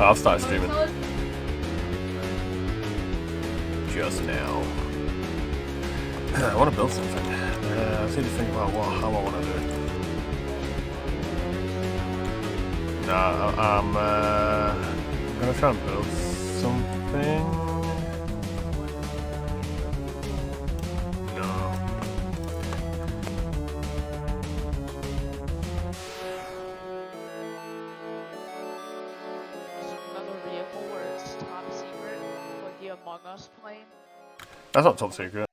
Oh, I've started streaming. Just now. I want to build something. I need to think about how I want to do it. Nah, I'm gonna try and build something. No. Another vehicle where it's top secret, like the Among Us plane. That's not top secret.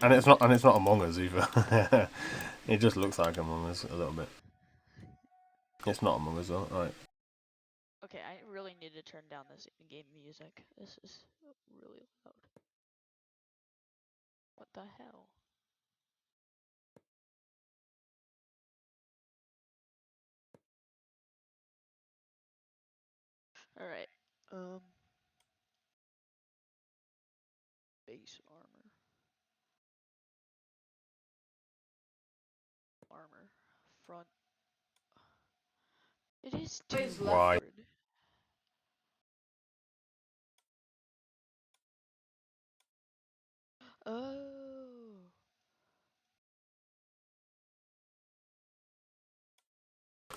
And it's not Among Us either. It just looks like Among Us a little bit. It's not Among Us though, right. Okay, I really need to turn down this in-game music. This is really loud. What the hell? Alright, base armor. Armor. Front. It is too Why? awkward. Oh.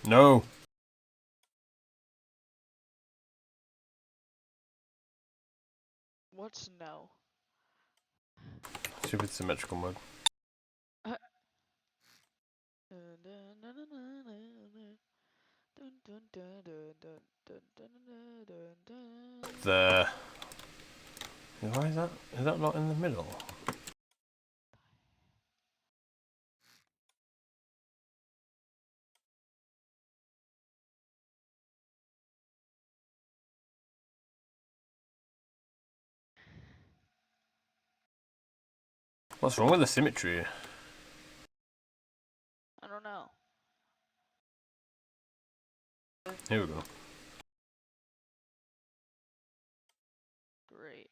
No. What's no? Stupid symmetrical mode. There. Why is that? Is that not in the middle? What's wrong with the symmetry? I don't know. Here we go. Great.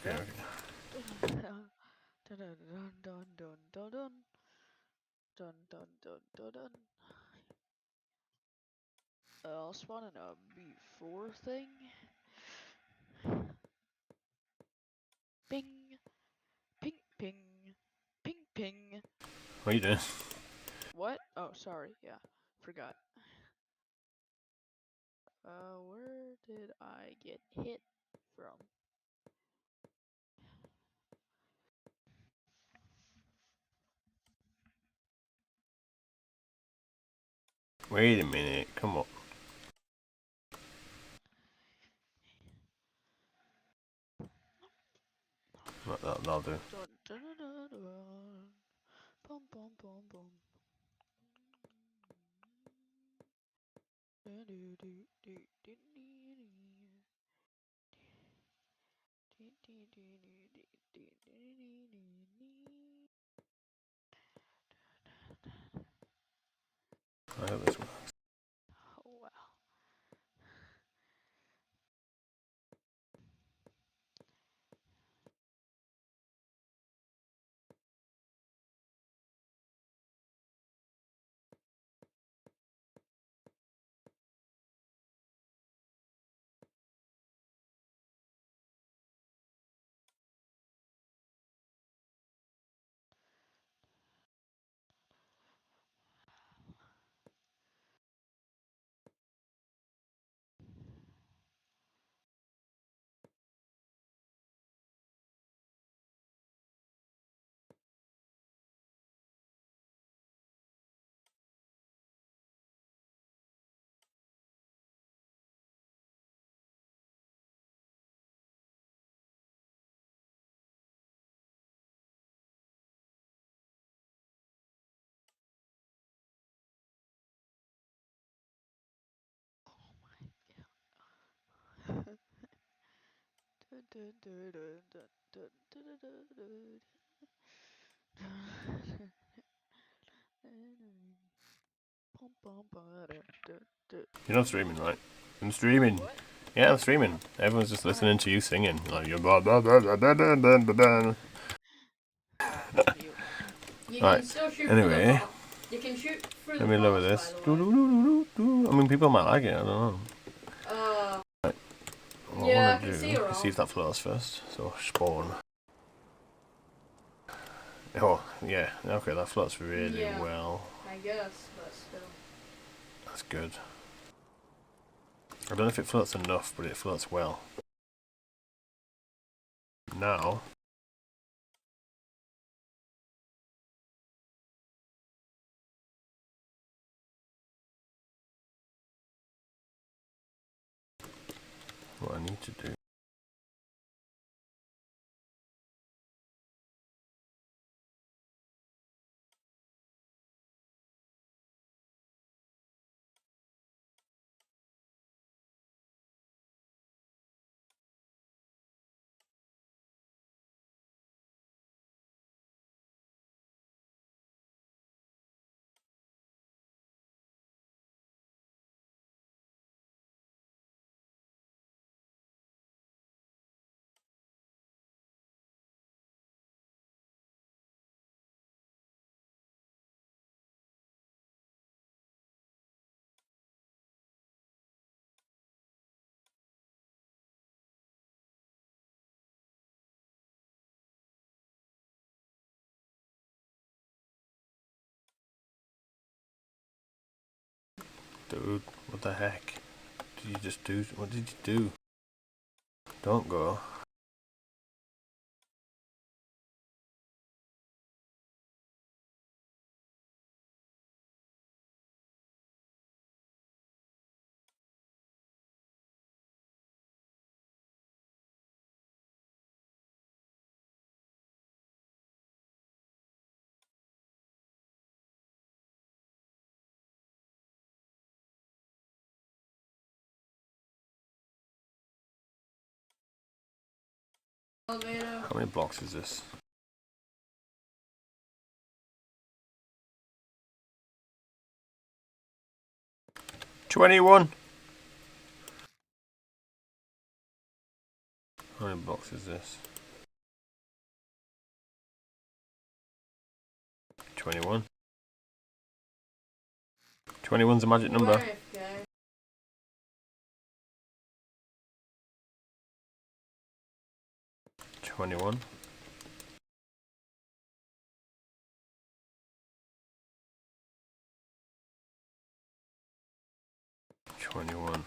Okay. I'll spawn in a B4 thing. Ping, ping, ping, ping, ping. What are you doing? What? Oh, sorry. Yeah, forgot. Where did I get hit from? Wait a minute. Come on. That'll do. Bum, bum, bum, bum. I hope this works. Oh wow. You're not streaming, right? I'm streaming. What? Yeah, I'm streaming. Everyone's just listening to you singing. Like you're blah. Mute. You Right, can still shoot anyway. through the box. You can shoot through Let the me lower box, this. by the way. I mean, people might like it. I don't know. What Yeah, I I want can to see do her is see if that floats first. So spawn. Oh yeah, okay, that floats really Yeah. well. I guess, but still. That's good. I don't know if it floats enough, but it floats well. Now. What I need to do. Dude, what the heck? Did you just do? What did you do? Don't go. Elevator. How many blocks is this? 21. How many blocks is this? 21. 21's a magic number. Where, okay. 21. 21.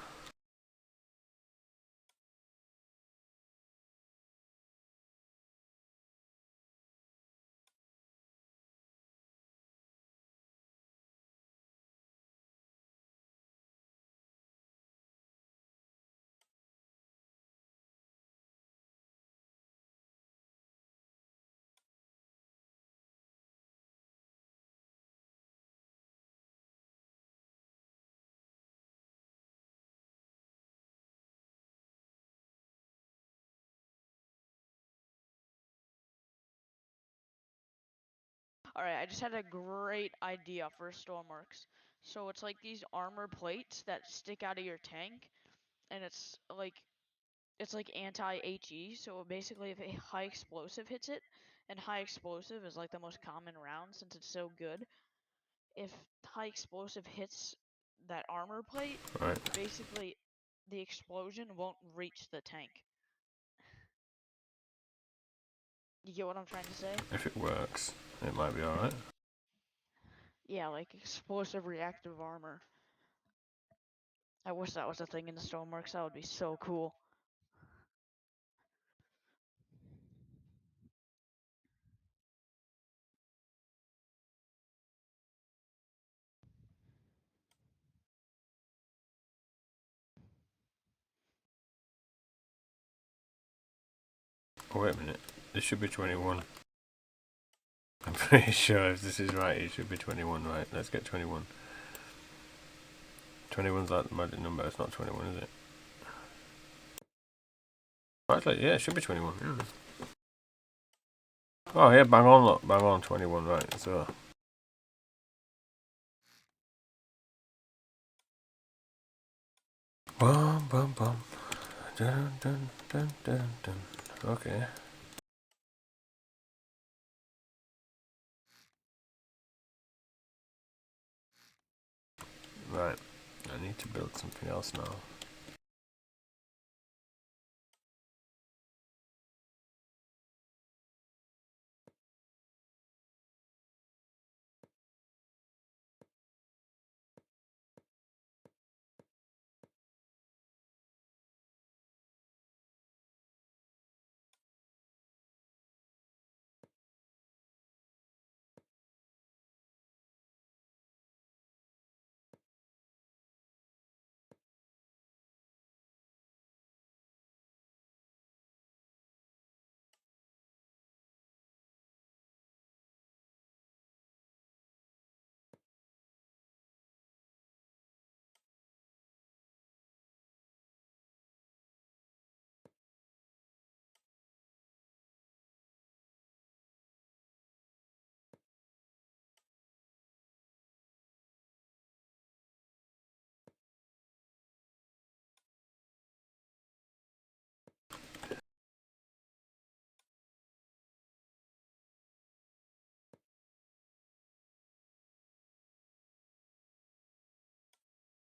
Alright, I just had a great idea for Stormworks. So it's like these armor plates that stick out of your tank, and it's like anti-HE, so basically if a high explosive hits it, and high explosive is like the most common round since it's so good, if high explosive hits that armor plate, Right. basically the explosion won't reach the tank. You get what I'm trying to say? If it works, it might be alright. Yeah, like explosive reactive armor. I wish that was a thing in the Stoneworks. That would be so cool. Oh, wait a minute. This should be 21. I'm pretty sure if this is right, it should be 21, right? Let's get 21. 21's like the magic number. It's not 21, is it? Actually, yeah, it should be 21. Yeah. Oh, yeah, bang on, look. Bang on, 21, right. So. Bum, bum, bum. Dun, dun, dun, dun, dun. Okay. Right. I need to build something else now.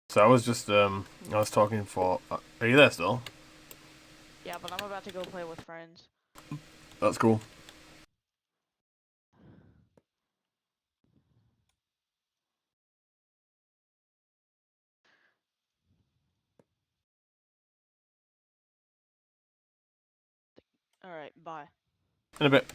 So I was just, I was talking for. Are you there still? Yeah, but I'm about to go play with friends. That's cool. Alright, bye. In a bit.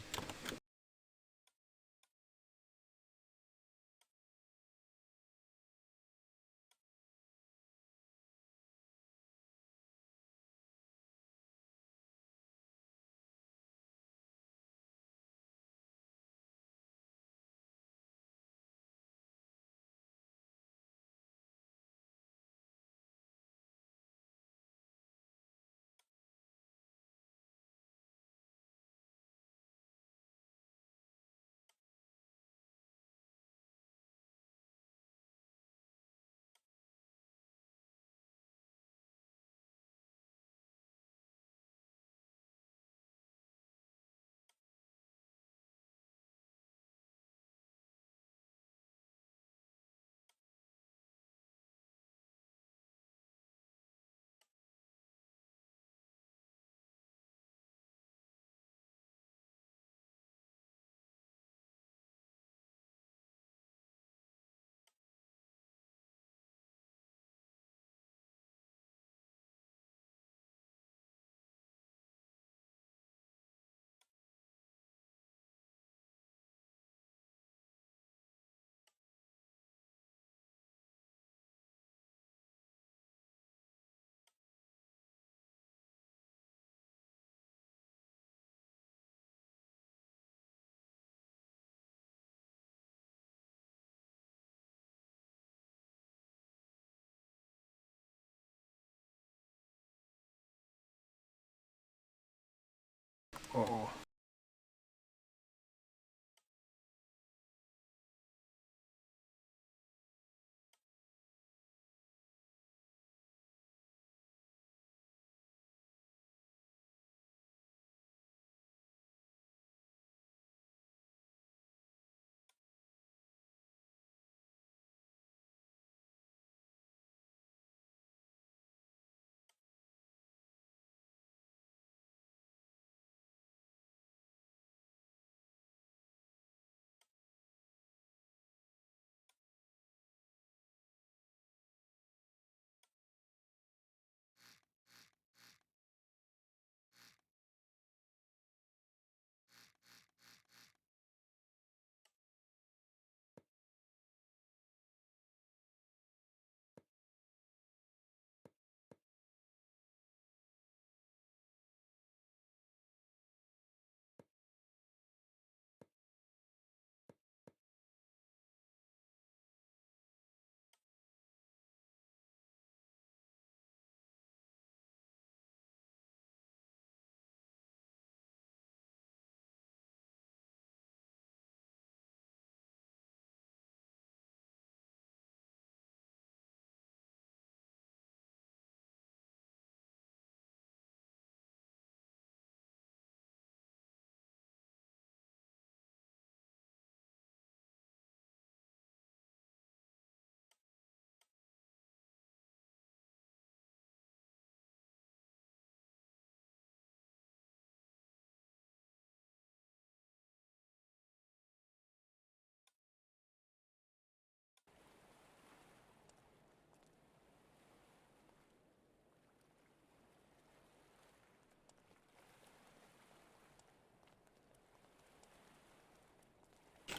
Oh.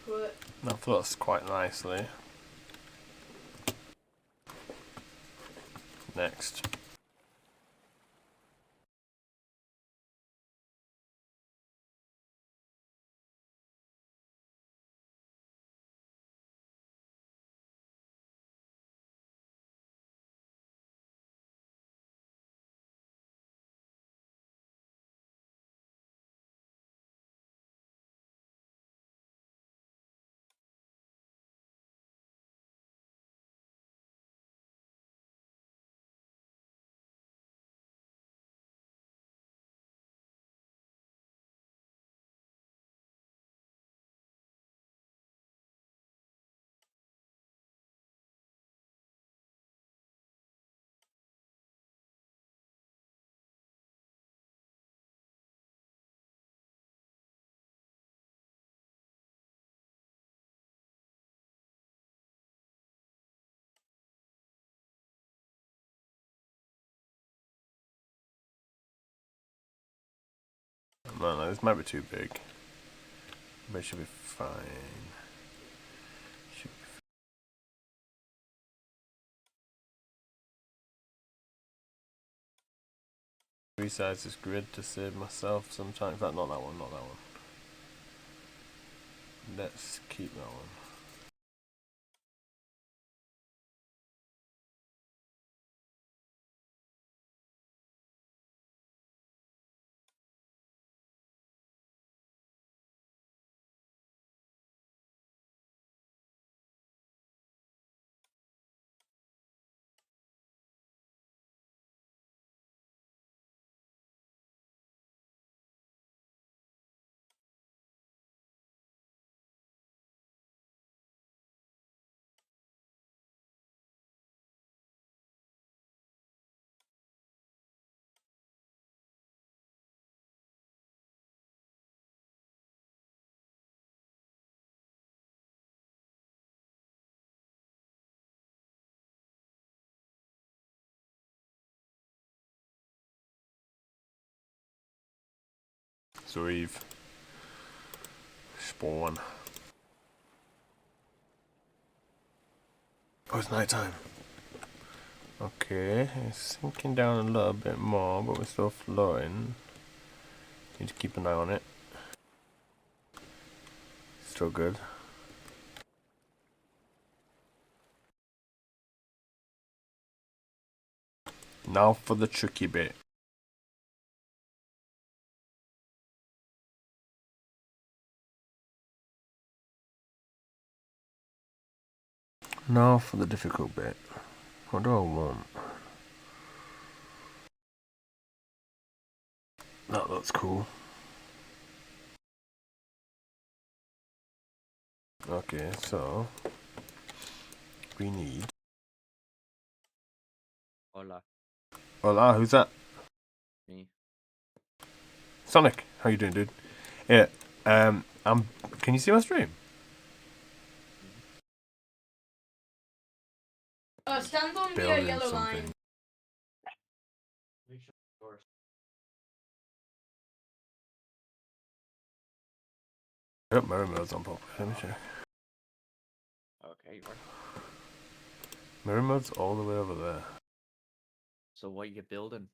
quit. That floats quite nicely. Next. No, this might be too big. But it should be fine. Should be resize this grid to save myself sometimes. Not that one, not that one. Let's keep that one. So we've spawn. Oh, it's night time. Okay, it's sinking down a little bit more, but we're still floating. Need to keep an eye on it. Still good. Now for the tricky bit. Now for the difficult bit. What do I want? That looks cool. Okay, so we need. Hola. Hola, who's that? Me. Sonic, how you doing, dude? Yeah, can you see my stream? Stand on the Building yellow something. line. Yep, mirror mode's on pop. Let me check. Okay, right. Mirror mode's all the way over there. So what you building?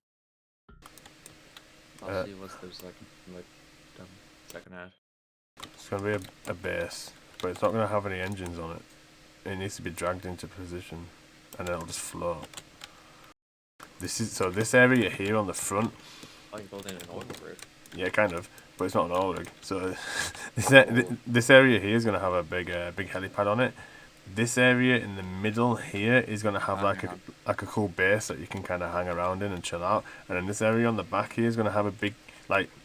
I'll see what's those like second half. It's gonna be a base, but it's not gonna have any engines on it. It needs to be dragged into position, and then it'll just float. This area here on the front. Oh, you're building an oil rig. Yeah, kind of, but it's not an oil rig. So this area here is gonna have a big helipad on it. This area in the middle here is gonna have like a cool base that you can kind of hang around in and chill out. And then this area on the back here is gonna have a big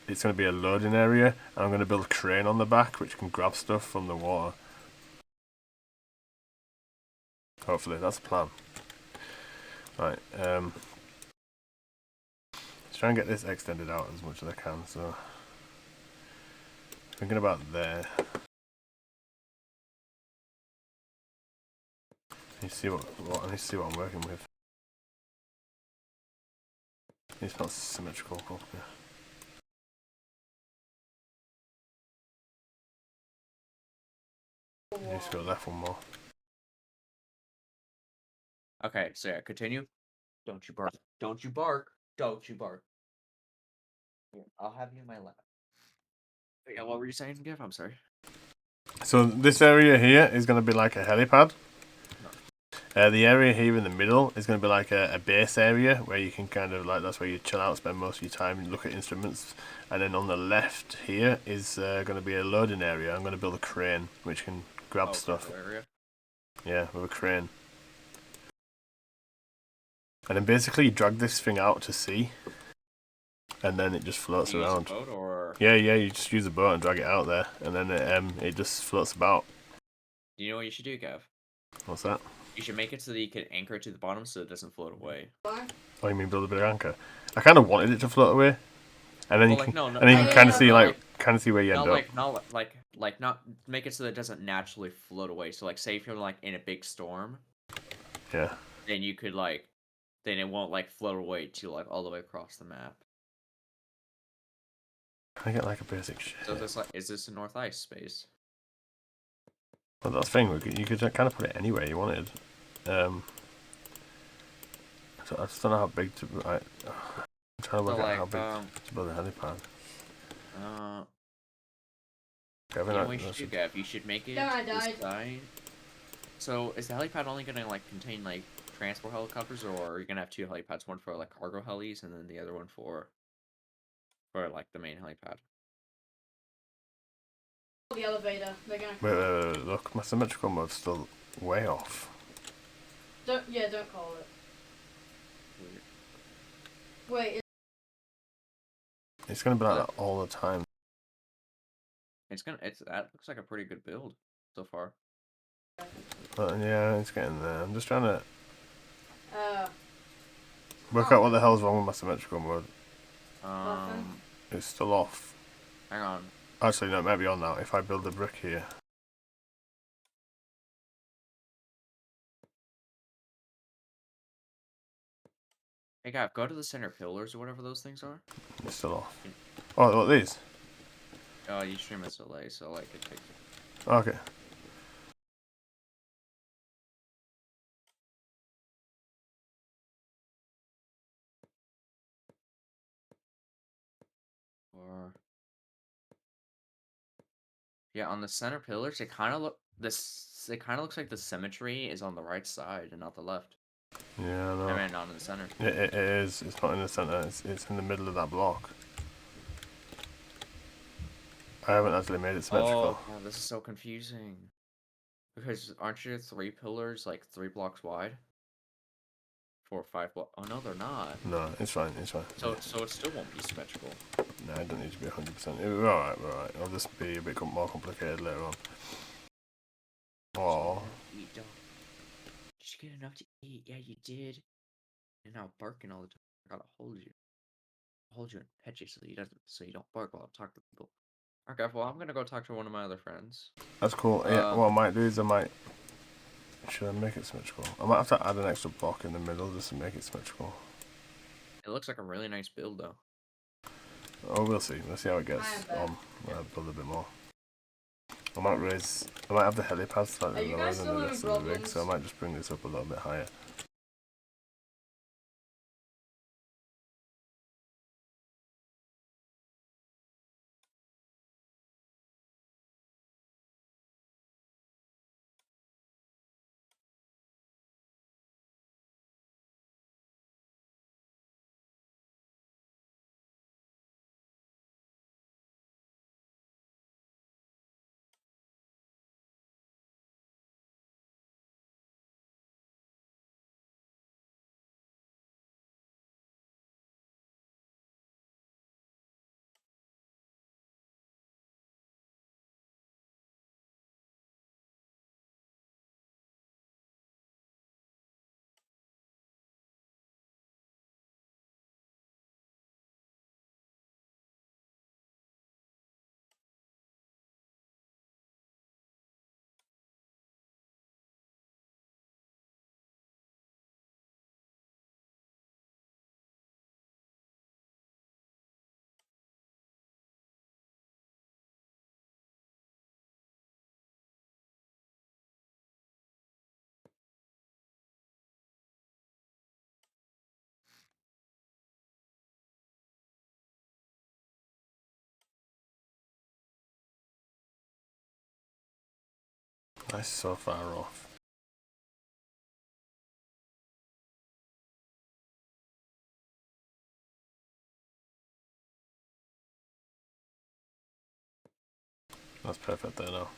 it's gonna be a loading area, and I'm gonna build a crane on the back which can grab stuff from the water. Hopefully that's the plan. Right. Let's try and get this extended out as much as I can. So thinking about there. I need to see what I'm working with. It's not symmetrical properly. You just go left one more. Okay, so yeah, continue. Don't you bark. Don't you bark. Don't you bark. Here, I'll have you in my lap. Yeah, what were you saying, Giv? I'm sorry. So this area here is going to be like a helipad. The area here in the middle is going to be like a base area where you can kind of like, that's where you chill out, spend most of your time, and look at instruments. And then on the left here is going to be a loading area. I'm going to build a crane which can grab stuff. Area. Yeah, with a crane. And then basically you drag this thing out to sea, and then it just floats Do you use a around. boat or... Yeah, you just use a boat and drag it out there, and then it just floats about. Do you know what you should do, Gav? What's that? You should make it so that you can anchor it to the bottom so it doesn't float away. Why? Oh, you mean build a big anchor? I kind of wanted it to float away, and then Well, you like, can, no, and then you can no, kind no, of see no, kind of see where you end up. Not make it so that it doesn't naturally float away. So like, say if you're like in a big storm, Yeah. then you could like, then it won't like float away to like all the way across the map. I get like a basic shit. So this like, is this a North Ice space? Well, that's the thing. You could kind of put it anywhere you wanted. So I just don't know how big to. I'm trying to work out how big to build a helipad. You know what you should do, Gav? You should make it No, I this died. side. So is the helipad only gonna like contain like transport helicopters, or are you gonna have two helipads, one for like cargo helis and then the other one for like the main helipad? The elevator. They're gonna. Wait, look, my symmetrical mode's still way off. Don't call it. Weird. Wait. It's gonna be like that all the time. That looks like a pretty good build so far. But yeah, it's getting there. I'm just trying to Uh. work out what the hell's wrong with my symmetrical mode. Nothing. It's still off. Hang on. Actually, no, it might be on now. If I build a brick here. Hey, Gav, go to the center pillars or whatever those things are. It's still off. Oh, what these? You stream as delay, so like it takes. Okay. Or yeah, on the center pillars, it kind of It kind of looks like the symmetry is on the right side and not the left. Yeah, I know. I mean, not in the center. It is. It's not in the center. It's in the middle of that block. I haven't actually made it symmetrical. Oh, this is so confusing. Because aren't your 3 pillars like 3 blocks wide? 4 or 5 blocks. Oh no, they're not. No, it's fine. It's fine. So it still won't be symmetrical. No, it don't need to be 100%. We're alright. We're alright. It'll just be a bit more complicated later on. Oh. Eat, dog. Did you get enough to eat? Yeah, you did. You're now barking all the time. I gotta hold you. Hold you and pet you so you don't bark while I talk to people. Okay, well I'm gonna go talk to one of my other friends. That's cool. Yeah, what I might do is should I make it symmetrical? I might have to add an extra block in the middle just to make it symmetrical. It looks like a really nice build though. Oh, we'll see. We'll see how it gets on. I'll build a bit more. I might have the helipad slightly lower than the rest of the rig, so I might just bring this up a little bit higher. That's so far off. That's perfect there now.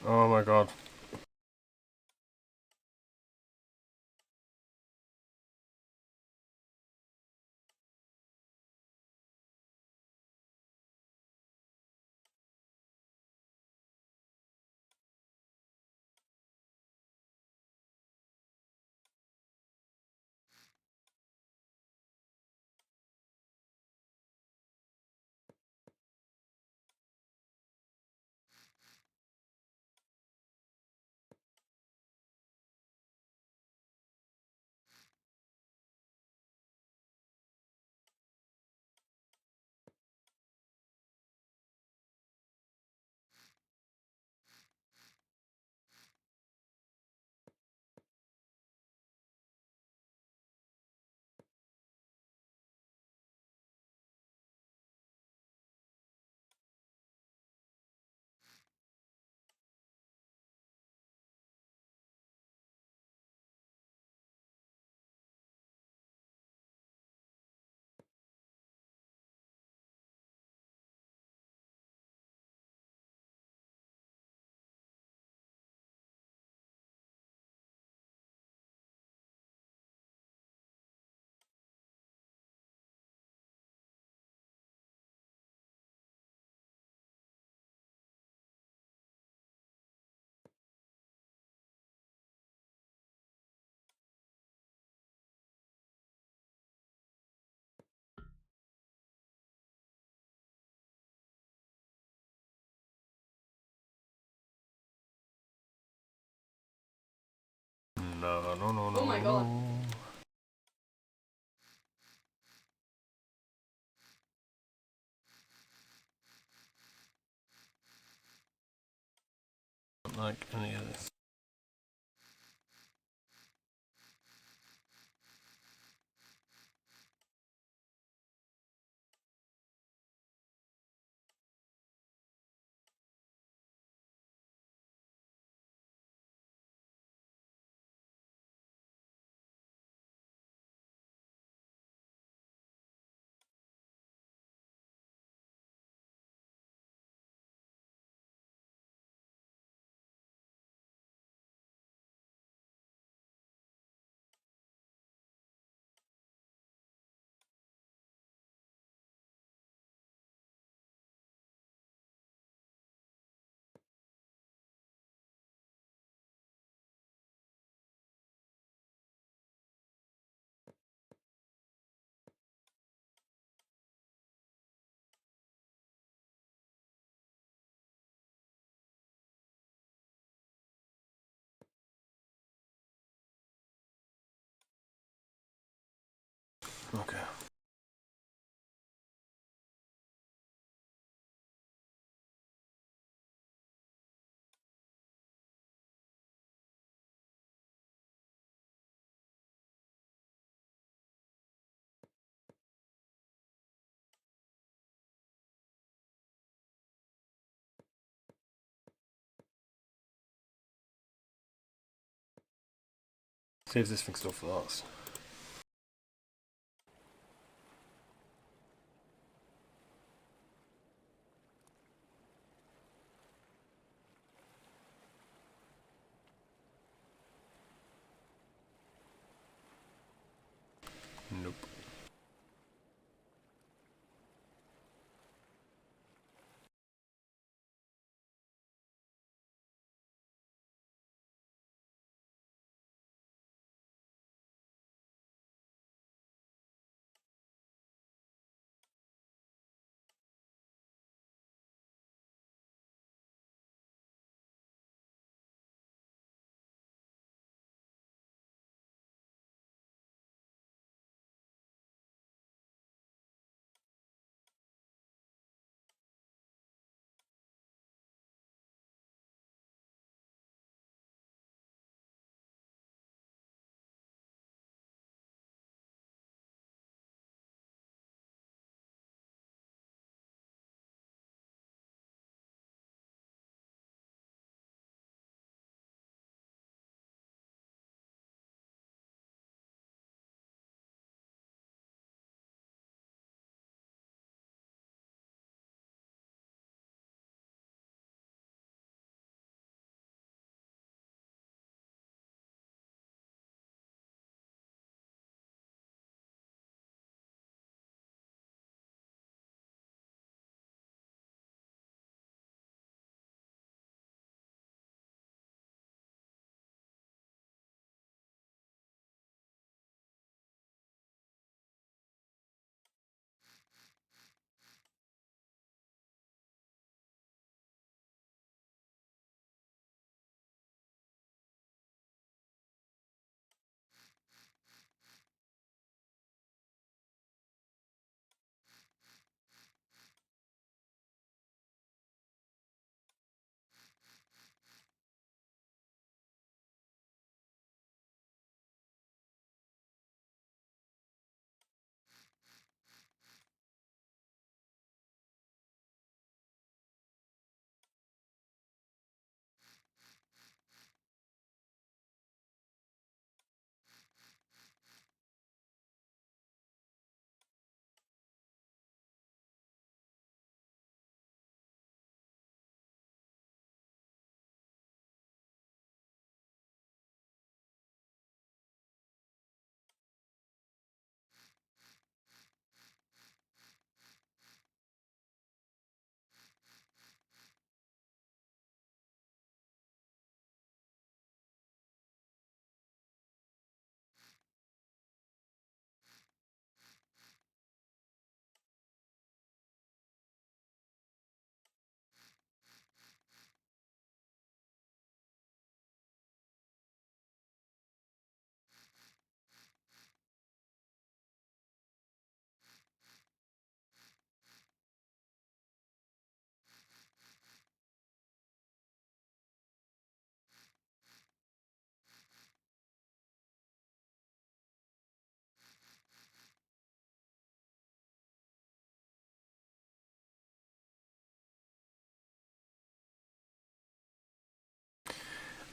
Oh my god. No, no, no, no. Oh my god. No. Don't like any of this. Saves this thing stuff for last. Nope.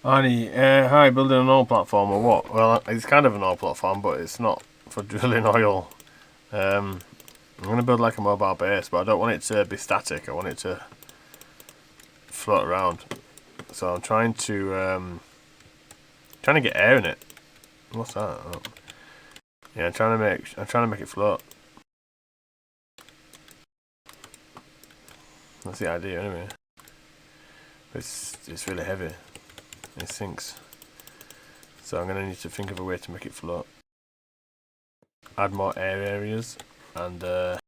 Arnie, hi, building an oil platform or what? Well, it's kind of an oil platform, but it's not for drilling oil. I'm going to build like a mobile base, but I don't want it to be static. I want it to float around. So I'm trying to get air in it. What's that? Oh. Yeah, I'm trying to make it float. That's the idea, anyway. It's really heavy. It sinks. So I'm gonna need to think of a way to make it float. Add more air areas and a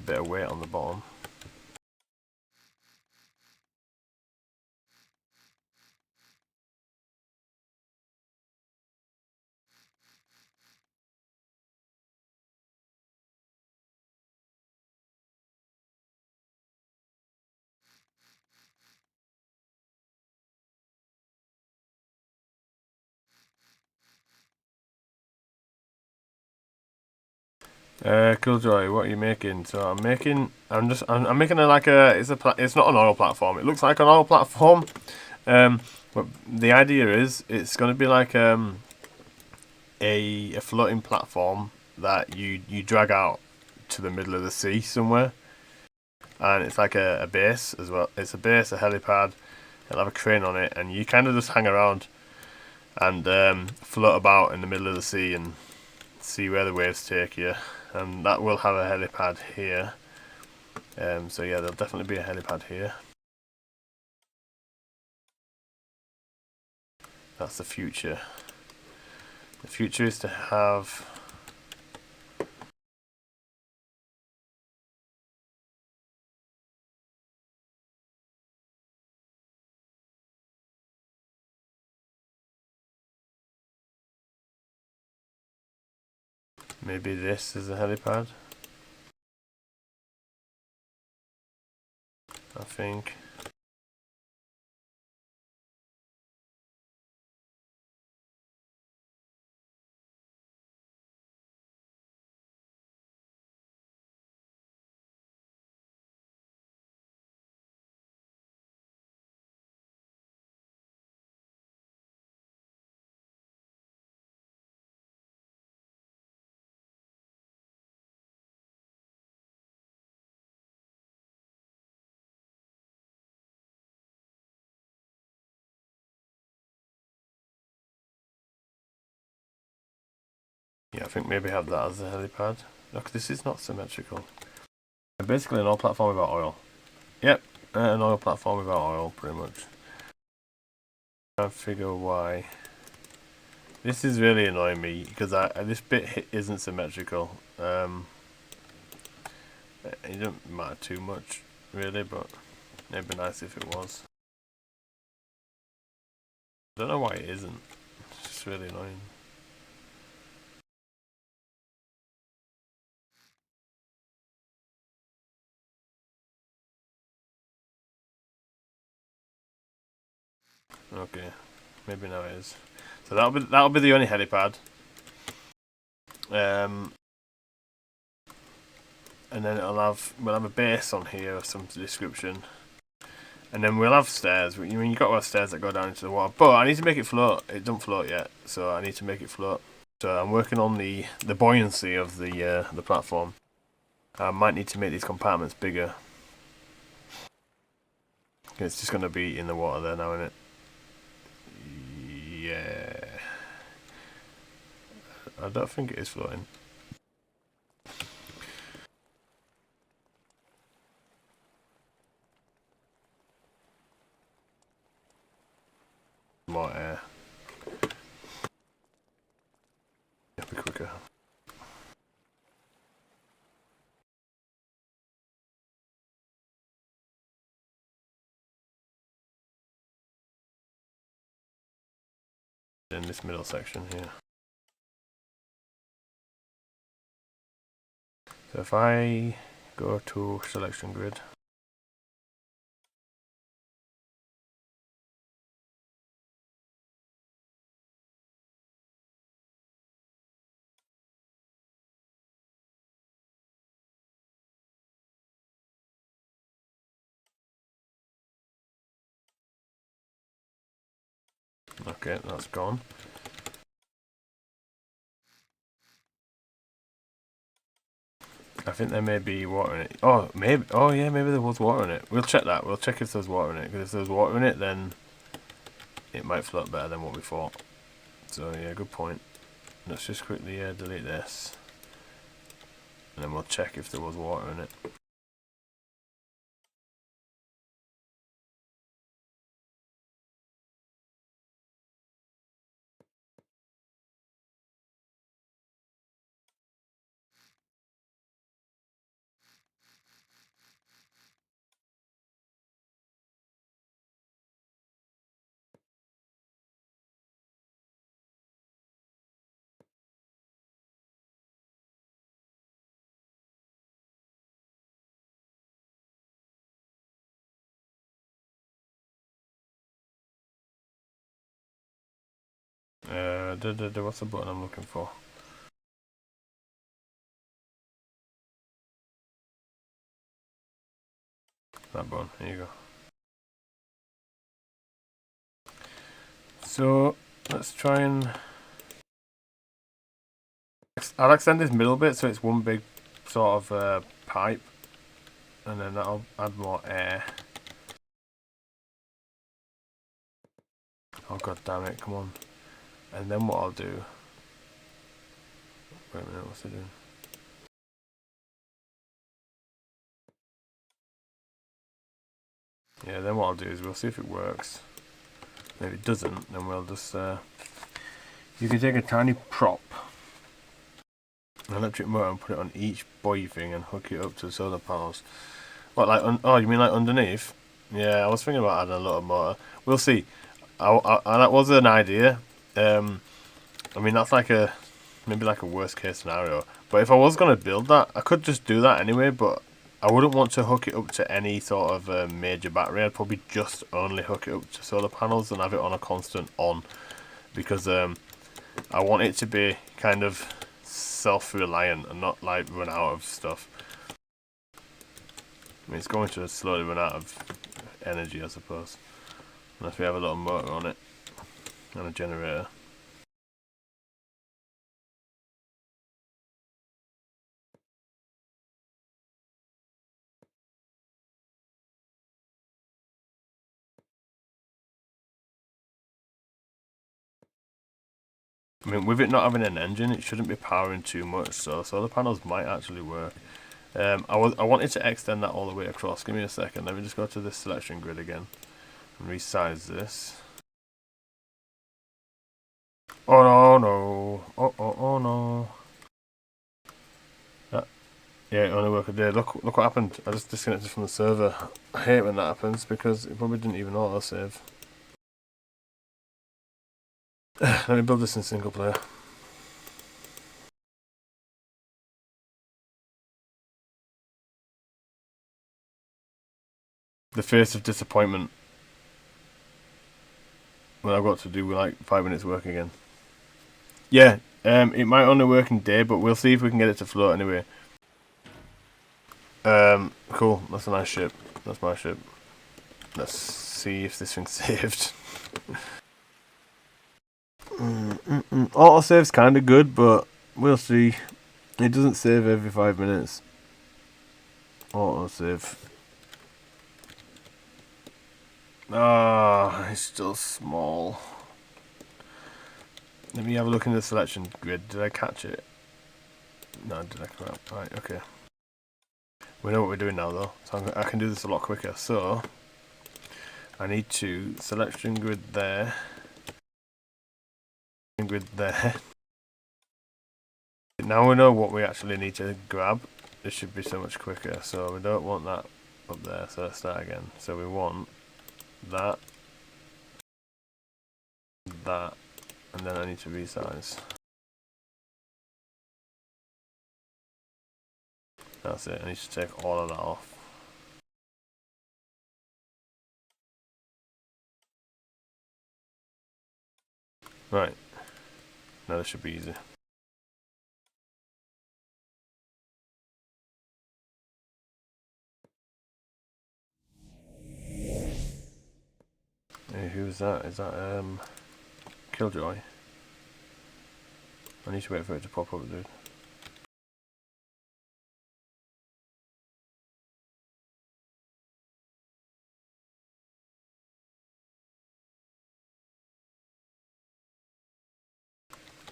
bit of weight on the bottom. Killjoy, what are you making? So I'm making a like a it's not an oil platform. It looks like an oil platform, but the idea is it's going to be like a floating platform that you drag out to the middle of the sea somewhere, and it's like a base as well. It's a base, a helipad. It'll have a crane on it, and you kind of just hang around and float about in the middle of the sea and see where the waves take you. And that will have a helipad here. So yeah, there'll definitely be a helipad here. That's the future. The future is to have maybe this is a helipad. I think. Yeah, I think maybe have that as a helipad. Look, this is not symmetrical. Basically an oil platform without oil. Yep, an oil platform without oil, pretty much. I figure why. This is really annoying me because this bit isn't symmetrical. It doesn't matter too much, really, but it'd be nice if it was. I don't know why it isn't. It's just really annoying. Okay, maybe now it is. So that'll be the only helipad. And then we'll have a base on here of some description, and then we'll have stairs. I mean, you've got to have stairs that go down into the water, but I need to make it float. It doesn't float yet, so I need to make it float. So I'm working on the buoyancy of the platform. I might need to make these compartments bigger. It's just going to be in the water there now, isn't it? Yeah. I don't think it is floating. More air. It'll be quicker. In this middle section here. So if I go to selection grid, okay, that's gone. I think there may be water in it. Oh, maybe. Oh, yeah, maybe there was water in it. We'll check that. We'll check if there's water in it. Because if there's water in it, then it might float better than what we thought. So, yeah, good point. Let's just quickly delete this. And then we'll check if there was water in it. What's the button I'm looking for? That button. Here you go. So, let's try and I'll extend this middle bit so it's one big sort of pipe, and then that'll add more air. Oh god damn it, come on. And then what I'll do... Wait a minute, what's it doing? Yeah, then what I'll do is we'll see if it works. If it doesn't, then we'll just... you can take a tiny prop, an electric motor, and put it on each buoy thing and hook it up to the solar panels. What, like... oh, you mean like underneath? Yeah, I was thinking about adding a little motor. We'll see. That was an idea. I mean, that's like a... maybe like a worst case scenario. But if I was going to build that, I could just do that anyway, but I wouldn't want to hook it up to any sort of major battery. I'd probably just only hook it up to solar panels and have it on a constant on. Because I want it to be kind of self-reliant and not like run out of stuff. I mean, it's going to slowly run out of energy, I suppose. Unless we have a little motor on it and a generator. I mean, with it not having an engine, it shouldn't be powering too much, so solar panels might actually work. I wanted to extend that all the way across. Give me a second. Let me just go to this selection grid again and resize this. Oh no, no. Oh no. Yeah, it only worked a day. Look what happened. I just disconnected from the server. I hate when that happens because it probably didn't even autosave. Let me build this in single player. The face of disappointment when I've got to do like 5 minutes work again. Yeah, it might only work in day, but we'll see if we can get it to float anyway. Cool. That's a nice ship. That's my ship. Let's see if this thing's saved. Autosave's kind of good, but we'll see. It doesn't save every 5 minutes. Autosave. Ah, it's still small. Let me have a look in the selection grid. Did I catch it? No, did I come out? Right, okay. We know what we're doing now though, so I can do this a lot quicker. So, I need to selection grid there. Grid there. Now we know what we actually need to grab. It should be so much quicker. So we don't want that up there, so let's start again. So we want that, that, and then I need to resize. That's it, I need to take all of that off. Right, now this should be easy. Hey, who's that? Is that Killjoy? I need to wait for it to pop up, dude.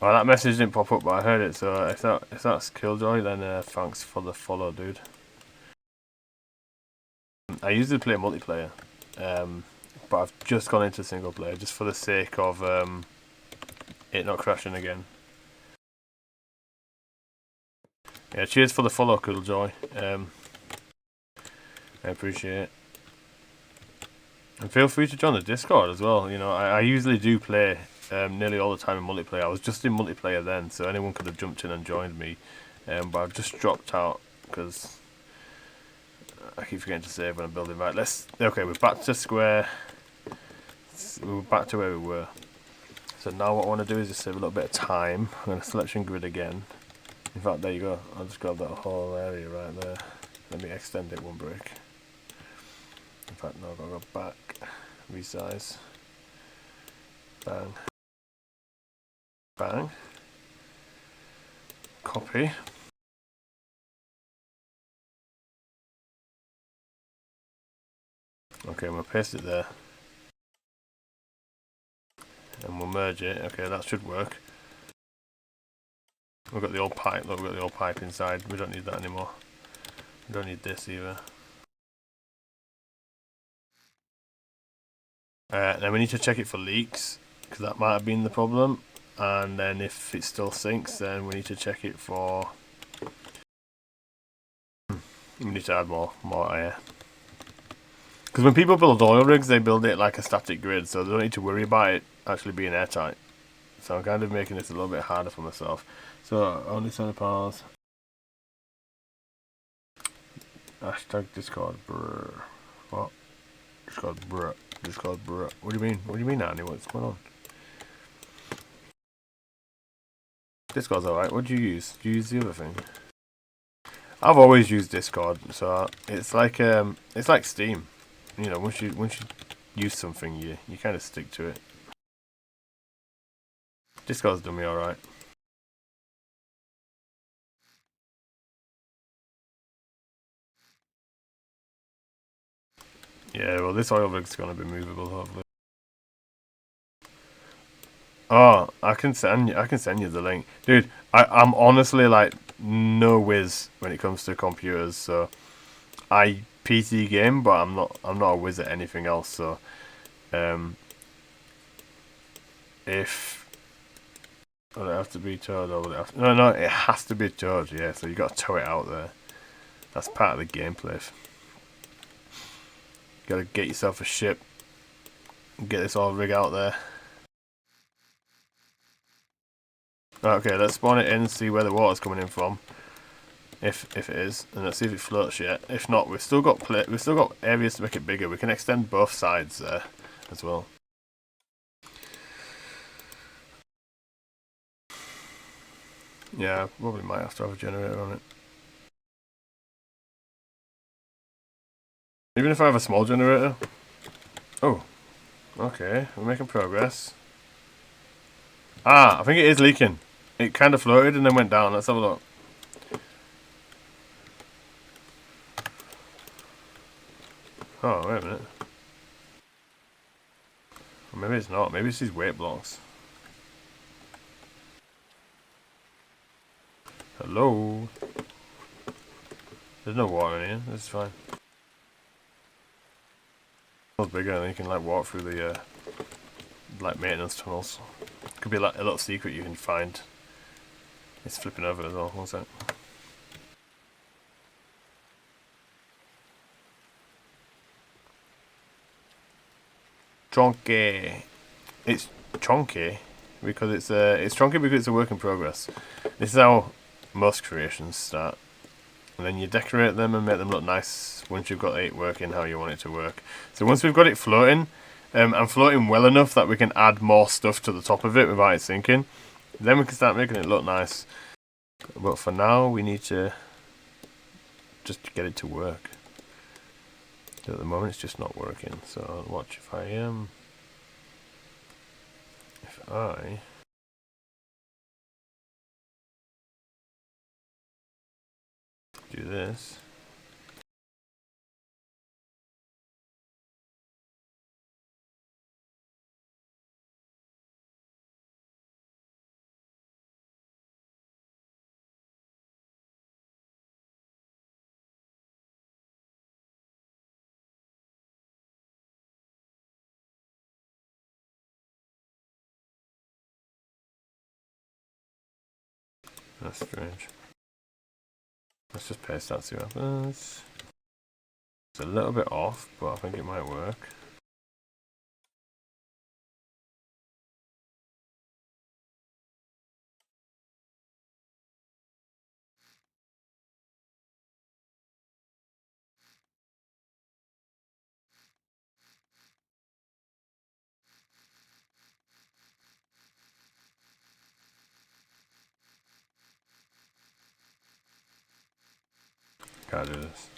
Oh, that message didn't pop up, but I heard it. So if that's Killjoy, then thanks for the follow, dude. I usually play multiplayer, but I've just gone into single player just for the sake of it not crashing again. Yeah, cheers for the follow, Killjoy. I appreciate it. And feel free to join the Discord as well. You know, I usually do play nearly all the time in multiplayer. I was just in multiplayer then, so anyone could have jumped in and joined me. But I've just dropped out because I keep forgetting to save when I'm building. Right, okay, we're back to square. We're back to where we were. So now what I want to do is just save a little bit of time. I'm going to selection grid again. In fact, there you go. I'll just grab that whole area right there. Let me extend it one brick. In fact, no, I've got to go back, resize, bang, bang. copy. Okay, I'm gonna paste it there. And we'll merge it. Okay, that should work. We've got the old pipe. Look, we've got the old pipe inside. We don't need that anymore. We don't need this either. Then we need to check it for leaks, because that might have been the problem. And then if it still sinks, then we need to check it for... We need to add more air. Because when people build oil rigs, they build it like a static grid, so they don't need to worry about it actually being airtight. So I'm kind of making this a little bit harder for myself. So only solar panels. Hashtag Discord brr. What? Discord brr. Discord brr. What do you mean? What do you mean, Annie? What's going on? Discord's alright. What do you use? Do you use the other thing? I've always used Discord, so it's like Steam. You know, once you use something, you kind of stick to it. Discord's done me alright. Yeah, well, this oil rig's gonna be movable, hopefully. Oh, I can send you the link, dude. I'm honestly like no whiz when it comes to computers, so I PC game, but I'm not a whiz at anything else. So, if would it have to be towed or would it have to, no, it has to be towed. Yeah, so you got to tow it out there. That's part of the gameplay. Got to get yourself a ship and get this oil rig out there. Okay, let's spawn it in and see where the water's coming in from. If it is, and let's see if it floats yet. If not, we've still got areas to make it bigger. We can extend both sides there as well. Yeah, probably might have to have a generator on it. Even if I have a small generator. Oh, okay, we're making progress. Ah, I think it is leaking. It kind of floated and then went down. Let's have a look. Oh, wait a minute. Or maybe it's not. Maybe it's these weight blocks. Hello? There's no water in here. This is fine. It's bigger and you can like walk through the like maintenance tunnels. Could be like a little secret you can find. It's flipping over as well. One sec. Chonky. It's chonky because it's chonky because it's a work in progress. This is how most creations start. And then you decorate them and make them look nice once you've got it working how you want it to work. So once we've got it floating, and floating well enough that we can add more stuff to the top of it without it sinking, then we can start making it look nice. But for now, we need to just get it to work. So at the moment, it's just not working. So watch if I do this. That's strange. Let's just paste that, see what happens. It's a little bit off, but I think it might work. Gotta do this.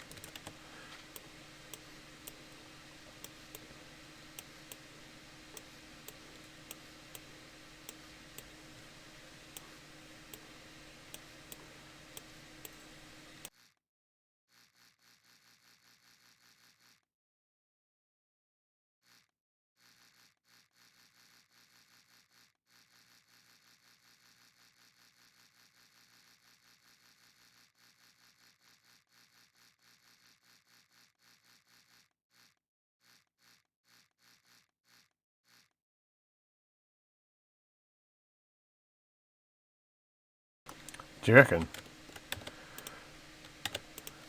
Do you reckon?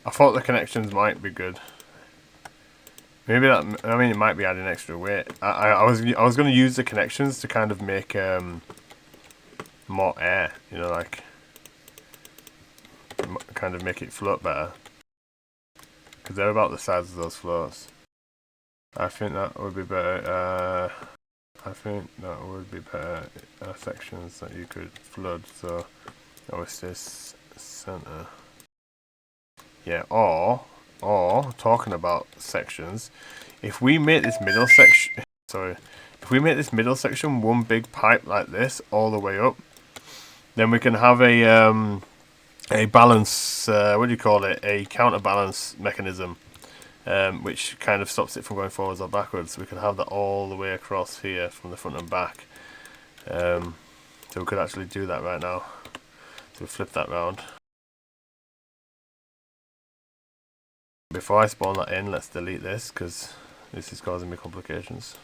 I thought the connections might be good. Maybe that. I mean, it might be adding extra weight. I was going to use the connections to kind of make more air. You know, like kind of make it float better. Because they're about the size of those floats. I think that would be better. I think that would be better sections that you could flood. So, obviously, this center. Yeah, or talking about sections, if we make this middle section, sorry, if we make this middle section one big pipe like this all the way up, then we can have a balance. What do you call it? A counterbalance mechanism, which kind of stops it from going forwards or backwards. We can have that all the way across here from the front and back. So we could actually do that right now. So flip that round. Before I spawn that in, let's delete this because this is causing me complications.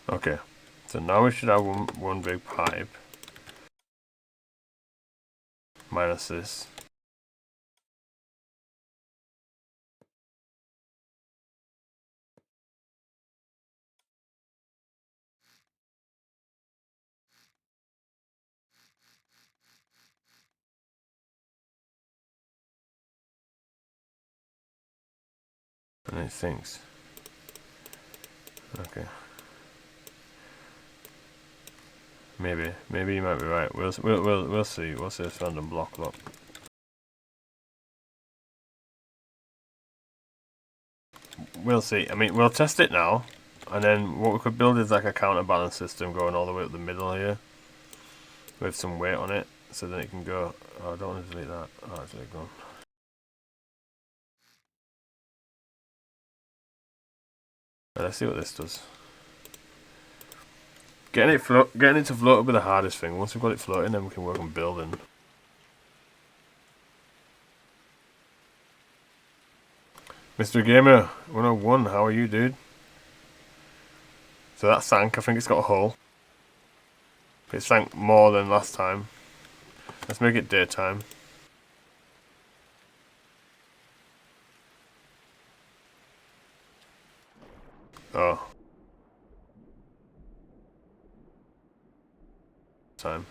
Okay, so now we should have one big pipe minus this. And it sinks. Okay. Maybe you might be right. We'll see. We'll see this random block. Look. We'll see. I mean, we'll test it now, and then what we could build is like a counterbalance system going all the way up the middle here, with some weight on it, so then it can go. Oh, I don't want to delete that. Oh, it's really gone. Let's see what this does. Getting it to float will be the hardest thing. Once we've got it floating, then we can work on building. Mr. Gamer 101, how are you, dude? So that sank. I think it's got a hole. It sank more than last time. Let's make it daytime. Oh. Time.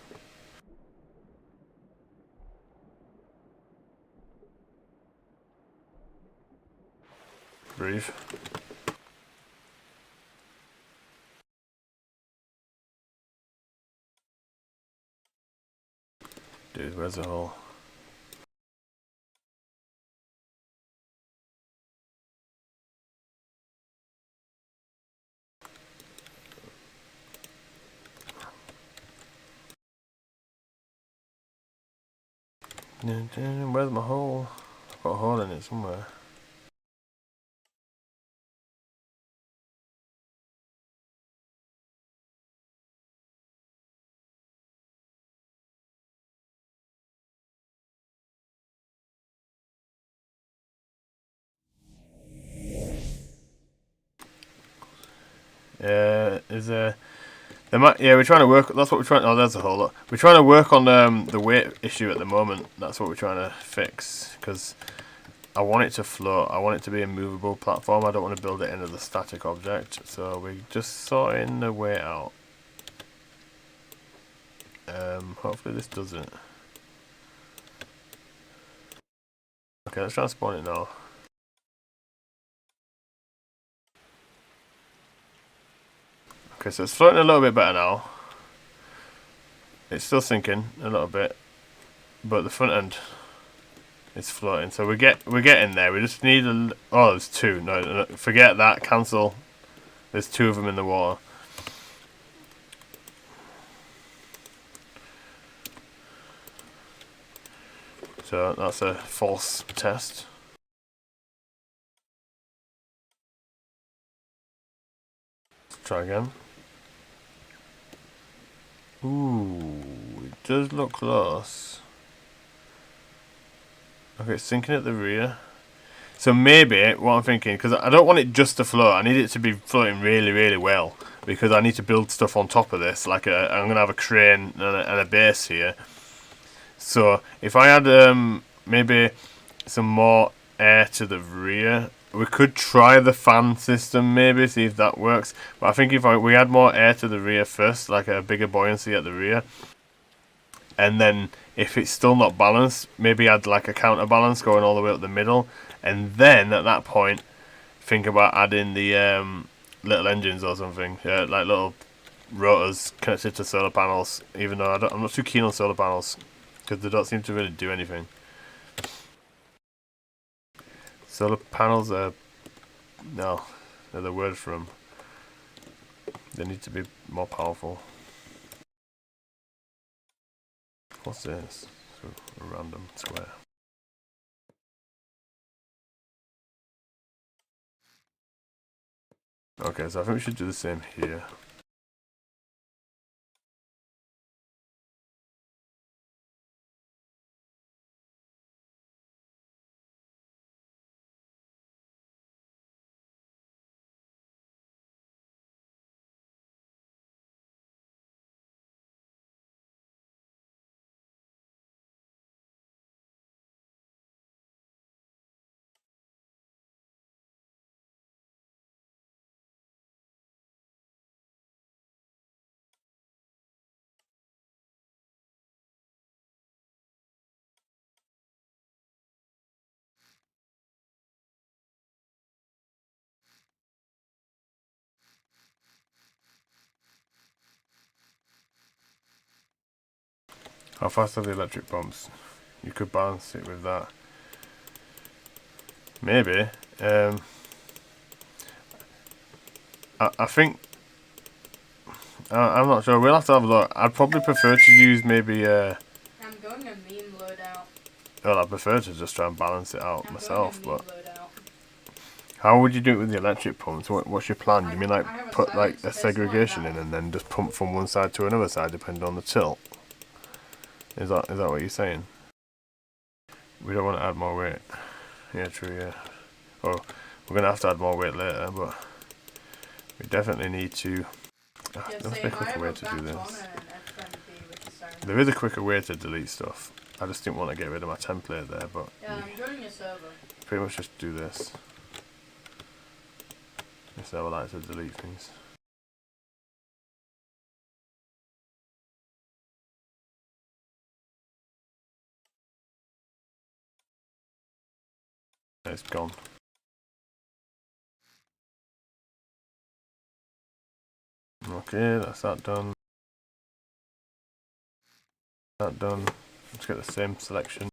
Breathe. Dude, where's the hole? Where's my hole? I've got a hole in it somewhere. Is there might, yeah, we're trying to work. That's what we're trying. Oh, there's a hole. Look. We're trying to work on the weight issue at the moment. That's what we're trying to fix because I want it to float. I want it to be a movable platform. I don't want to build it into the static object. So we're just sorting the weight out. Hopefully this does it. Okay, let's try and spawn it now. Okay, so it's floating a little bit better now. it's still sinking a little bit, but the front end is floating. So we're getting there. We just need oh, there's two. No, forget that. Cancel. There's two of them in the water. So that's a false test. Let's try again. Ooh, it does look close. Okay, it's sinking at the rear. So maybe what I'm thinking, because I don't want it just to float, I need it to be floating really, really well, because I need to build stuff on top of this. Like I'm gonna have a crane and a base here. So if I had maybe some more air to the rear, we could try the fan system, maybe see if that works. But I think if we had more air to the rear first, like a bigger buoyancy at the rear, and then if it's still not balanced, maybe add like a counterbalance going all the way up the middle, and then at that point think about adding the little engines or something, like little rotors connected to solar panels, even though I'm not too keen on solar panels because they don't seem to really do anything. Solar panels are no, they're the word for them. They need to be more powerful. What's this? A random square. Okay, so I think we should do the same here. How fast are the electric pumps? You could balance it with that. Maybe. I think... I'm not sure. We'll have to have a look. I'd probably prefer to use maybe... I'm going a meme loadout. Well, I prefer to just try and balance it out myself, going a but... meme loadout. How would you do it with the electric pumps? What's your plan? You mean like I have a put like silenced a pistol segregation like in that. and then just pump from one side to another side depending on the tilt? Is that what you're saying? We don't want to add more weight. Yeah, true, yeah. Oh, we're going to have to add more weight later, but we definitely need to... Yeah, there must same. be a I quicker have way a to do baton this. and an FMP with the siren. There is a quicker way to delete stuff. I just didn't want to get rid of my template there, but Yeah, I'm joining a server. pretty much just do this. This is how I like to delete things. It's gone. Okay, that's that done. That done. Let's get the same selection.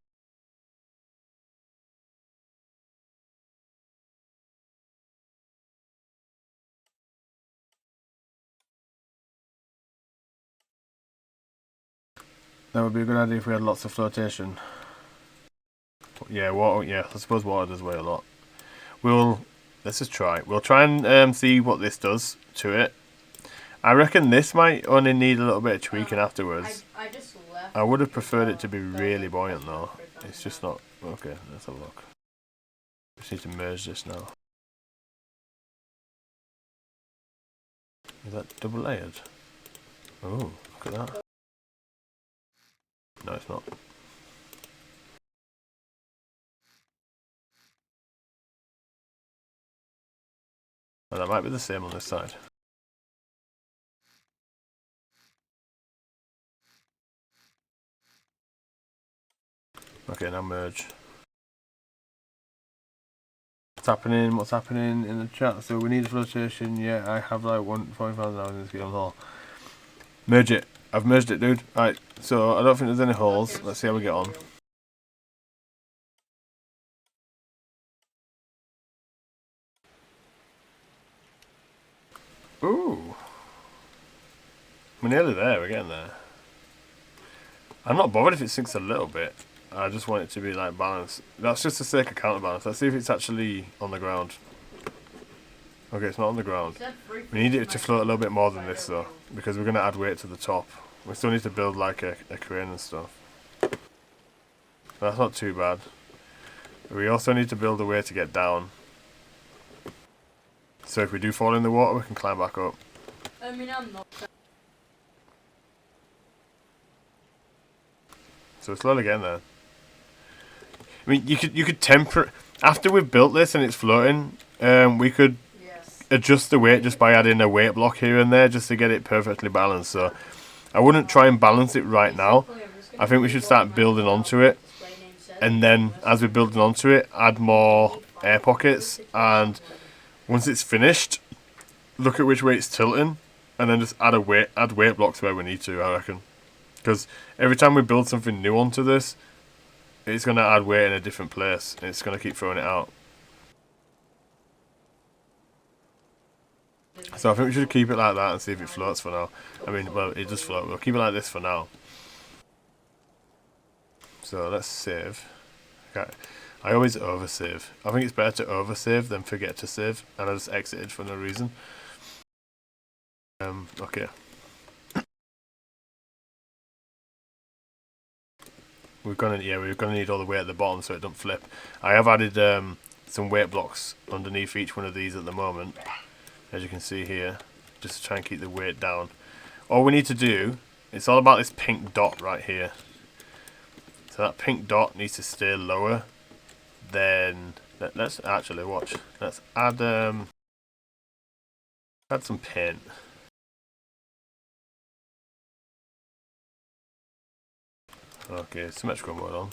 That would be a good idea if we had lots of flotation. Yeah, water. Yeah, I suppose water does weigh a lot. Let's just try. We'll try and see what this does to it. I reckon this might only need a little bit of tweaking afterwards. I just left. I would have preferred it to be really buoyant though. It's just not. Okay, let's have a look. Just need to merge this now. Is that double layered? Oh, look at that. No, it's not. Oh, that might be the same on this side. Okay, now merge. What's happening in the chat? So we need a flotation. Yeah, I have like 1.5 in this game hall. Merge it. I've merged it, dude. Right, so I don't think there's any holes. Okay, Let's see how we get on. Ooh. We're nearly there, we're getting there. I'm not bothered if it sinks a little bit. I just want it to be like balanced. That's just the sake of counterbalance. Let's see if it's actually on the ground. Okay, it's not on the ground. We need it to float a little bit more than this though, because we're going to add weight to the top. We still need to build like a crane and stuff. That's not too bad. We also need to build a way to get down. So if we do fall in the water, we can climb back up. I mean, I'm not. So we're slowly getting there. I mean, you could temper after we've built this and it's floating. We could Yes. adjust the weight just by adding a weight block here and there, just to get it perfectly balanced. So I wouldn't try and balance it right now. I think we should start building onto it, and then as we're building onto it, add more air pockets, and once it's finished, look at which way it's tilting, and then just add weight blocks where we need to, I reckon. Because every time we build something new onto this, it's going to add weight in a different place, and it's going to keep throwing it out. So I think we should keep it like that and see if it floats for now. I mean, well, it does float. We'll keep it like this for now. So let's save. Okay. I always oversave. I think it's better to oversave than forget to save, and I just exited for no reason. Okay. We're gonna need all the weight at the bottom so it don't flip. I have added some weight blocks underneath each one of these at the moment, as you can see here, just to try and keep the weight down. All we need to do, it's all about this pink dot right here. So that pink dot needs to stay lower. Then let's actually watch. Let's add some paint. Okay, symmetrical mode on.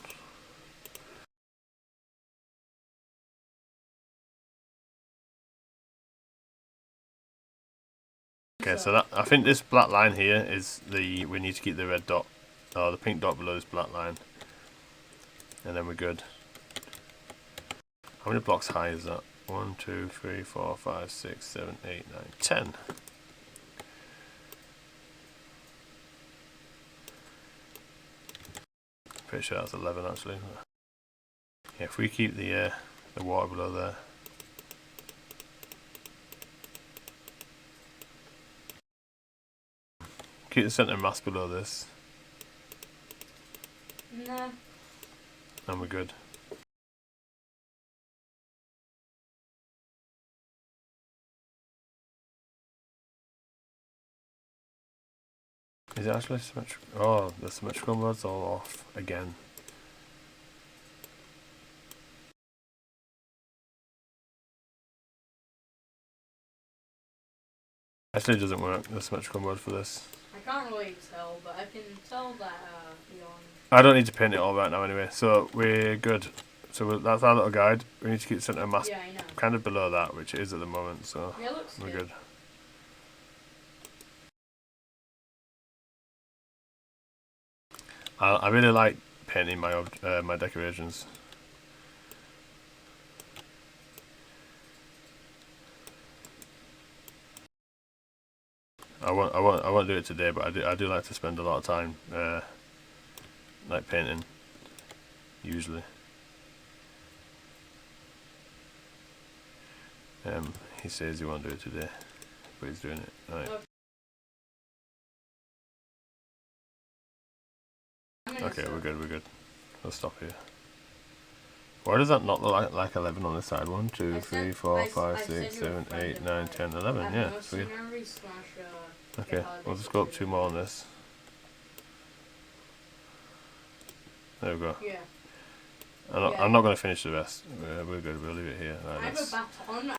Okay, so that I think this black line here is we need to keep the red dot, or the pink dot below this black line, and then we're good. How many blocks high is that? 1, 2, 3, 4, 5, 6, 7, 8, 9, 10. Pretty sure that's 11 actually. Yeah, if we keep the water below there. Keep the centre mass below this. Nah. And we're good. Is it actually symmetrical? Oh, the symmetrical mode's all off again. Actually, it doesn't work, the symmetrical mode for this. I can't really tell, but I can tell that you're on. I don't need to paint it all right now anyway, so we're good. So that's our little guide. We need to keep the centre mass Yeah, I know. kind of below that, which it is at the moment, so Yeah, it looks we're good. I really like painting my my decorations. I won't do it today, but I do like to spend a lot of time like painting usually. He says he won't do it today, but he's doing it. Right. Okay, we're good. We'll stop here. Why does that not look like 11 on this side? 1, 2, 3, 4, 5, 6, 7, 8, 9, 10, 11. Yeah, sweet. Okay, we'll just go up 2 more on this. There we go. Yeah. I'm not going to finish the rest. We're good. We'll leave it here. Right, I have a baton.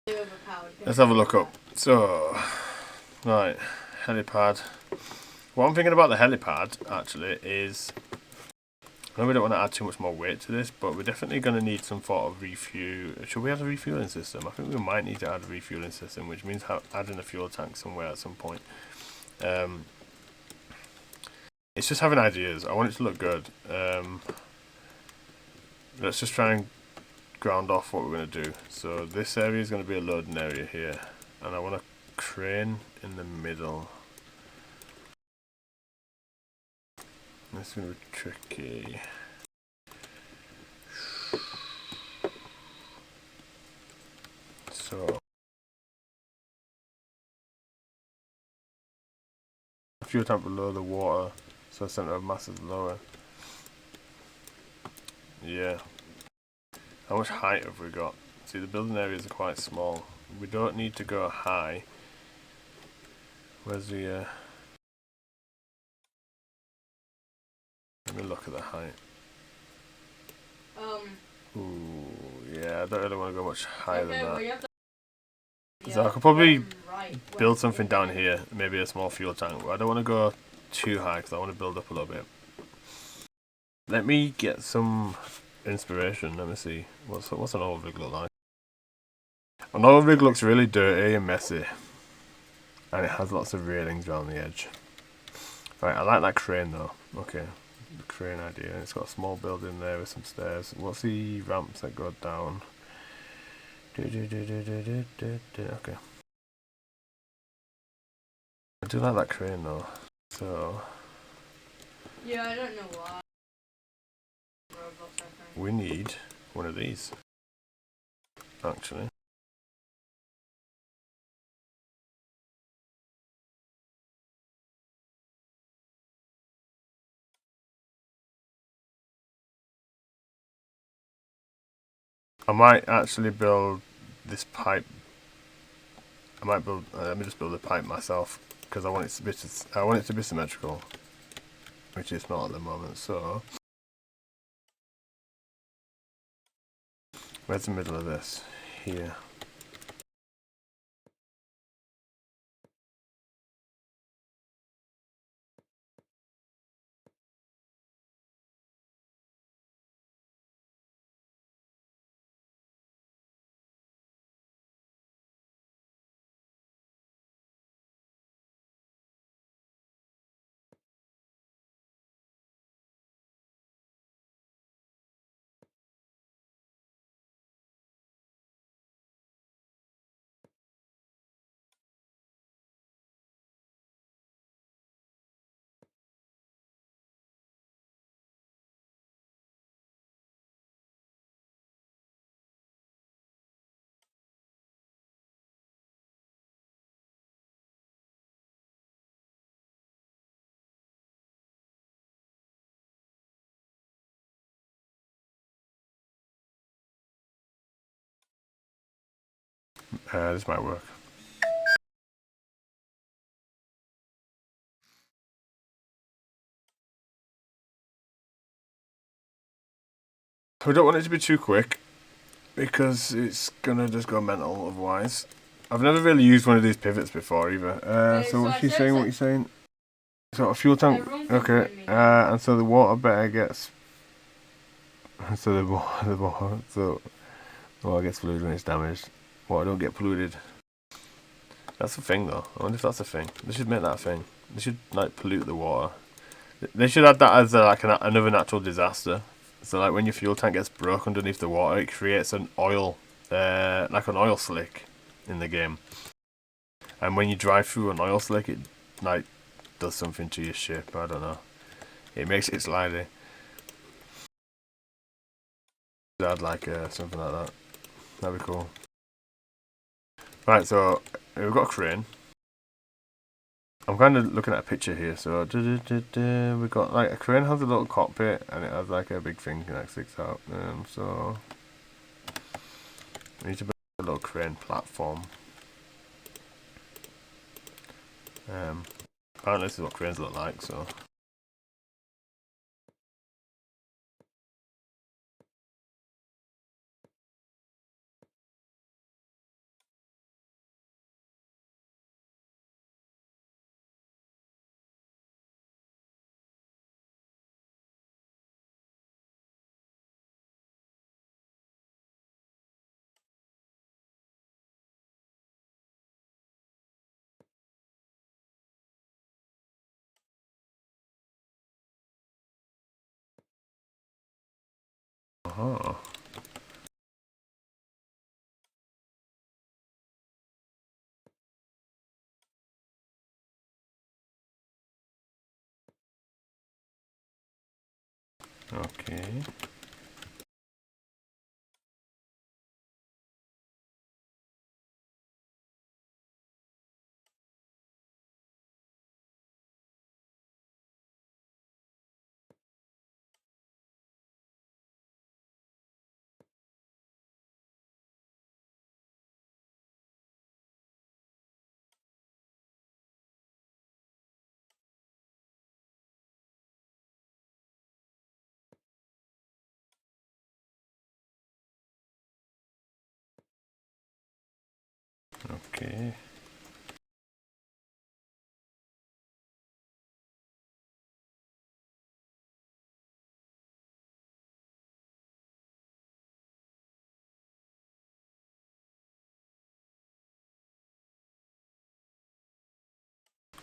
Overpowered. let's have a look up. So, right, helipad. What I'm thinking about the helipad actually is, I know we don't want to add too much more weight to this, but we're definitely going to need some sort of refuel. Should we have a refueling system? I think we might need to add a refueling system, which means adding a fuel tank somewhere at some point. It's just having ideas. I want it to look good. Let's just try and ground off what we're going to do. So this area is going to be a loading area here. And I want a crane in the middle. This is going to be tricky. So fuel tank below the water, so center of mass is lower. Yeah. How much height have we got? See, the building areas are quite small. We don't need to go high. Where's the let me look at the height. Ooh, yeah, I don't really want to go much higher than that. Well, you have to, So I could probably right. build something down here, maybe a small fuel tank. I don't want to go too high because I want to build up a little bit. Let me get some inspiration. Let me see. What's an old rig look like? An old rig looks really dirty and messy, and it has lots of railings around the edge. Right, I like that crane though. Okay, the crane idea. It's got a small building there with some stairs. What's the ramps that go down? Okay. I do like that crane though. So Yeah, I don't know why. Robots, I think. we need one of these. Actually. I might actually build this pipe. I might build. Let me just build the pipe myself because I want it to be. I want it to be symmetrical, which it's not at the moment. So, where's the middle of this? Here. This might work. We don't want it to be too quick because it's gonna just go mental otherwise. I've never really used one of these pivots before either. Okay, So so what I you said saying? so- What you saying? So a fuel tank. Everyone can Okay. join me. And so the water better gets. So the water. So the water gets polluted when it's damaged. Water don't get polluted. That's a thing though. I wonder if that's a thing. They should make that a thing. They should like pollute the water. They should add that as like another natural disaster. So like when your fuel tank gets broke underneath the water, it creates an oil, like an oil slick in the game. And when you drive through an oil slick, it like does something to your ship. I don't know. It makes it slidey. Add like something like that. That'd be cool. Right, so we've got a crane. I'm kind of looking at a picture here. So we've got like a crane has a little cockpit and it has like a big thing that sticks out. So we need to build a little crane platform. Apparently this is what cranes look like. So Okay. Okay.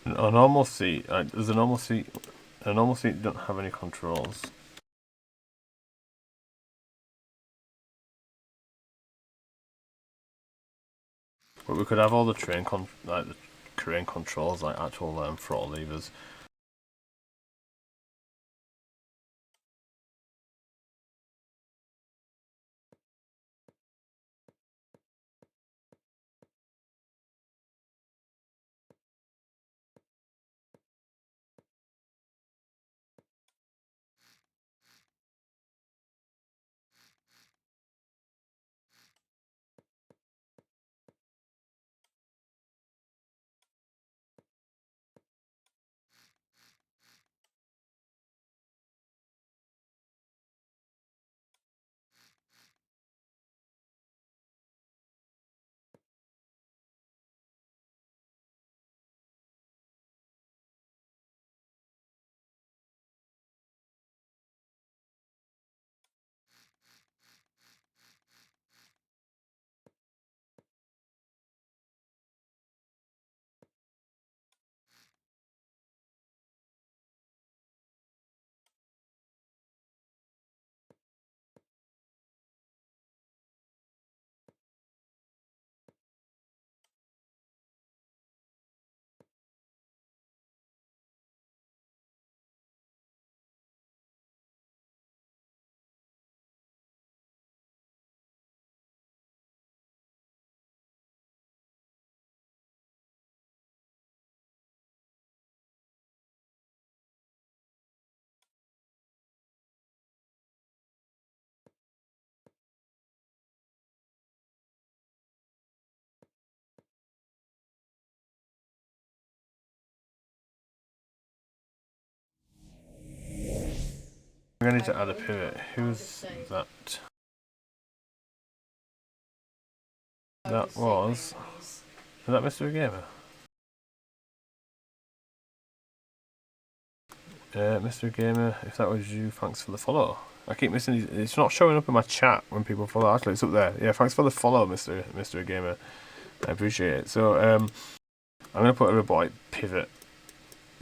A normal seat. There's a normal seat. A normal seat don't have any controls. But we could have all the the crane controls, like actual throttle levers. I'm gonna need to add a pivot. Who's that? That was that Mr. Gamer? Mr. Gamer, if that was you, thanks for the follow. I keep missing these. It's not showing up in my chat when people follow. Actually, it's up there. Yeah, thanks for the follow, Mr. Gamer. I appreciate it. So, I'm gonna put a robotic pivot.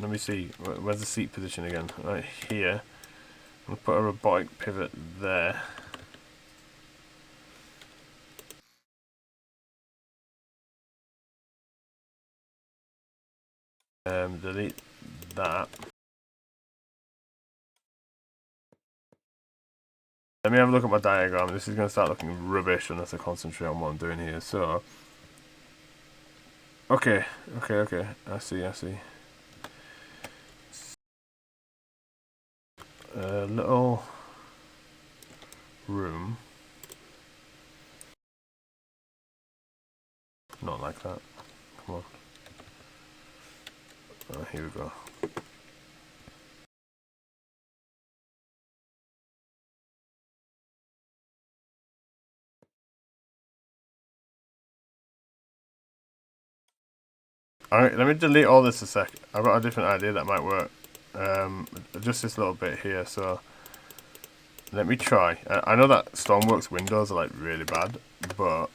Let me see. Where's the seat position again? Right here. I'm gonna put a robotic pivot there. Delete that. Let me have a look at my diagram. This is going to start looking rubbish unless I concentrate on what I'm doing here. So, okay. I see. A little room. Not like that. Come on. Oh, here we go. Alright, let me delete all this a sec. I've got a different idea that might work. Just this little bit here, so let me try. I know that Stormworks windows are like really bad, but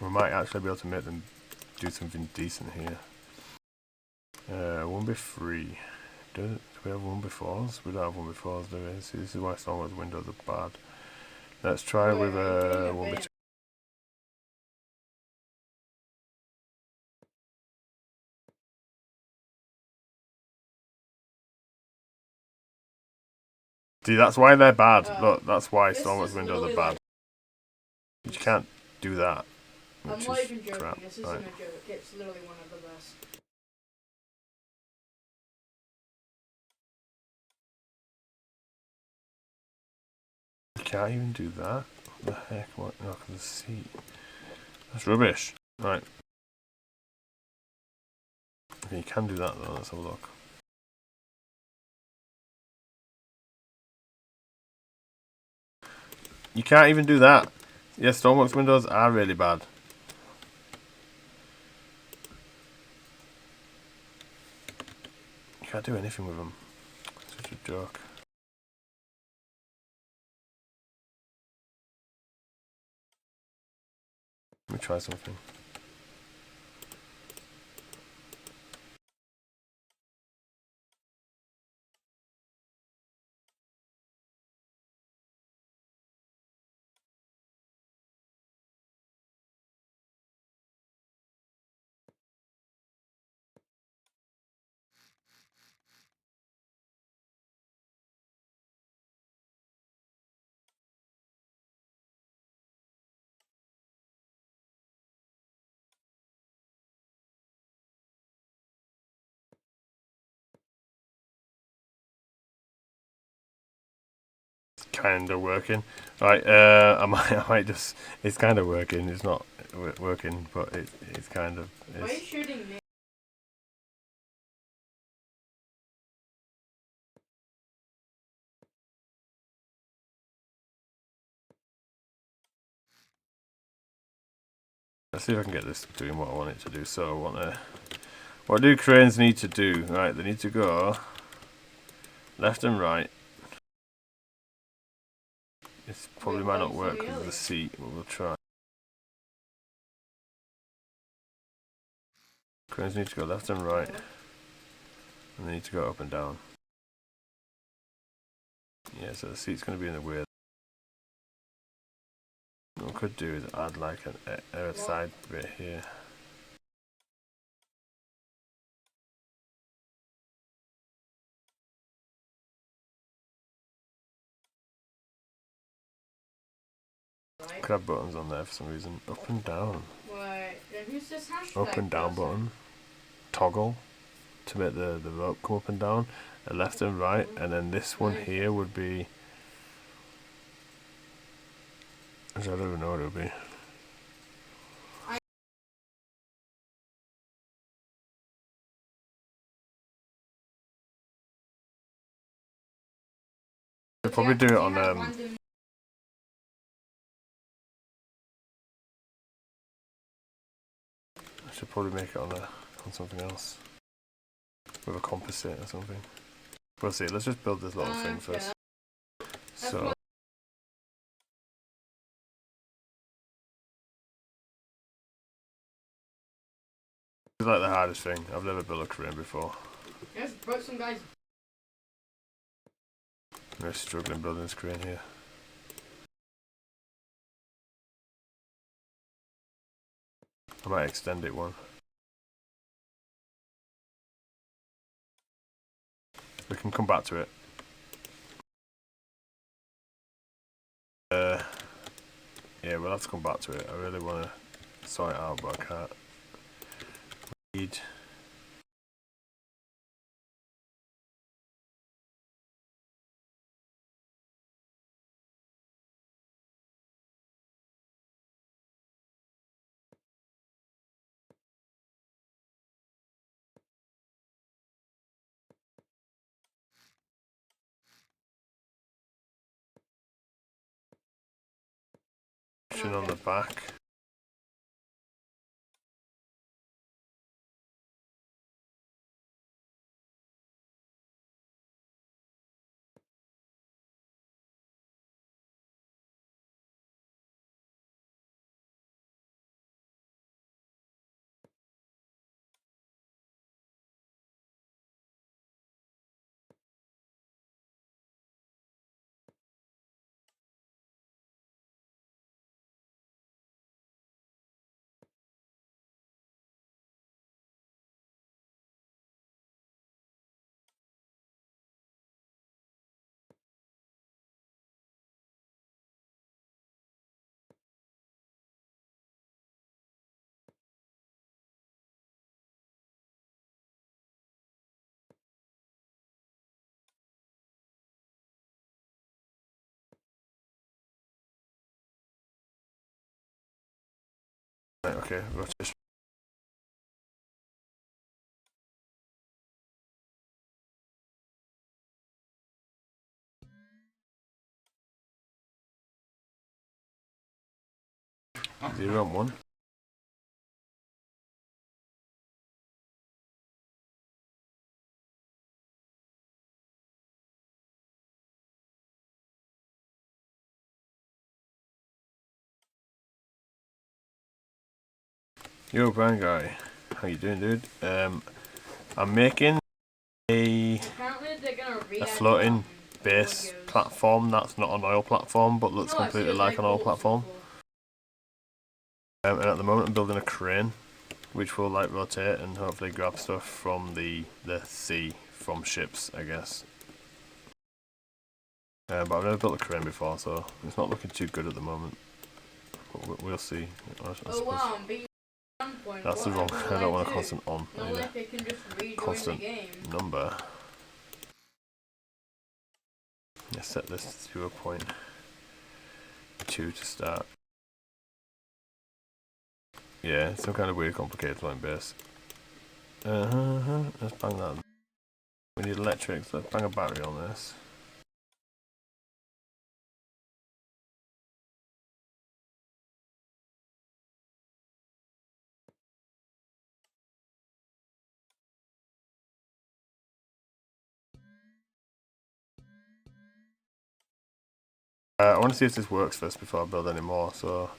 we might actually be able to make them do something decent here. 1x3. Do we have 1x4s? We don't have 1x4s, do we? See, this is why Stormworks windows are bad. Let's try with a 1x2. See, that's why they're bad. Uh, Look, that's why this Stormworks is windows really are bad. like- You can't do that. I'm Which not is even joking. crap. This isn't Right. a joke. It's literally one of the best. You can't even do that? What the heck? What? No, I can see. That's rubbish. Right. Okay, you can do that though. Let's have a look. You can't even do that. Yes, Stormworks windows are really bad. You can't do anything with them. Such a joke. Let me try something. Kind of working. Right, I might just. It's kind of working. It's not working, but it's kind of. Why are you shooting me? Let's see if I can get this doing what I want it to do. So I want to. What do cranes need to do? Right, they need to go left and right. It probably might not work with the seat, but we'll try. Cranes need to go left and right, and they need to go up and down. Yeah, so the seat's going to be in the way. What we could do is add like a side bit here. Right. Could have buttons on there for some reason. Up and down. Wait, then who's this hashtag Up and down person? button. Toggle to make the rope come up and down. A left and right, and then this one here would be. I don't even know what it would be. They'll probably do it on I should probably make it on something else. With a composite or something. We'll see, let's just build this little thing first. So it's like the hardest thing. I've never built a crane before. You just broke some guys. I'm really struggling building this crane here. I might extend it one. We can come back to it. Yeah, we'll have to come back to it. I really want to sort it out, but I can't. Need on the back. Right, okay, rotation. Oh, 0 and 1. Yo, Brian guy, how you doing, dude? I'm making Apparently they're gonna re-add floating the base audios. platform that's not an oil platform, but looks No, I've completely seen like an oil Red Bulls platform. before. And at the moment, I'm building a crane, which will like rotate and hopefully grab stuff from the sea from ships, I guess. But I've never built a crane before, so it's not looking too good at the moment. But we'll see. I Oh suppose. wow, I'm being 1 That's the wrong. I don't want a constant on. I No, need like they can just rejoin constant the game. number. Let's set this to 0.2 to start. Yeah, some kind of weird complicated flying base. Let's bang that. We need electric, so let's bang a battery on this. I want to see if this works first before I build any more, so...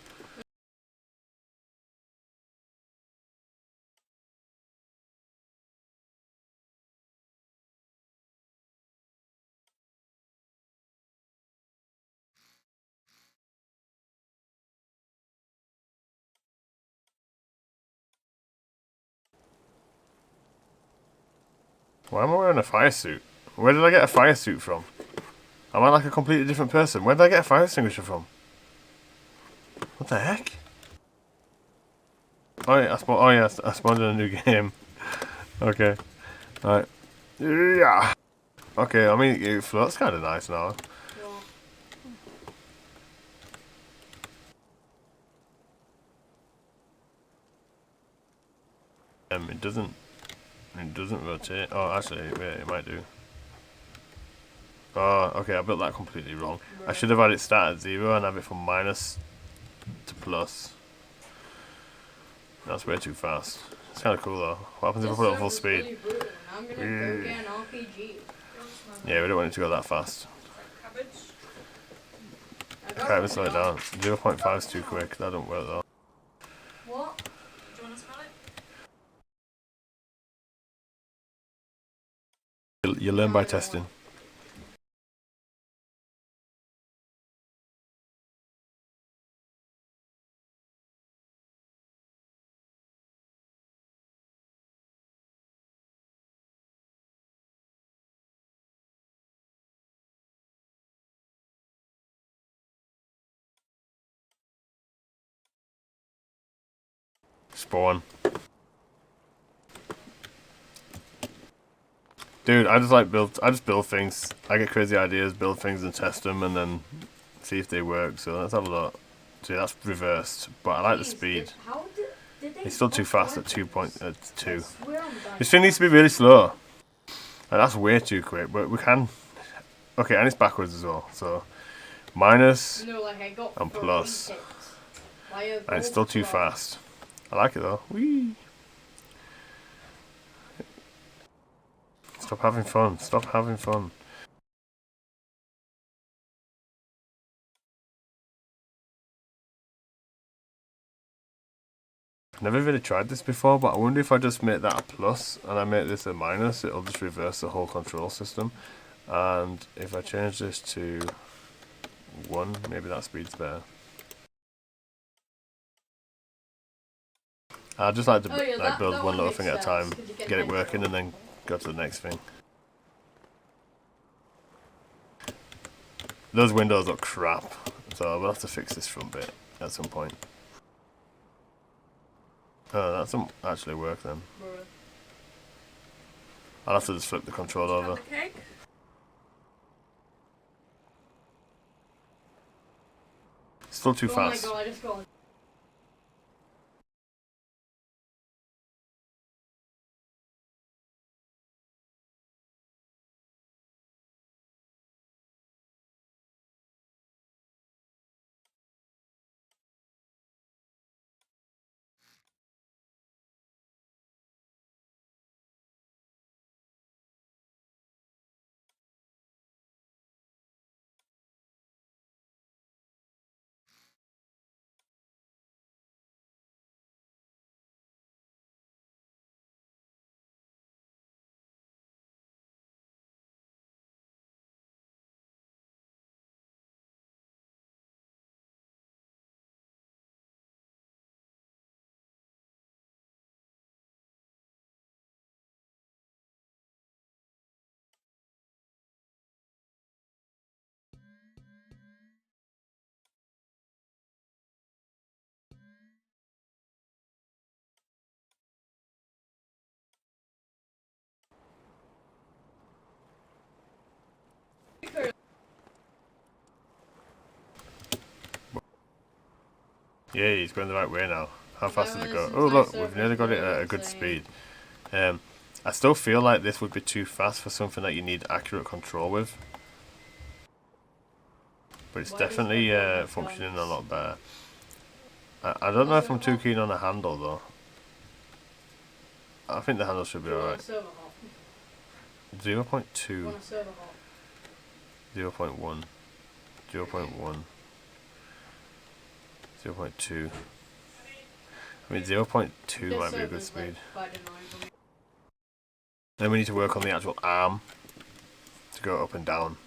Why am I wearing a fire suit? Where did I get a fire suit from? Am I like a completely different person? Where did I get a fire extinguisher from? What the heck? Oh yeah, I spawned in a new game. Okay. Alright. Yeah. Okay, I mean, it floats kind of nice now. Well, It doesn't rotate. Oh, actually, wait, it might do. Oh, okay, I built that completely wrong. I should have had it start at 0 and have it from minus to plus. That's way too fast. It's kind of cool though. What happens if I put it on full speed? Really brutal, and I'm gonna go get an RPG. Yeah, we don't want it to go that fast. I I got can't even one slow it now. down. 0.5 is too quick. That don't work though. What? do you want to smell it? You learn by No, I don't testing. want- Spawn. Dude, I just build things. I get crazy ideas, build things and test them and then see if they work. So let's have a look. See, that's reversed, but I like the Jeez, speed. How did they It's still too fast at upload 2.2. this? I swear I'm dying. This thing needs to be really slow. Like, that's way too quick, but we can. Okay, and it's backwards as well. So minus, No, like I got and 3 plus. hits by a And it's gold still too club. fast. I like it though. Whee! Stop having fun. Stop having fun. Never really tried this before, but I wonder if I just make that a plus and I make this a minus, it'll just reverse the whole control system. And if I change this to 1, maybe that speed's better. I just like to Oh, yeah, like build that one little makes thing at a sense, time, 'cause you get it head working, roll. and then go to the next thing. Those windows look crap, so we'll have to fix this front bit at some point. Oh, that doesn't actually work then. Bruh. I'll have to just flip the control Do you over. have the cake? Still too Oh my fast. god, I just got Yeah, he's going the right way now. How fast did it go? this Oh entire look, we've server's nearly got it going at a good insane. speed. I still feel like this would be too fast for something that you need accurate control with. But it's Why does definitely everyone have functioning a guns? lot better. I don't know if I'm too keen on the handle though. I think the handle should be Do you want alright. a server hop? 0.2, Do you want a server hop? 0.1, 0.1, 0.2. I mean 0.2 This might be a good server's, speed. like, quite annoying. Then we need to work on the actual arm to go up and down.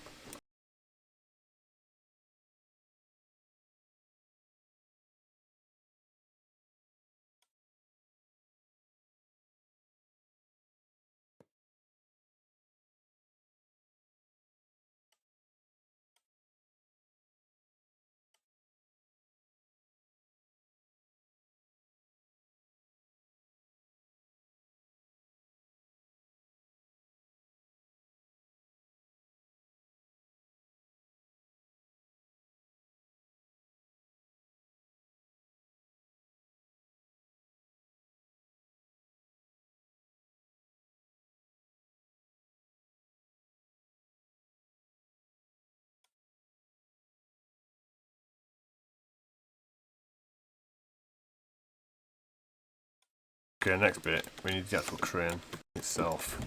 Okay, next bit, we need the actual crane itself.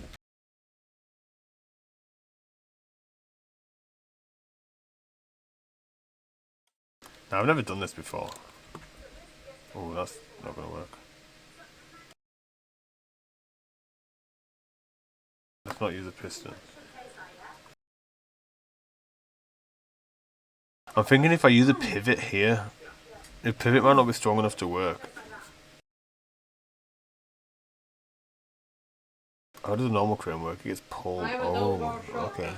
Now, I've never done this before. Oh, that's not going to work. Let's not use a piston. I'm thinking if I use a pivot here, the pivot might not be strong enough to work. How does a normal crane work? It gets pulled. I have a double barrel Oh, okay. shotgun.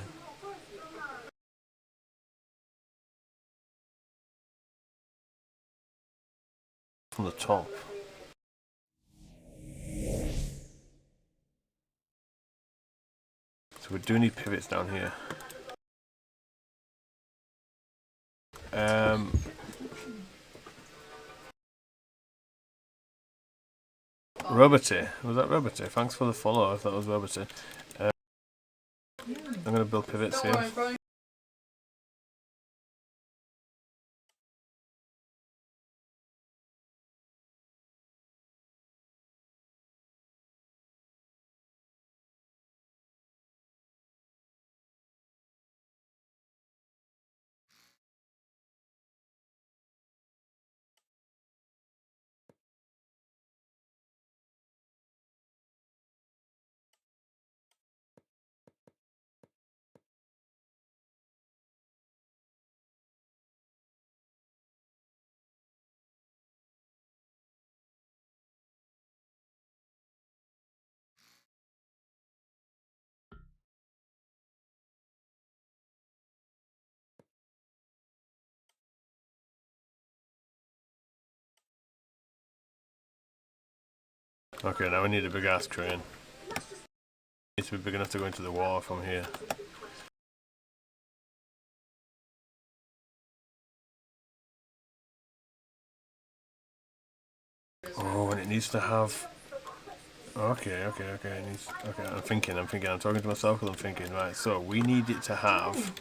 From the top. So we do need pivots down here. Roberty. Was that Roberty? Thanks for the follow if that was Roberty. I'm going to build pivots Don't here. worry, bro. Okay, now we need a big ass crane. Needs to be big enough to go into the water from here. Oh, and it needs to have. Okay. It needs. Okay, I'm thinking. I'm talking to myself because I'm thinking. Right, so we need it to have.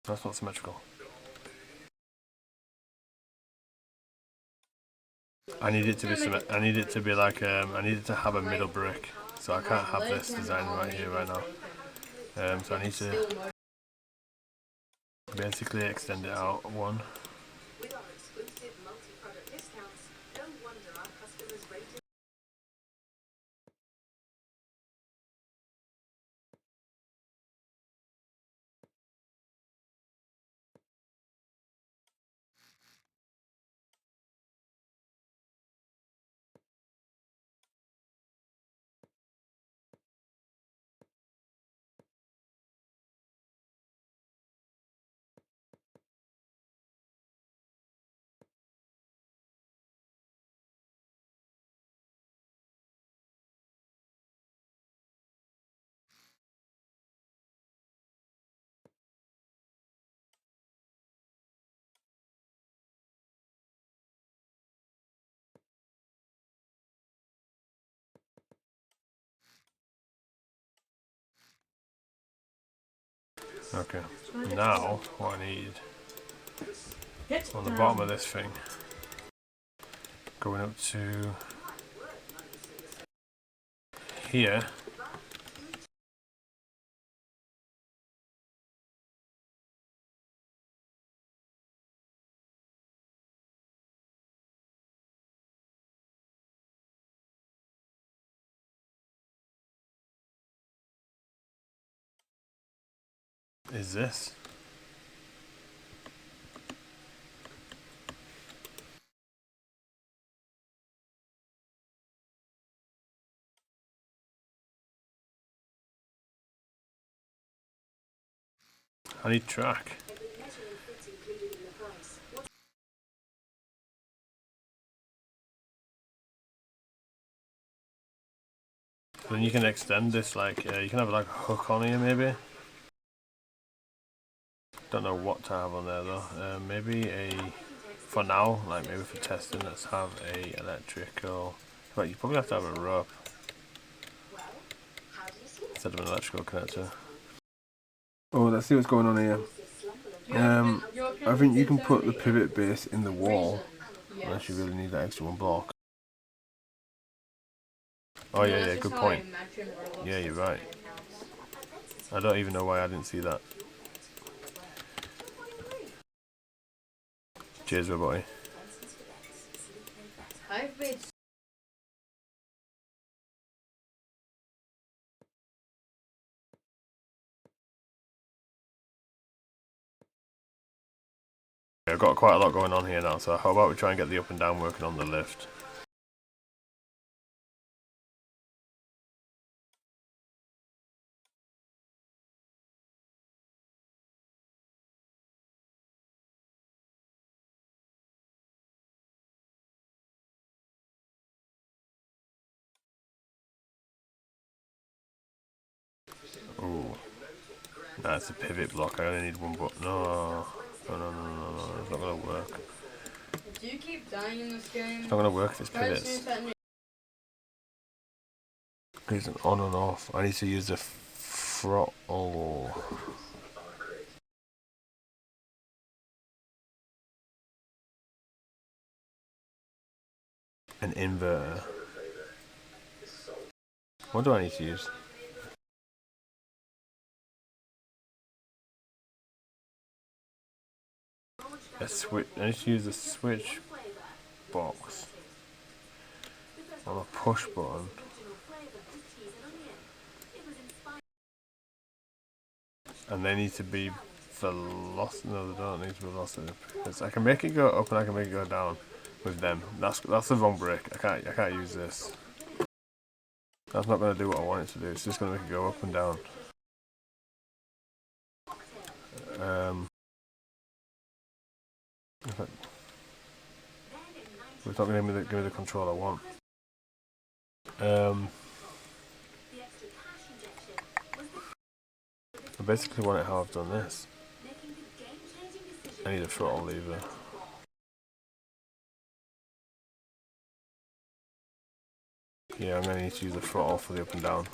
That's not symmetrical. I need it to be. I need it to be like. I need it to have a middle brick. So I can't have this design right here, right now. So I need to basically extend it out one. Okay. Now, what I need Get on the down. bottom of this thing, going up to here. Is this? I need track. Then you can extend this, like, you can have like a hook on here maybe. Don't know what to have on there though. Maybe for now, like maybe for testing, let's have a electrical, but you probably have to have a rope instead of an electrical connector. Oh, let's see what's going on here. I think you can put the pivot base in the wall, unless you really need that extra one block. Oh yeah, good point. Yeah, you're right. I don't even know why I didn't see that. Cheers, everybody. I've made I've got quite a lot going on here now, so how about we try and get the up and down working on the lift. Ooh. That's a pivot block, I only need one, but no, it's not gonna work. Do you keep dying in this game? It's not gonna work if it's Try to pivots. snooze that new- It's an on and off. I need to use the throttle. An inverter. What do I need to use? A switch. I need to use a switch box on a push button. And they need to be velocity. No, they don't need to be velocity. Because I can make it go up and I can make it go down with them. That's the wrong brick. I can't use this. That's not going to do what I want it to do. It's just going to make it go up and down. It's not going to give me the control I want. I basically want it how I've done this. I need a throttle lever. Yeah, I'm going to need to use the throttle for the up and down.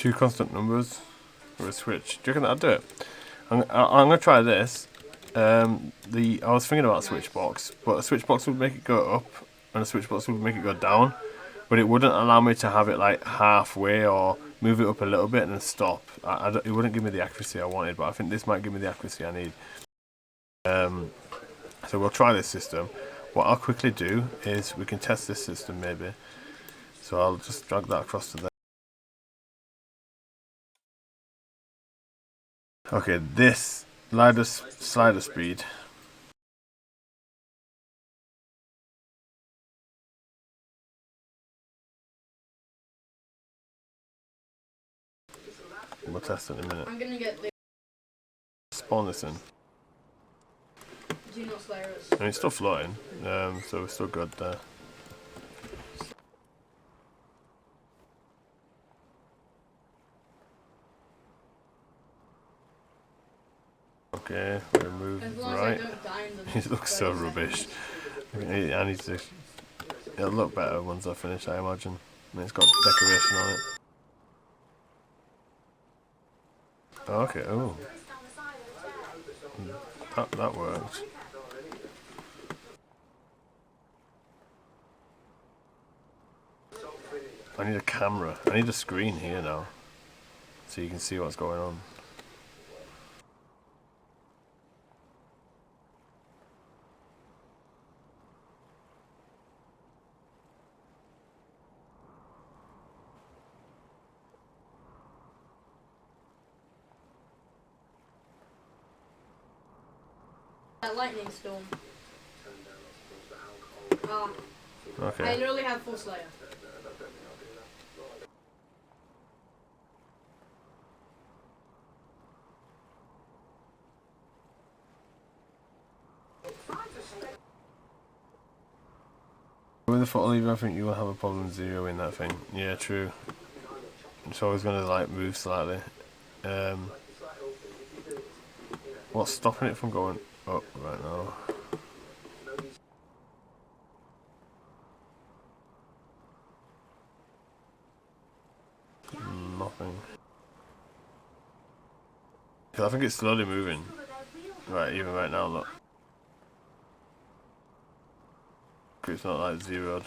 2 constant numbers for a switch. Do you reckon that'll do it? I'm gonna try this. I was thinking about a switch box, but a switch box would make it go up, and a switch box would make it go down, but it wouldn't allow me to have it like halfway or move it up a little bit and then stop. It wouldn't give me the accuracy I wanted, but I think this might give me the accuracy I need. So we'll try this system. What I'll quickly do is we can test this system maybe. So I'll just drag that across to there. Okay, this slider speed. We'll test it in a minute. I'm gonna get the Spawn this in. Do not slay us. And it's still floating, so we're still good there. Okay, we move As long right. as I don't die in the It looks so 30 rubbish. seconds. I need to. It'll look better once I finish, I imagine. And it's got decoration on it. Oh, okay. Oh, that worked. I need a camera. I need a screen here now, so you can see what's going on. That lightning storm. Ah, I Okay. literally have full slayer. With the foot lever, I think you will have a problem zeroing that thing. Yeah, true. It's always going to like move slightly. What's stopping it from going up right now? Nothing. 'Cause I think it's slowly moving. Right, even right now, look. It's not like zeroed.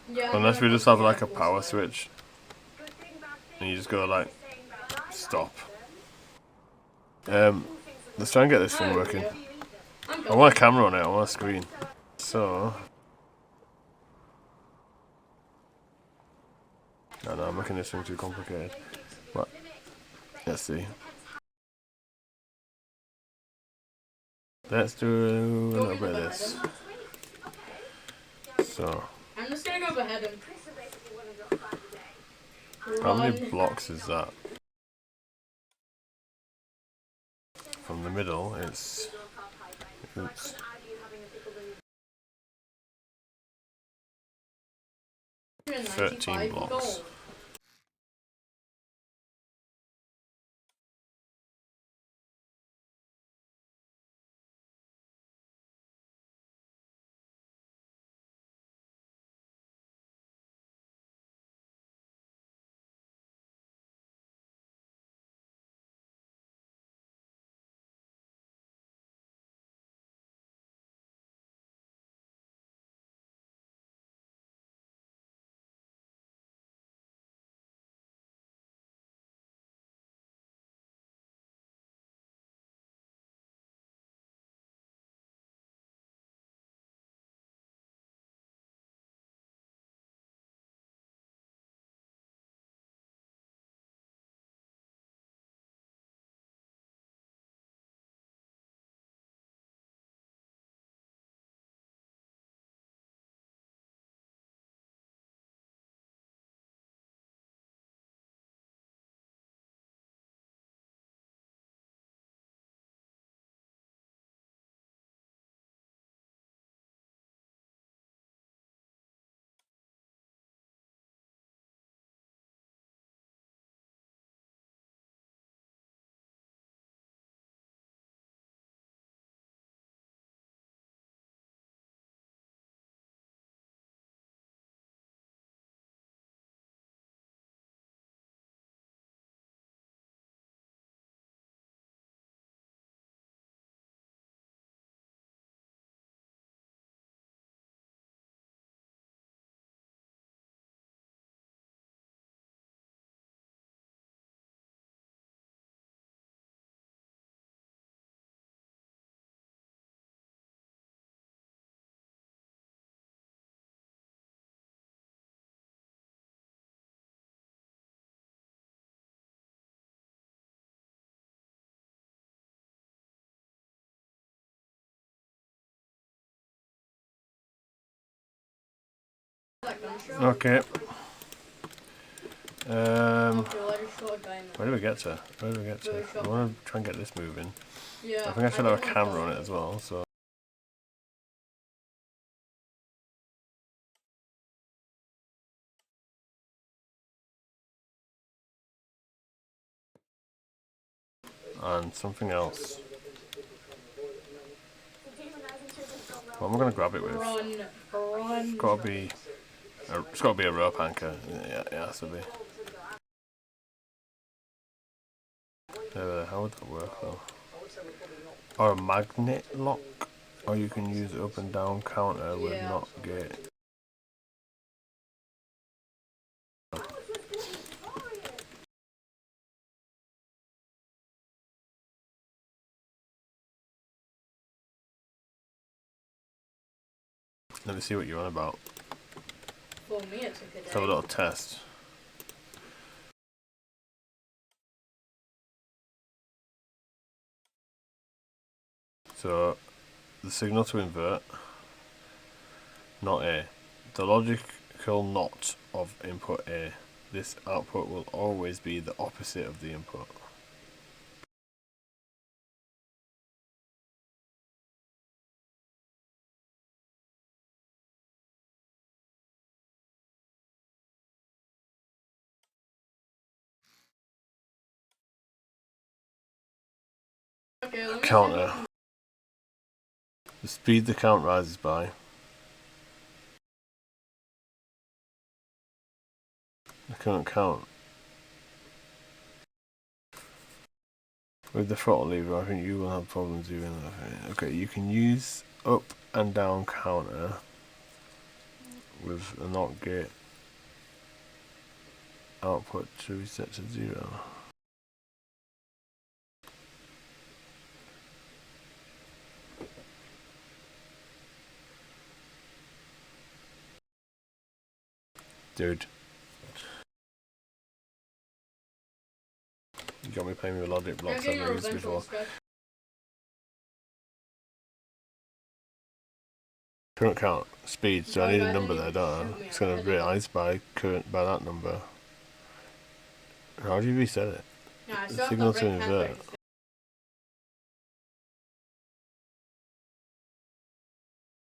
Yeah, I'm Unless we gonna just have full like a slayer, power full slayer. switch. And you just go like, stop. Let's try and get this thing Oh, working. yeah. I'm I going. want a camera on it, I want a screen. So... No, I'm making this thing too complicated. But, let's see. Let's do a little bit of this. So, I'm just gonna go behead him. how many Run. blocks is that? From the middle, it's... Oops. 13 blocks. Gold. one shot? Okay. Okay, let us show a guy in the Where do we get to? Where do we get to? Really I shot want to try and get this moving. Yeah. I think I should have a didn't camera follow on it as well, so. And something else. What am I going to grab it with? Run. It's got to be a rope anchor. Yeah, it has to be. How would that work though? Or a magnet lock? Or you can use up and down counter with Yeah. not gate. Let me see what you're on about. For me, it's a good Let's have a day. little test. So, the signal to invert, not A. The logical not of input A. This output will always be the opposite of the input. Okay, let me Counter. see. The speed the count rises by. The current count. With the throttle lever, I think you will have problems doing that. Okay, you can use up and down counter with a not gate output to reset to 0. Dude. You got me playing with logic You're blocks I've getting a never used revenge on before. this guy. Current count, speed, so I need a number there, don't I? Shoot me, It's going I to didn't rise by that number. How do you reset it? Nah, I The still have signal to to break halfway. invert.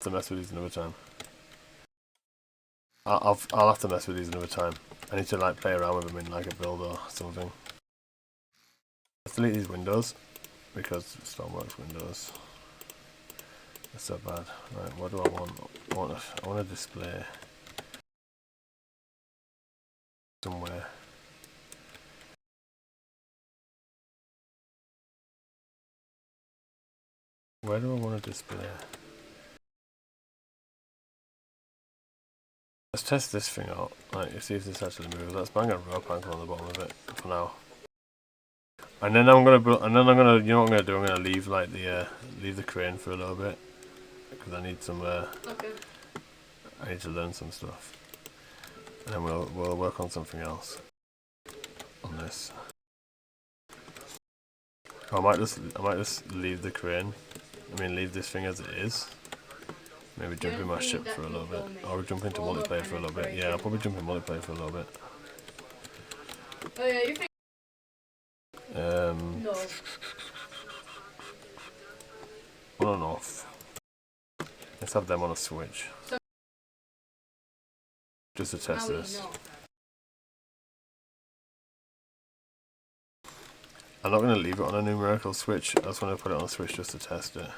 To mess with these another time. I'll have to mess with these another time. I need to like play around with them in like a build or something. Let's delete these windows because Stormworks windows. That's so bad. Right, what do I want? I want a display somewhere. Where do I want to display? Let's test this thing out. Like, see if this actually moves. Let's bang a rope anchor on the bottom of it for now. And then I'm gonna, you know what I'm gonna do? I'm gonna leave like leave the crane for a little bit because I need some. Okay. I need to learn some stuff, and then we'll work on something else. On this, I might just leave the crane. I mean, leave this thing as it is. Maybe jump in my ship for a little bit, or jump into multiplayer for a little bit. Yeah, I'll probably jump in multiplayer for a little bit. Oh yeah, you think? No. On and off. Let's have them on a switch. So Just to test now we this. know. I'm not going to leave it on a numerical switch. I just want to put it on a switch just to test it.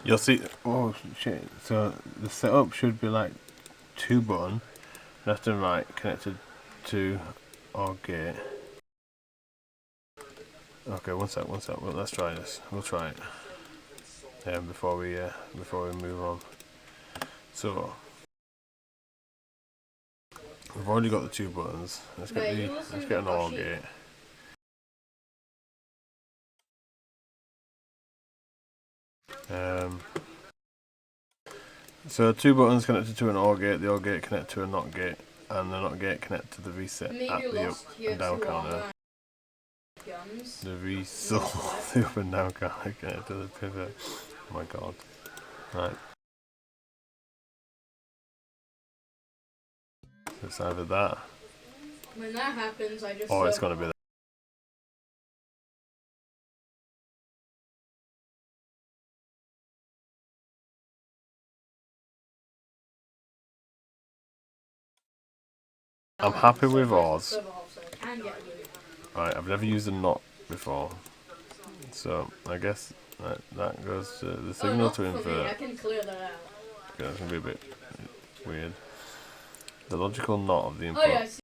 You'll see. Oh shit! So the setup should be like 2 button, left and right, connected to our gate. Okay, one sec. Well, let's try this. We'll try it. Before we move on. So we've already got the 2 buttons. Let's get Wait, the you listen let's to get an OR Ashi? gate. So 2 buttons connected to an OR gate, the OR gate connect to a NOT gate, and the NOT gate connect to the reset Maybe at you the up lost your and down 2 counter. armor guns. The reset the up and down counter connect to the pivot. Oh my god. Right. It's either that When that happens, I just. or it's gonna be that. I'm happy with Oz. Right, I've never used a NOT before. So I guess that goes to the signal to I invert. can clear that out. Okay, that's gonna be a bit weird. The logical NOT of the input. Oh yeah, I see.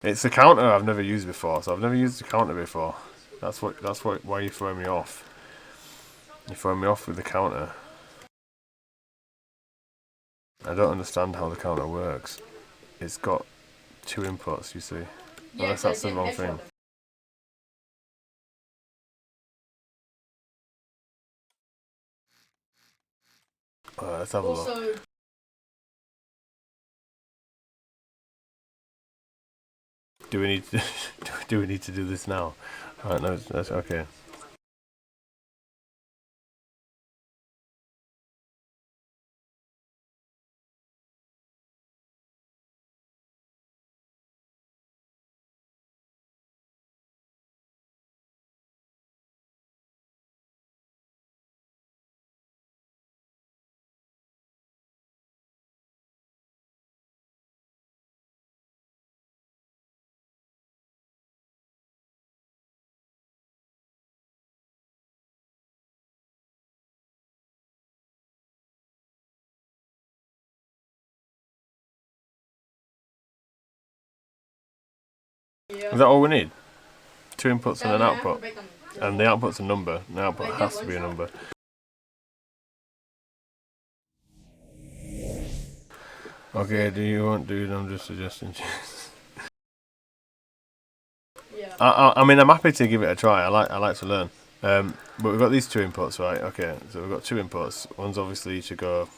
It's a counter I've never used before, so I've never used a counter before. That's why you throw me off. You throw me off with the counter. I don't understand how the counter works. It's got 2 inputs, you see. Unless that's the wrong thing. Let's have a look. Also, Do we need to do we need to do this now? Alright, no, that's okay. yeah. Is that all we need? 2 inputs and an I have to output. break them. And the output's a number. The output Wait, has yeah, to be a one number. Okay, do you want, dude? I'm just suggesting. Yeah. I mean, I'm happy to give it a try. I like to learn. But we've got these 2 inputs, right? Okay, so we've got 2 inputs. One's obviously to go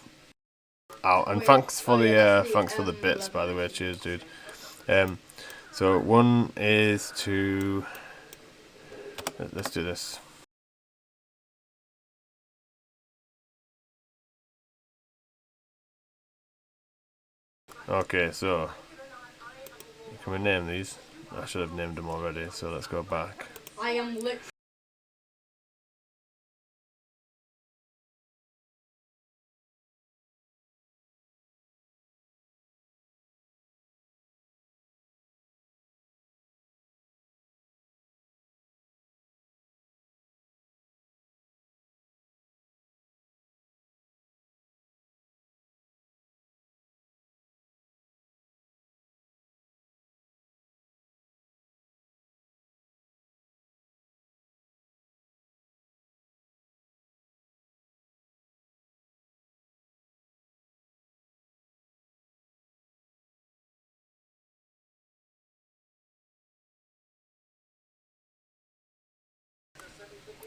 out. And Wait, thanks for that's thanks for the the bits, by the way. level. Cheers, dude. So one is to let's do this. Okay, so can we name these? I should have named them already. So let's go back. I am literally.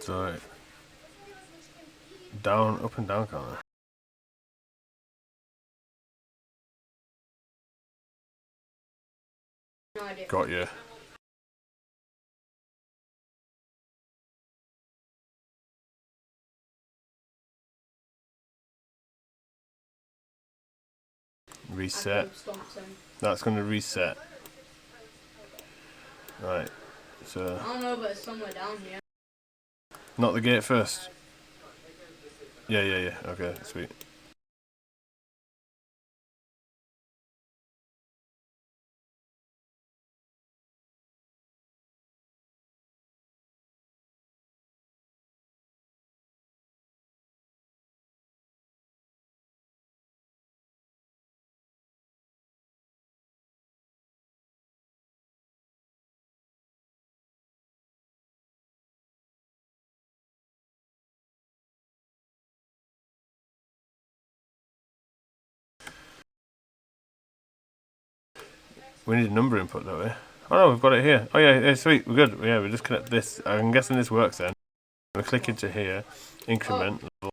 So down, up and down counter. No idea. Got you. Reset. That's going to reset. Right. So I don't know, but it's somewhere down here. not the gate first. Yeah. Okay, sweet. We need a number input, don't we? Oh no, we've got it here. Oh yeah, sweet, we're good. Yeah, we just connect this. I'm guessing this works then. We click into here, increment level.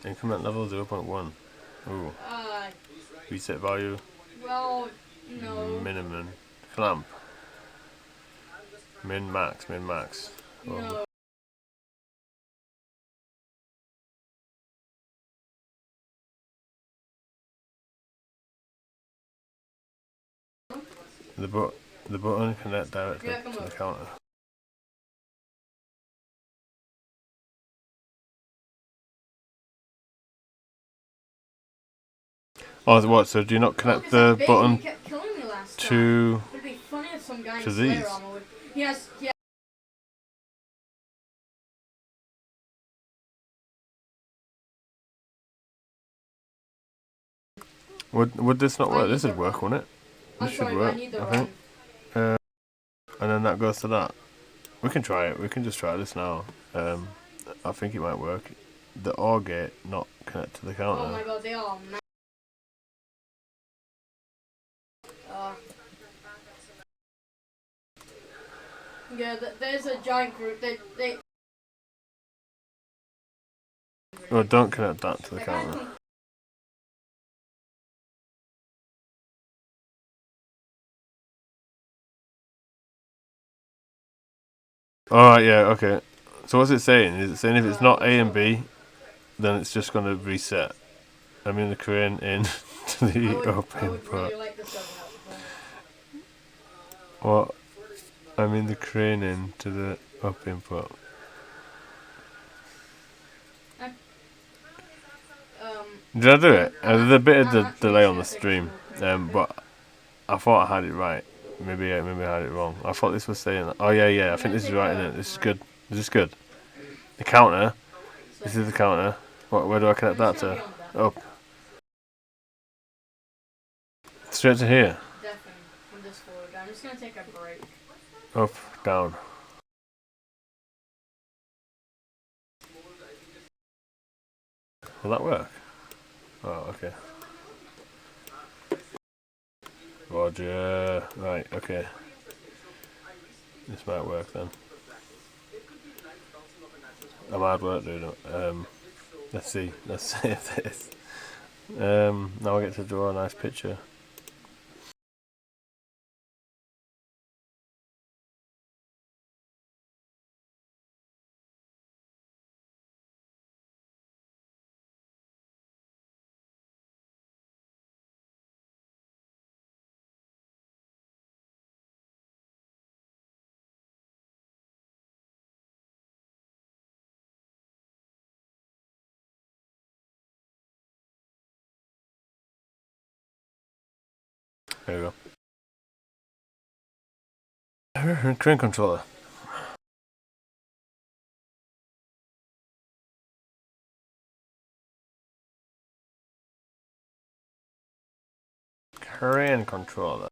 Increment level 0.1. Ooh. Reset value. Well, no. Minimum. Clamp. Min max. No. The button connect directly Yeah, come to the on. counter. Oh, what? So do you not connect the button He kept killing me last time. to It'd be funny if some guy to in Slayer these? armor would. Yes. Would this not I work? need This would the work, run. wouldn't it? I'm This should sorry, but work, I need the I run. think. And then that goes to that. We can try it. We can just try this now. I think it might work. The OR gate not connect to the counter. Oh my god, they are mad. Yeah, there's a giant group. They. Oh, don't connect that to the They counter. can't. Alright, yeah, okay. So what's it saying? Is it saying if it's not A and B, then it's just going to reset? I mean the crane in to the up I would input. really like this to help. What? I mean the crane in to the up input. Did I do it? There's a bit of the delay on the stream, but I thought I had it right. Maybe I had it wrong. I thought this was saying. Oh yeah. I think this is right, isn't it? This is good. This is good. The counter. This is the counter. What? Where do I connect that to? Up. Straight to here. Definitely. From this forward. I'm just gonna take a break. Up. Down. Will that work? Oh, okay. Roger. Right. Okay. This might work then. I'm hard work, dude. Let's see. Let's see if this. Now I get to draw a nice picture. There we go. Crane controller. Crane controller.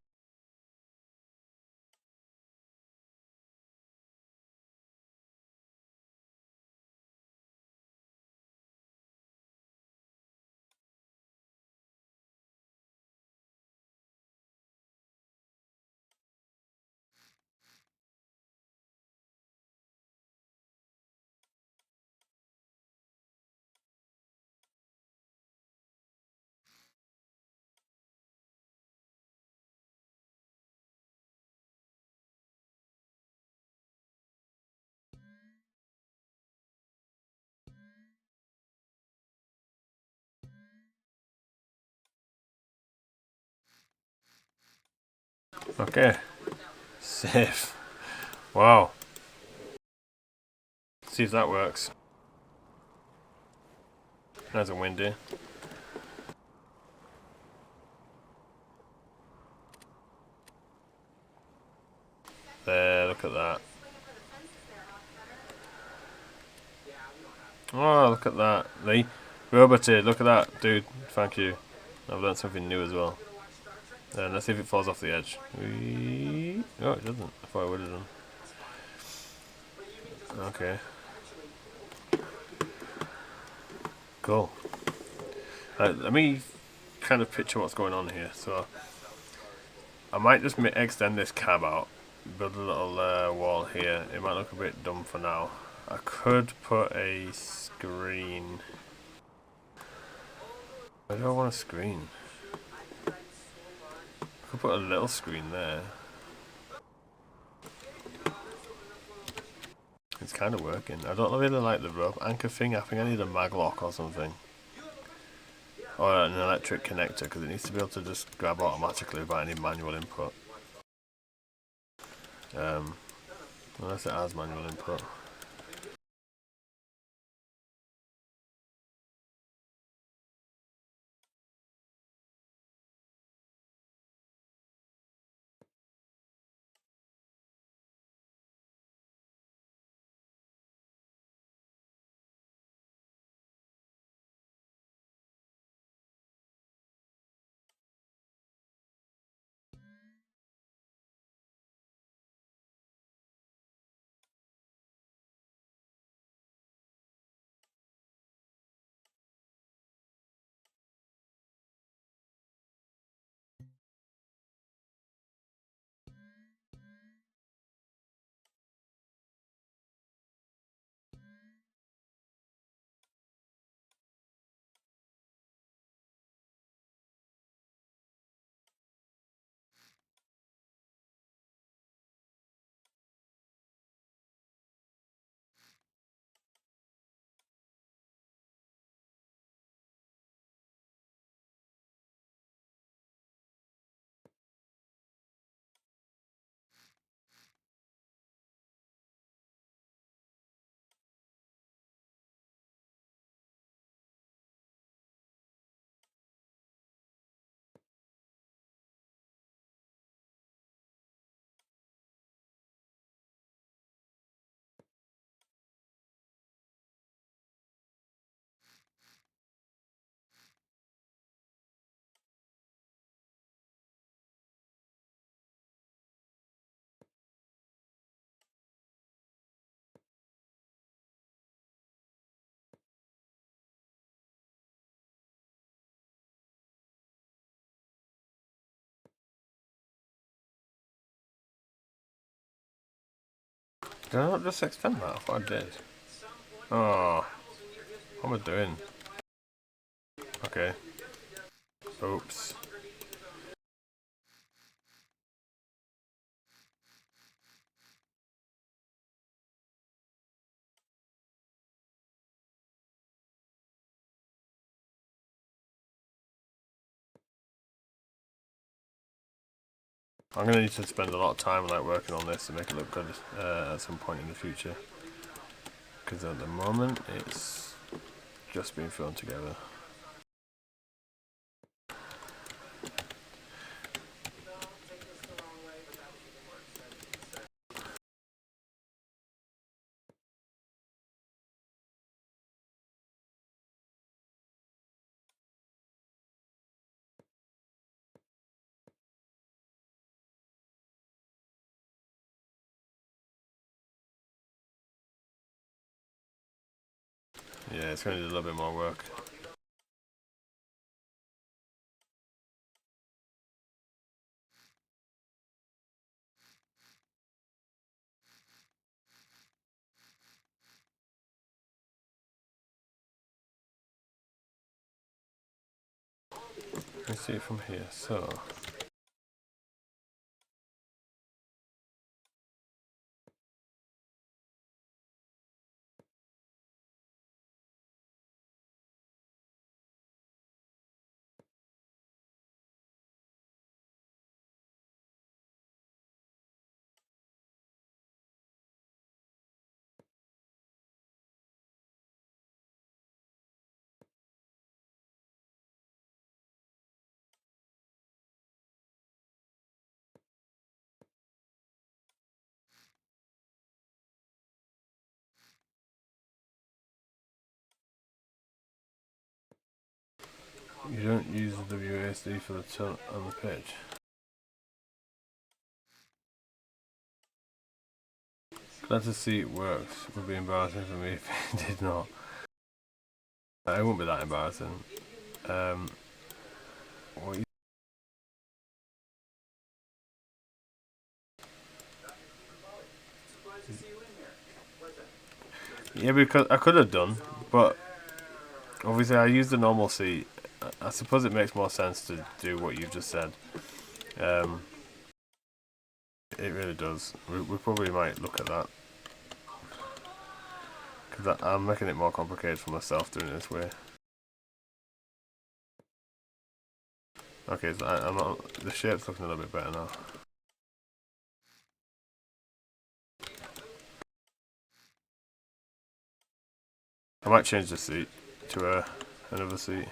Okay. Safe. Wow. See if that works. Nice and windy. There, look at that. Oh, look at that. The roboted, look at that, dude. Thank you. I've learned something new as well. Let's see if it falls off the edge. Oh, it doesn't. I thought it would have done. Okay. Cool. Let me kind of picture what's going on here. So, I might just extend this cab out, build a little wall here. It might look a bit dumb for now. I could put a screen. Where do I want a screen? I could put a little screen there. It's kind of working. I don't really like the rope anchor thing. I think I need a maglock or something. Or an electric connector, because it needs to be able to just grab automatically without any manual input. Unless it has manual input. Did I not just extend that? I thought I did. Oh, what am I doing? Okay. Oops. I'm gonna need to spend a lot of time like working on this to make it look good at some point in the future. Because at the moment it's just being thrown together. Yeah, it's gonna need a little bit more work. Let's see it from here. So. You don't use the WASD for the tilt on the pitch. Glad to see it works. Would be embarrassing for me if it did not. It won't be that embarrassing. What you Yeah, because I could have done, but obviously I used the normal seat. I suppose it makes more sense to do what you've just said. It really does. We probably might look at that. Because I'm making it more complicated for myself doing it this way. Okay, so the shape's looking a little bit better now. I might change the seat to another seat.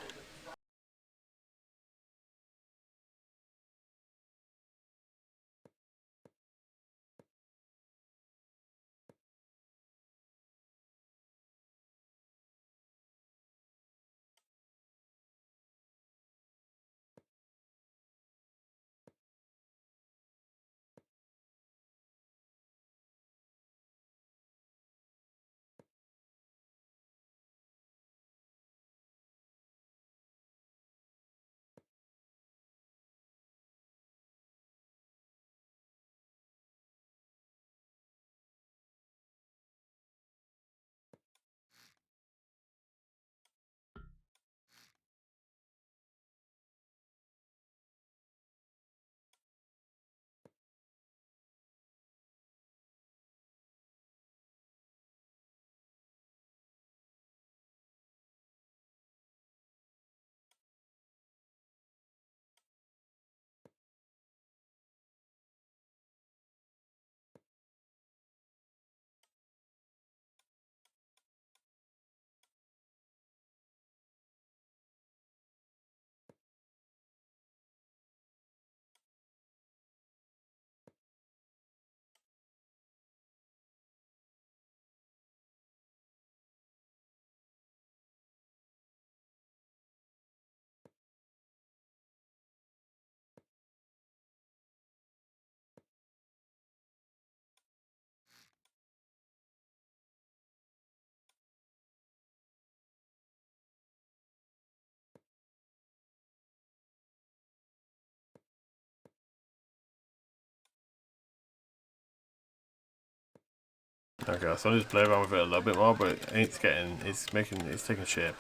Okay, so I'll just play around with it a little bit more, but it's taking shape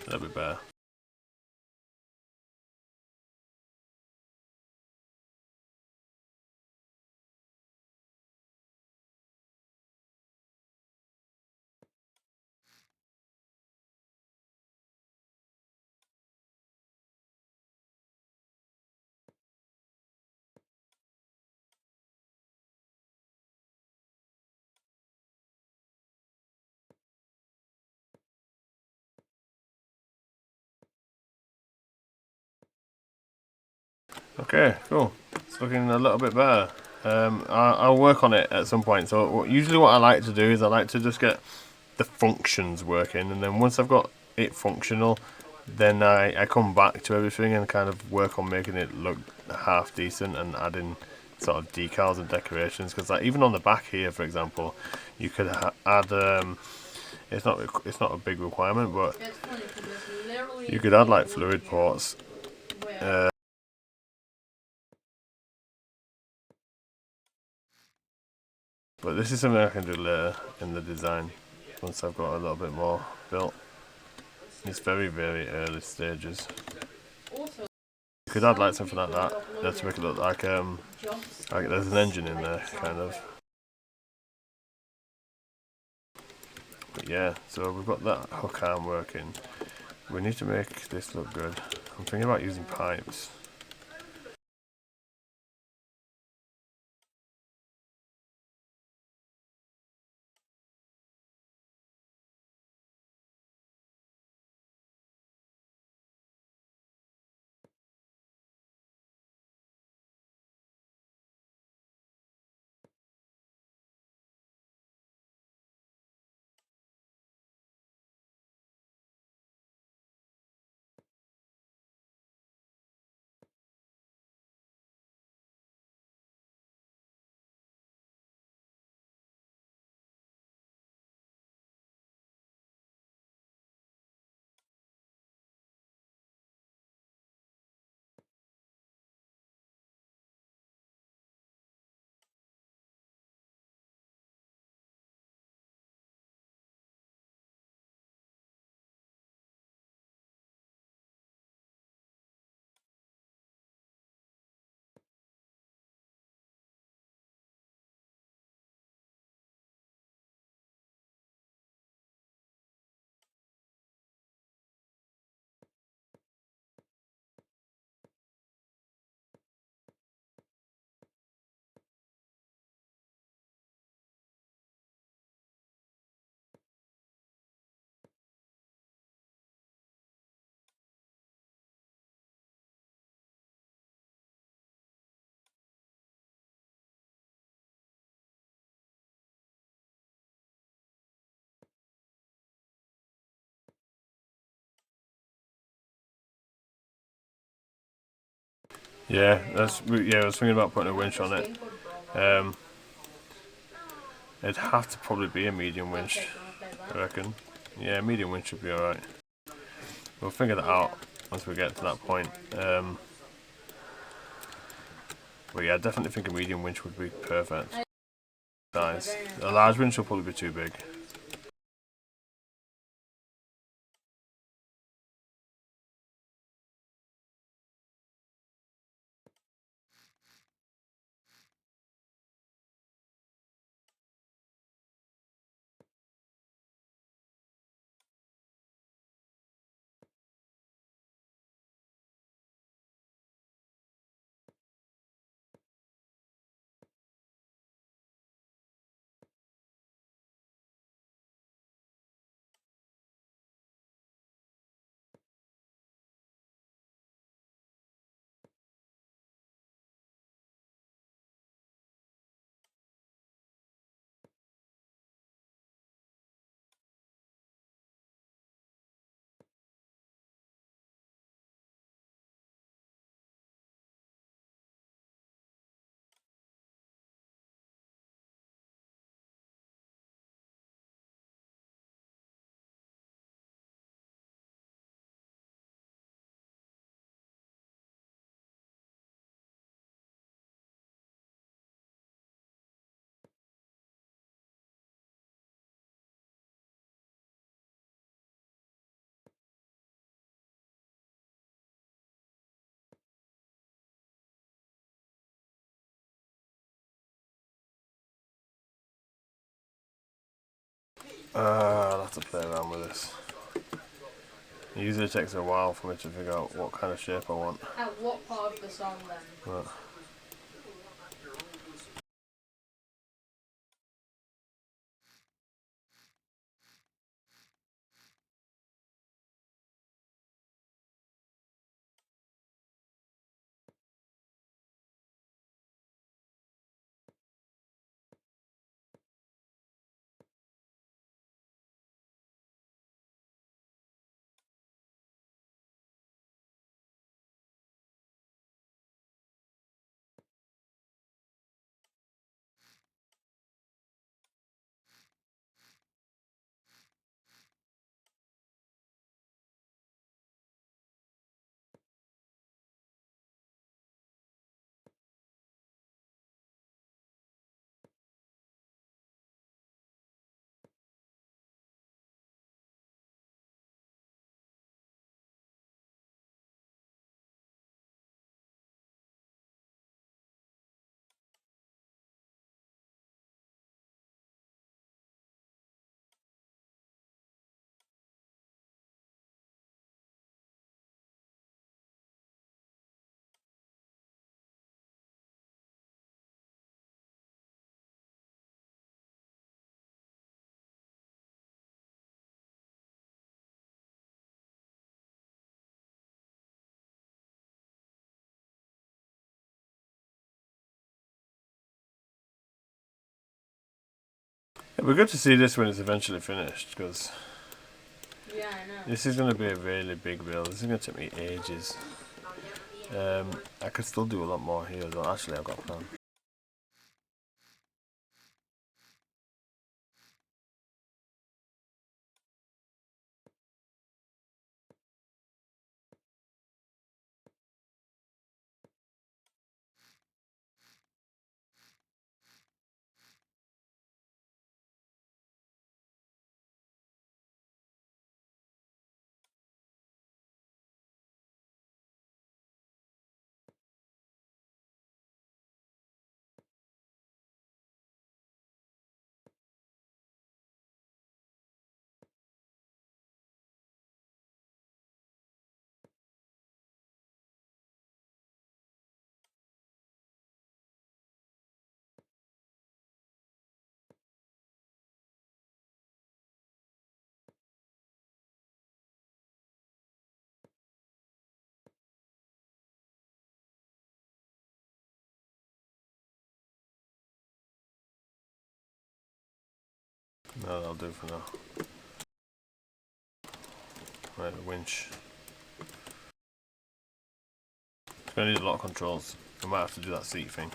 a little bit better. Okay, cool. It's looking a little bit better. I'll work on it at some point. So usually what I like to do is I like to just get the functions working, and then once I've got it functional, then I come back to everything and kind of work on making it look half decent and adding sort of decals and decorations. Because like even on the back here, for example, you could add. It's not a big requirement, but It's funny because literally. you could add like fluid ports. But this is something I can do later in the design once I've got a little bit more built. It's very, very early stages. Also, You could add like something like that to make it look like there's an engine in there, kind of. But yeah, so we've got that hook arm working. We need to make this look good. I'm thinking about using pipes. Yeah, I was thinking about putting a winch on it. It'd have to probably be a medium winch, I reckon. Yeah, medium winch should be alright. We'll figure that out once we get to that point. But yeah, I definitely think a medium winch would be perfect size. A large winch will probably be too big. I'll have to play around with this. It usually takes a while for me to figure out what kind of shape I want. At what part of the song then? But it'll be good to see this when it's eventually finished, because Yeah, I know. this is going to be a really big build. This is going to take me ages. I could still do a lot more here though. Actually, I've got a plan. No, that'll do for now. Right, the winch. It's gonna need a lot of controls. We might have to do that seat thing.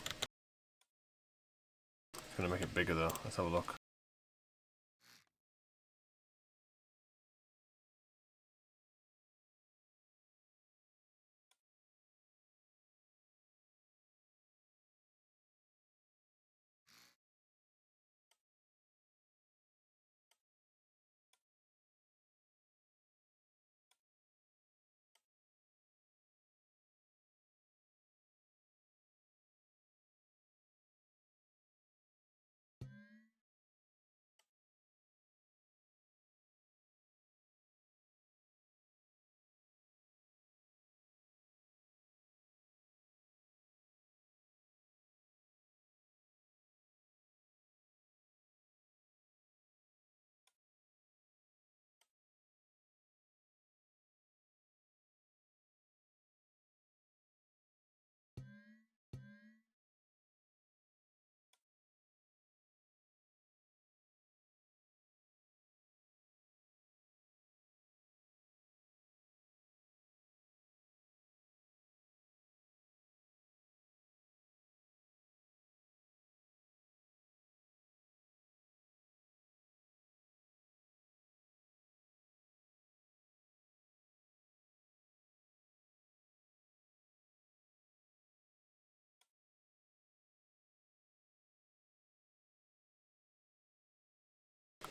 It's gonna make it bigger though. Let's have a look.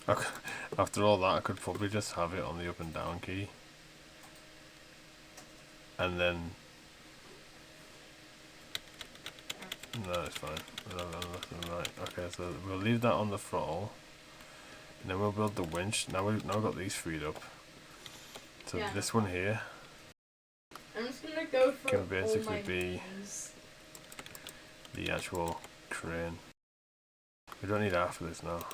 Okay. After all that, I could probably just have it on the up and down key. And then... No, it's fine. Left and right. Okay, so we'll leave that on the throttle. And then we'll build the winch. Now we've got these freed up. So Yeah. this one here I'm just gonna go for can basically all my be names. the actual crane. We don't need half of this now.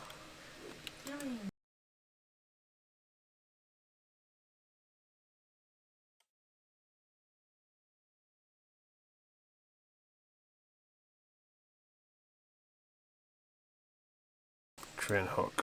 Crane hook.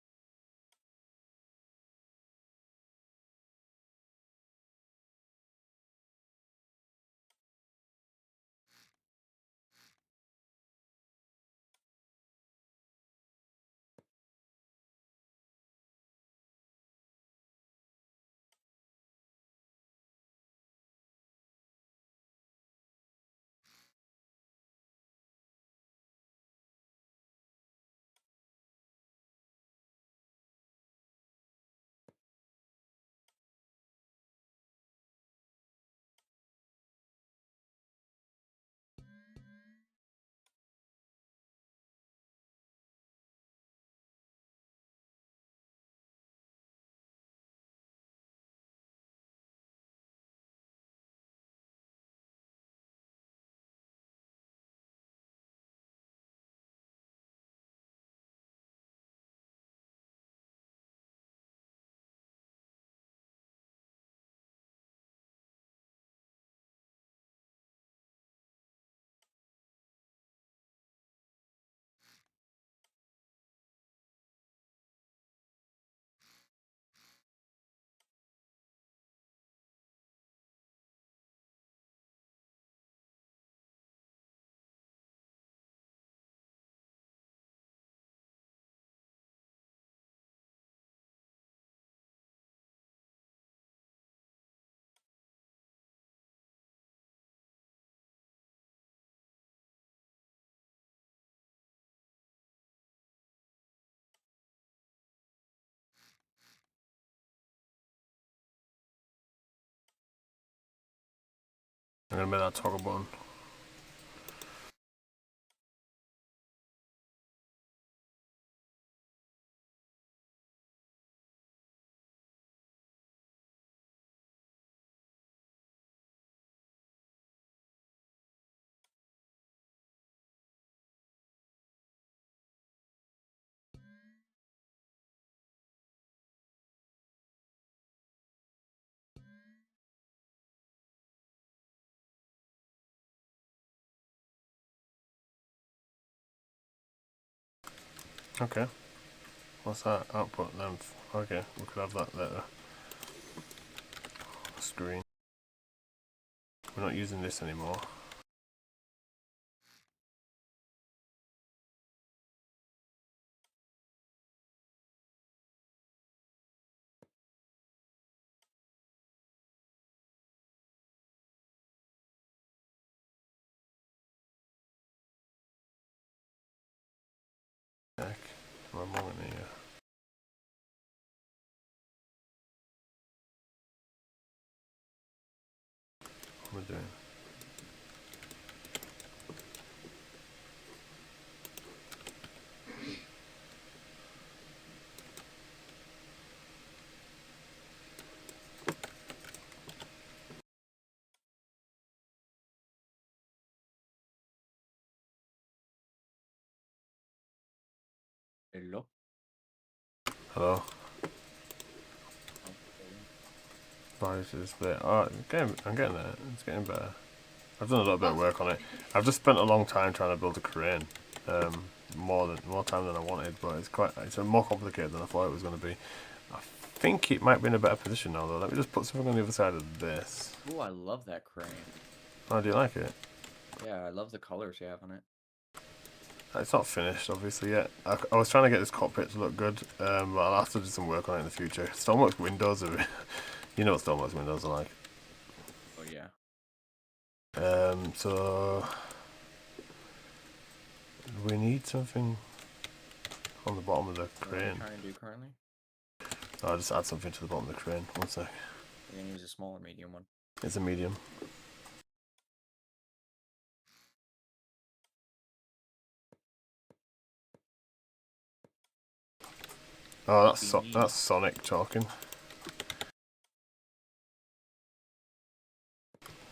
I'm gonna make that toggle button. Okay. What's that? Output length. Okay, we could have that later. Screen. We're not using this anymore. What am I doing? Hello. Hello? Oh, Value to display. Oh, I'm getting there. It's getting better. I've done a little bit of work on it. I've just spent a long time trying to build a crane. More time than I wanted, but it's more complicated than I thought it was going to be. I think it might be in a better position now, though. Let me just put something on the other side of this. Ooh, I love that crane. Oh, do you like it? Yeah, I love the colors you have on it. It's not finished, obviously, yet. I was trying to get this cockpit to look good, but I'll have to do some work on it in the future. Stormworks windows are... You know what Stormworks windows are like. Oh yeah. So... We need something on the bottom of the What are you crane. trying to do currently? I'll just add something to the bottom of the crane. One sec. You're gonna use a small or medium one. It's a medium. Oh, that's Sonic talking.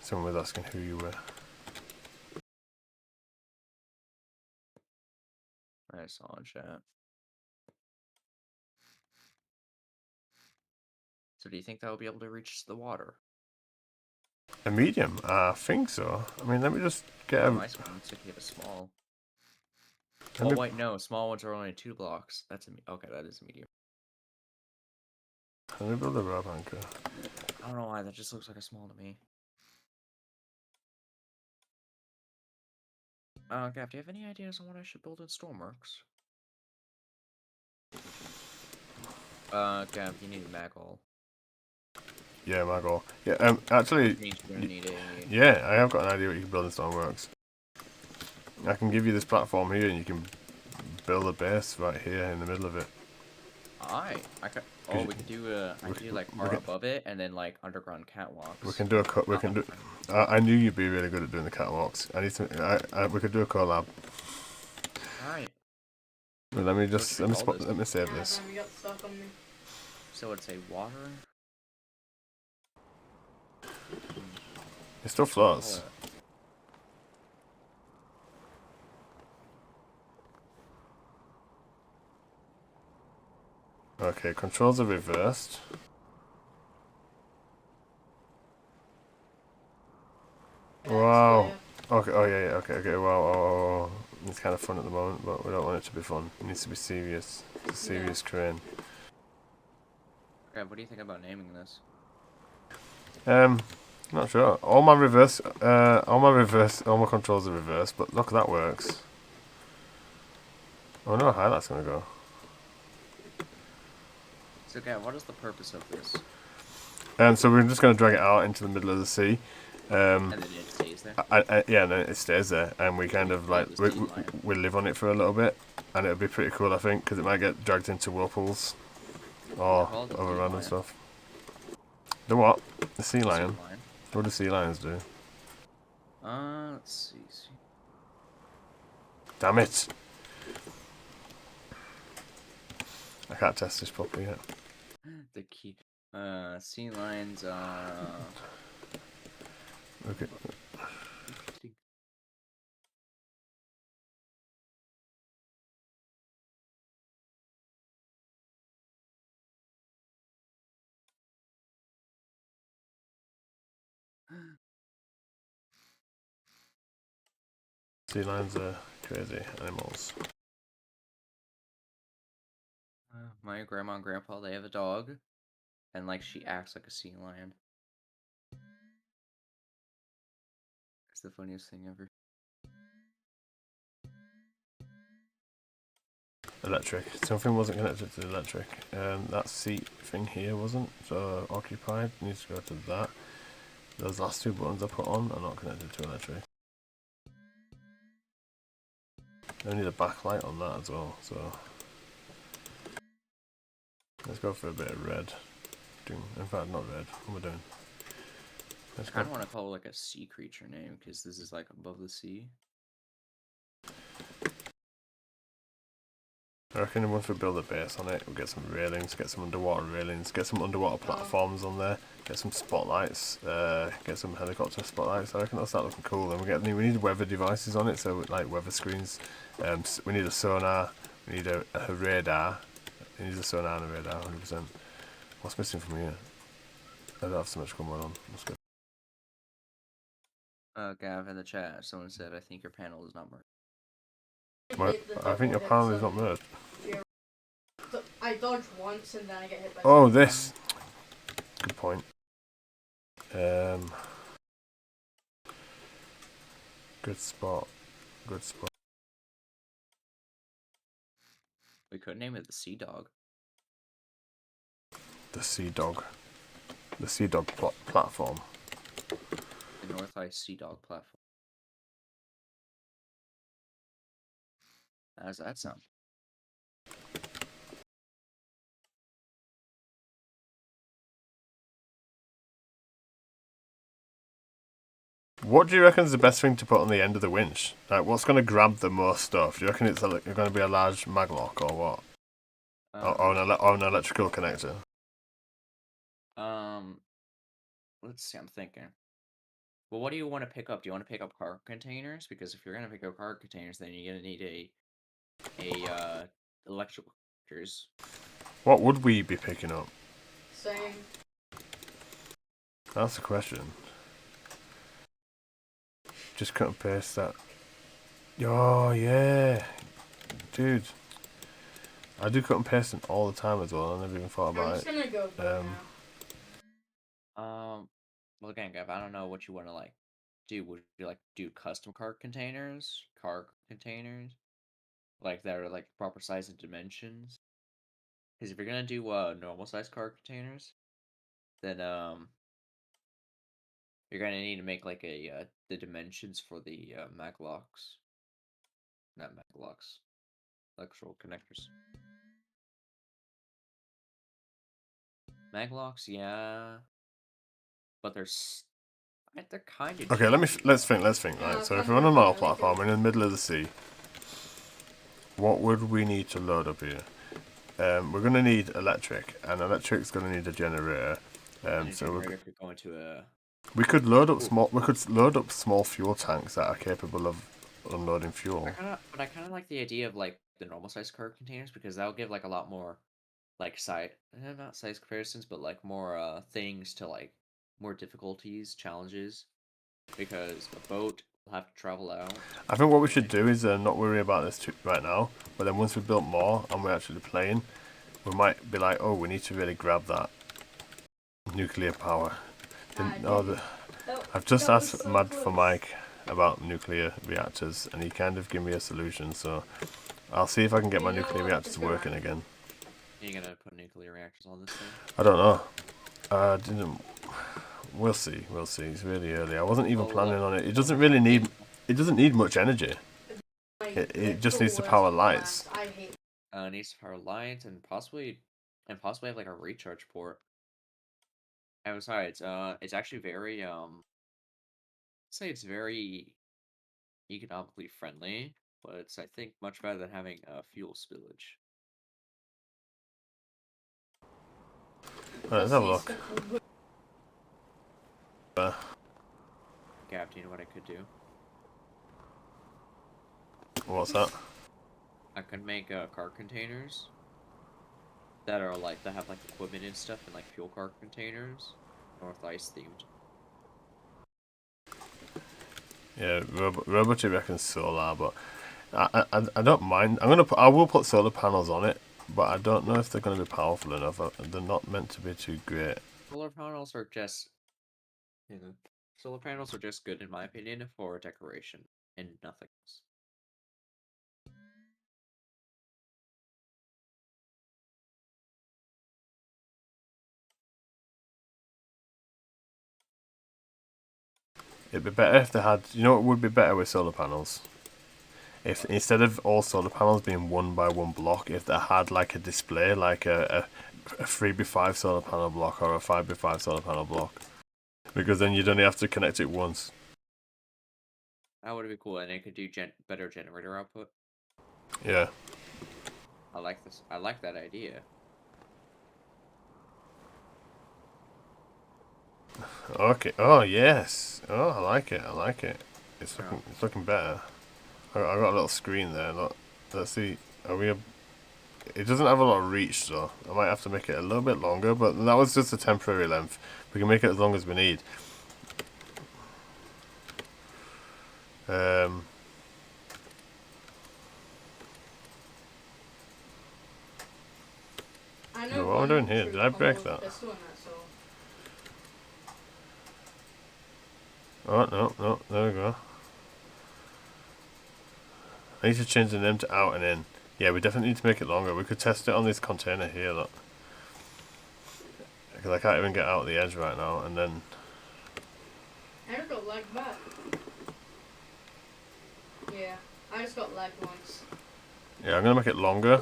Someone was asking who you were. I saw in chat. So do you think that will be able to reach the water? A medium? I think so. I mean, let me just get Oh, a... nice one. Looks like you have a small. Let Oh me- wait, no. Small ones are only 2 blocks. That's okay. That is a medium. Let me build a rope anchor. I don't know why. That just looks like a small to me. Gav, do you have any ideas on what I should build in Stormworks? Gav, you need a Magol. Yeah, my goal. Yeah, actually, Which means you're gonna need a. yeah, I have got an idea what you can build in Stoneworks. I can give you this platform here, and you can build a base right here in the middle of it. I could. Oh, we could do I could do like part above it, and then like underground catwalks. We can do a cut. We can do. I knew you'd be really good at doing the catwalks. I need to. We could do a collab. Alright. But let me just What should we call let me save this. We got stuck on me. So it'd say water. It still floats. Okay, controls are reversed. Wow. Okay. Oh yeah. Okay. Wow. It's kind of fun at the moment, but we don't want it to be fun. It needs to be serious. It's a serious crane. Gav, what do you think about naming this? Not sure. All my controls are reversed, but look, that works. I wonder how high that's gonna go. So Gav, what is the purpose of this? So we're just gonna drag it out into the middle of the sea. And then it stays there. Yeah, and then it stays there, and we kind of like we live on it for a little bit, and it'll be pretty cool, I think, because it might get dragged into whirlpools or overrun and stuff. The what? The sea lion. What do sea lions do? Let's see. Damn it! I can't test this properly yet. The key. Sea lions. Okay. Interesting. Sea lions are crazy animals. My grandma and grandpa, they have a dog, and like she acts like a sea lion. It's the funniest thing ever. Electric. Something wasn't connected to the electric. That seat thing here wasn't, so occupied. Needs to go to that. Those last two buttons I put on are not connected to electric. I need a backlight on that as well, so let's go for a bit of red. In fact, not red. What am I doing? I kind of want to call it like a sea creature name because this is like above the sea. I reckon once we build a base on it, we'll get some railings, get some underwater railings, get some underwater platforms on there, get some spotlights, get some helicopter spotlights. I reckon that'll start looking cool. And we need weather devices on it, so like weather screens. We need a sonar, we need a radar. We need a sonar and a radar, 100%. What's missing from here? I don't have so much going on. That's good. Gav, in the chat, someone said, I think your panel is not merged. I think your panel is not merged. I dodge once and then I get hit by. Oh, this. Good point. Good spot. Good spot. We could name it the Sea Dog. The Sea Dog. The Sea Dog platform. The North Ice Sea Dog platform. How does that sound? What do you reckon is the best thing to put on the end of the winch? Like, what's going to grab the most stuff? Do you reckon it's going to be a large maglock or what? Or an electrical connector? Let's see, I'm thinking. Well, what do you want to pick up? Do you want to pick up cargo containers? Because if you're going to pick up cargo containers, then you're going to need electrical connectors. What would we be picking up? Same. That's the question. Just cut and paste that. Oh, yeah. Dude. I do cut and paste all the time as well. I never even thought I'm about just it. gonna go now. Well, again, Gav, I don't know what you want to like do. Would you like do custom cargo containers? Like that are like proper size and dimensions? Because if you're gonna do normal size cargo containers, then you're gonna need to make like the dimensions for the maglocks. Not maglocks. Electrical connectors. Maglocks, yeah. But they're kind of Okay, let's think. Right, so if we're on an oil platform in the middle of the sea, what would we need to load up here? We're gonna need electric, and electric's gonna need a generator. So we're going to a. We could load up small fuel tanks that are capable of unloading fuel. I kind of like the idea of like the normal size cargo containers because that'll give like a lot more, like not size comparisons, but like more things to like more difficulties, challenges, because a boat will have to travel out. I think what we should do is not worry about this right now, but then once we've built more and we're actually playing, we might be like, oh, we need to really grab that nuclear power. I've just asked Mad for Mike about nuclear reactors, and he kind of gave me a solution, so I'll see if I can get my nuclear reactors working again. Are you gonna put nuclear reactors on this thing? I don't know. We'll see. It's really early. I wasn't even planning on it. It doesn't really need. It doesn't need much energy. It just needs to power lights. It needs to power lights and possibly have like a recharge port. And besides, it's actually very say it's very economically friendly, but it's I think much better than having fuel spillage. Let's have a look. Gav, do you know what I could do? What's that? I could make car containers that are like that have like equipment and stuff, and like fuel car containers, North Ice themed. Yeah, Robotry reckons solar, but I don't mind. I will put solar panels on it, but I don't know if they're going to be powerful enough. They're not meant to be too great. Solar panels are just good in my opinion for decoration and nothing else. It'd be better if they had. You know what would be better with solar panels? If instead of all solar panels being one by one block, if they had like a display, like a 3x5 solar panel block or a 5x5 solar panel block. because then you'd only have to connect it once. That would be cool, and it could do better generator output. Yeah. I like this. I like that idea. Okay. Oh yes. Oh, I like it. I like it. It's Yeah. looking better. I got a little screen there. Look. Let's see. Are we? It doesn't have a lot of reach, though. I might have to make it a little bit longer, but that was just a temporary length. We can make it as long as we need. I know What am I one doing here? true Did I break combo that? pistol in that, so Oh no, there we go. I need to change the name to out and in. Yeah, we definitely need to make it longer. We could test it on this container here, look. Because I can't even get out the edge right now, and then... I just got lagged back. Yeah, I just got lagged once. Yeah, I'm going to make it longer.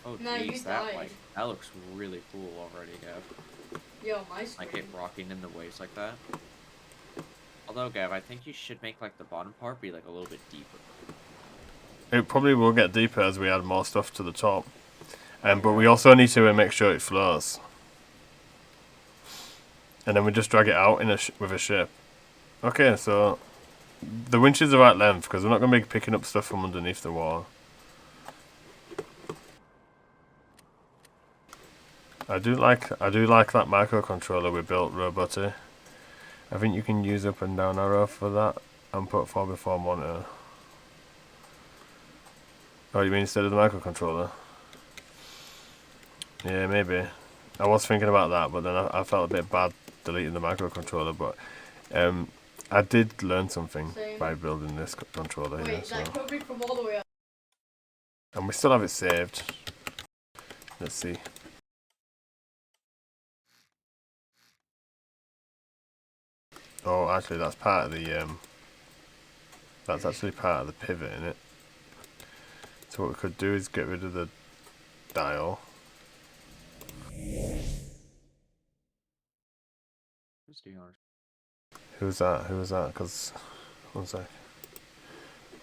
Oh No, you jeez, that died. that looks really cool already, Gav. Yo, my screen. Like it rocking in the waves like that. Although, Gav, I think you should make like the bottom part be like a little bit deeper. It probably will get deeper as we add more stuff to the top. But we also need to make sure it floats. And then we just drag it out in with a ship. Okay, so the winch is the right length because we're not going to be picking up stuff from underneath the wall. I do like that microcontroller we built, Roboty. I think you can use up and down arrow for that and put 4x4 monitor. Oh, you mean instead of the microcontroller? Yeah, maybe. I was thinking about that, but then I felt a bit bad deleting the microcontroller, but I did learn something Same. by building this controller here. Wait, So. that could be from all the way up. And we still have it saved. Let's see. Oh, actually, that's part of the that's actually part of the pivot in it. So what we could do is get rid of the dial. Who's doing ours? Who's that? Who was that? Because one sec.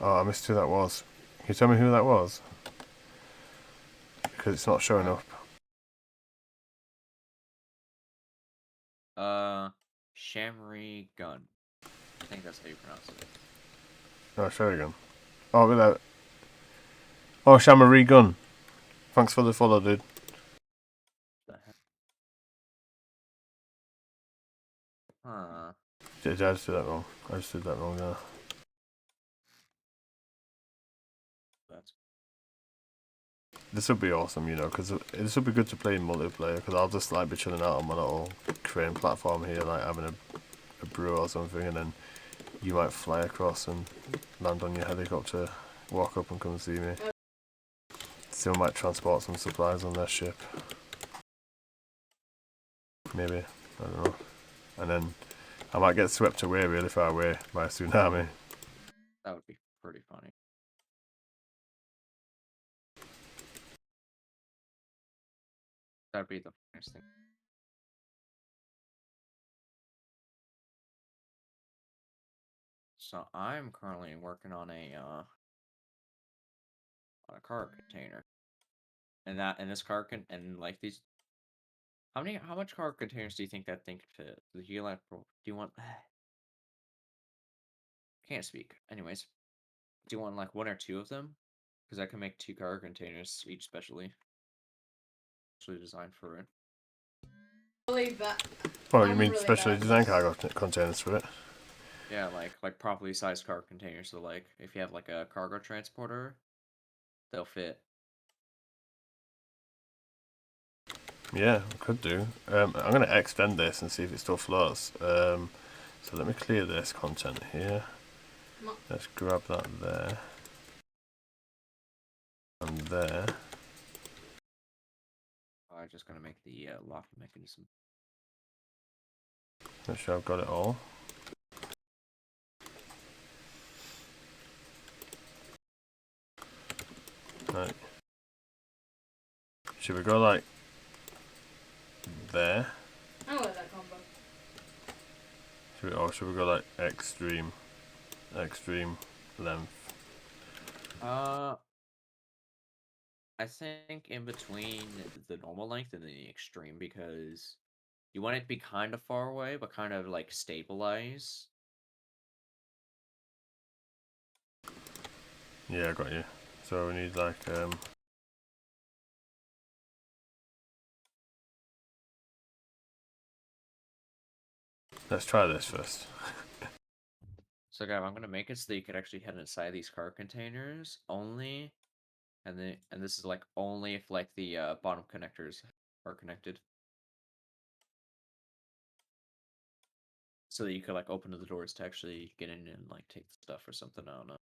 Oh, I missed who that was. Can you tell me who that was? Because it's not showing up. Shamri Gun. I think that's how you pronounce it. Oh, Shurigan. Oh, without. Oh, Shamari Gun. Thanks for the follow, dude. The heck? Huh. Did I just do that wrong? I just did that wrong there. That's This would be awesome, you know, because this would be good to play in multiplayer. Because I'll just like be chilling out on my little crane platform here, like having a brew or something, and then you might fly across and land on your helicopter, walk up and come and see me. Someone might transport some supplies on their ship. Maybe, I don't know. And then I might get swept away really far away by a tsunami. That would be pretty funny. That'd be the funniest thing. So I'm currently working on a car container, and this car can and like these. How much car containers do you think that thing could fit? Do you like? Do you want? Can't speak. Anyways, do you want like one or two of them? Because I can make 2 car containers each specially designed for it. Believe that. Oh, you I'm mean really specially bad at designed this. cargo containers for it? Yeah, like properly sized car containers. So like if you have like a cargo transporter, they'll fit. Yeah, could do. I'm going to extend this and see if it still floats. So let me clear this content here. Let's grab that there. And there. I'm just gonna make the locking mechanism. Make sure I've got it all. Right. Should we go like there. I like that combo. Should we go like extreme length? I think in between the normal length and the extreme, because you want it to be kind of far away, but kind of like stabilize. Yeah, I got you. So we need like let's try this first. So, guys, I'm gonna make it so that you could actually head inside these car containers only, and this is like only if like the bottom connectors are connected, so that you could like open the doors to actually get in and like take the stuff or something. I don't know.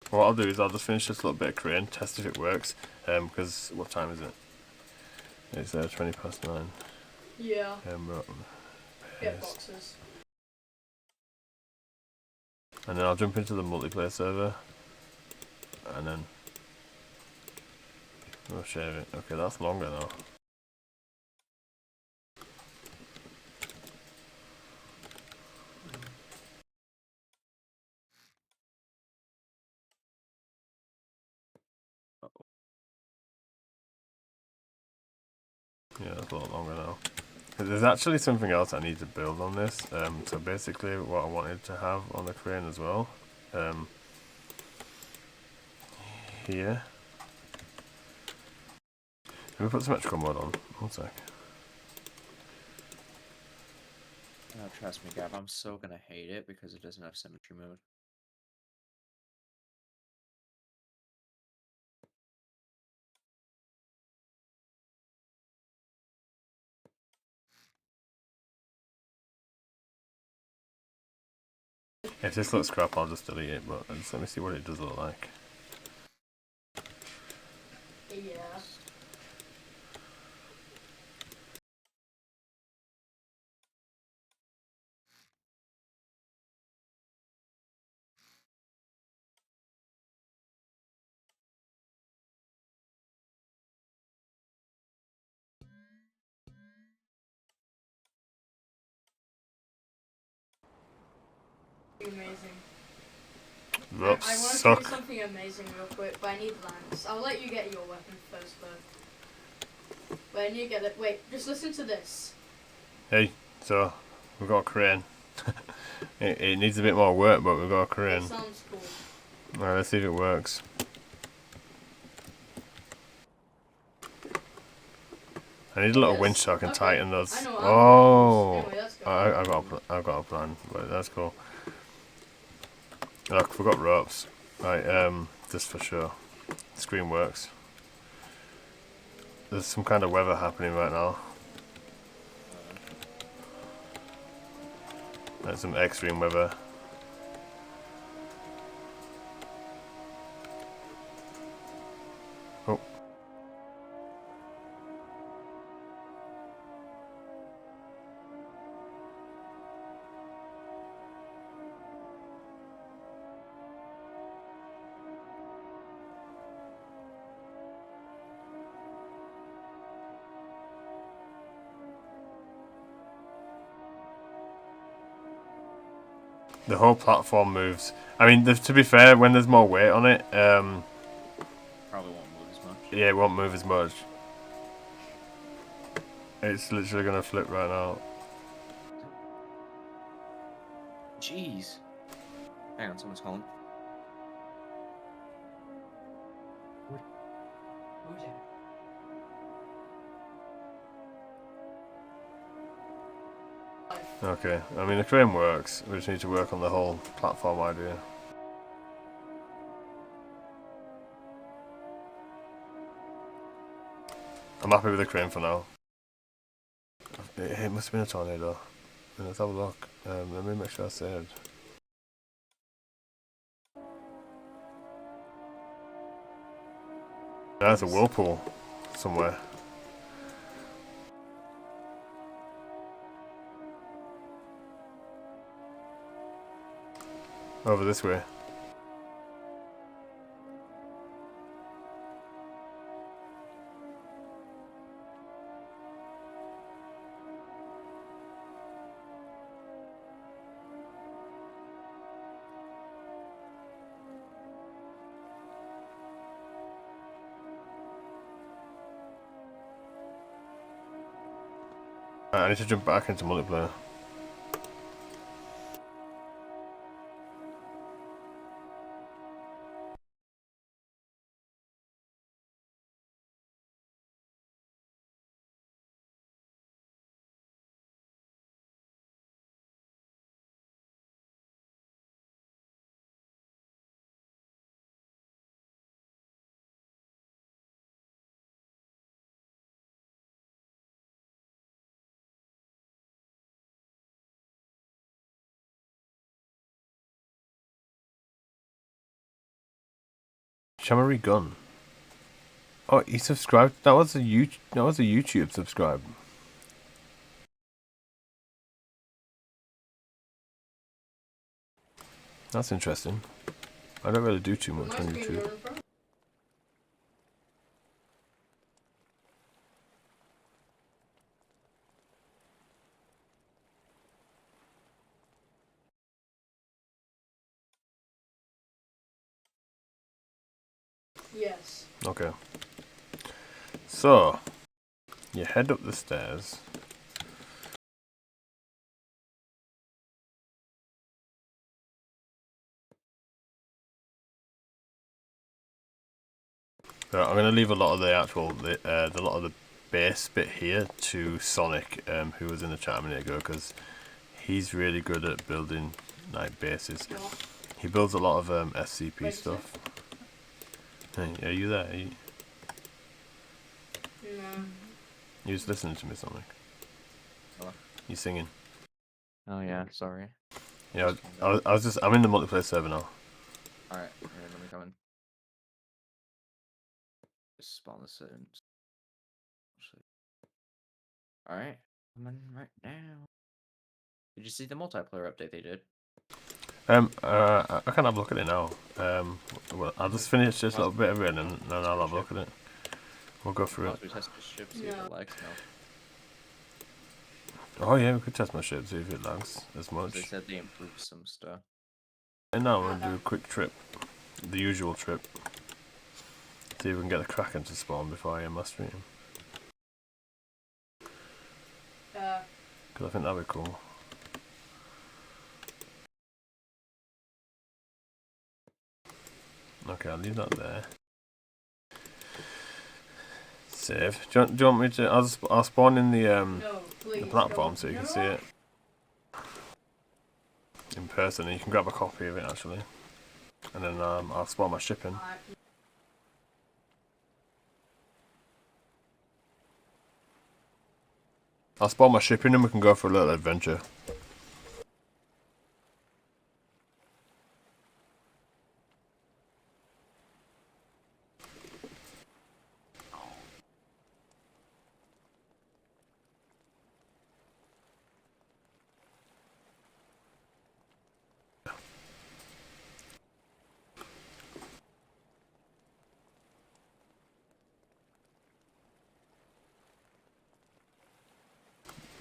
What I'll do is I'll just finish this little bit of crane, test if it works. Because what time is it? It's 9:20. Yeah. Right, Get yes. boxes. And then I'll jump into the multiplayer server, and then we'll share it. Okay, that's longer though. Yeah, that's a lot longer now. There's actually something else I need to build on this. So basically, what I wanted to have on the crane as well. Here. Let me put some extra mud on. 1 sec. Oh, trust me, Gav, I'm so gonna hate it because it doesn't have symmetry mode. If this looks crap, I'll just delete it. But just let me see what it does look like. Yeah. Amazing. Ropes I want to do suck. something amazing real quick, but I need lance. I'll let you get your weapon first, though. When you get it, wait, just listen to this. Hey, so we've got a crane. it needs a bit more work, but we've got a It crane. sounds cool. Alright, let's see if it works. I need a little Yes. winch so I can Okay. tighten those. I know, Oh, anyway, let's go. I've got a plan, but that's cool. Look, we've got ropes. Right, just for sure. Screen works. There's some kind of weather happening right now. Like some extreme weather. Oh. The whole platform moves. I mean, to be fair, when there's more weight on it, Probably won't move as much. yeah, it won't move as much. It's literally gonna flip right now. Jeez. Hang on, someone's calling. Who's that? Okay, I mean the crane works. We just need to work on the whole platform idea. I'm happy with the crane for now. It must have been a tornado. Let's have a look. Let me make sure I saved. There's a whirlpool somewhere. Over this way. I need to jump back into multiplayer. Chamari Gun. Oh, he subscribed. That was a YouTube subscribe. That's interesting. I don't really do too much on YouTube. Yes. Okay. So, you head up the stairs. I'm gonna leave a lot of the the lot of the base bit here to Sonic, who was in the chat a minute ago, because he's really good at building like bases. What? He builds a lot of SCP Wait, stuff. Hey, are you there? No. You just listening to me, Sonic? Hello? You singing? Oh yeah, sorry. Yeah, I'm in the multiplayer server now. Alright, let me come in. Just spawn this in. Alright, I'm in right now. Did you see the multiplayer update they did? I can have a look at it now. Well, I'll just finish this little bit of it, and then I'll have a look at it. We'll go through it. We test the ship, see if No. it lags now. Oh yeah, we could test my ship, see if it lags as much. They said they improved some stuff. And now we'll do a quick trip. The usual trip. See if we can get the Kraken to spawn before I end my stream. Because I think that'd be cool. Okay, I'll leave that there. Save. Do you want me to? I'll spawn in the No, please. platform don't. so you can No. see it in person, and you can grab a copy of it actually. And then I'll spawn my ship in. Alright. I'll spawn my ship in and we can go for a little adventure.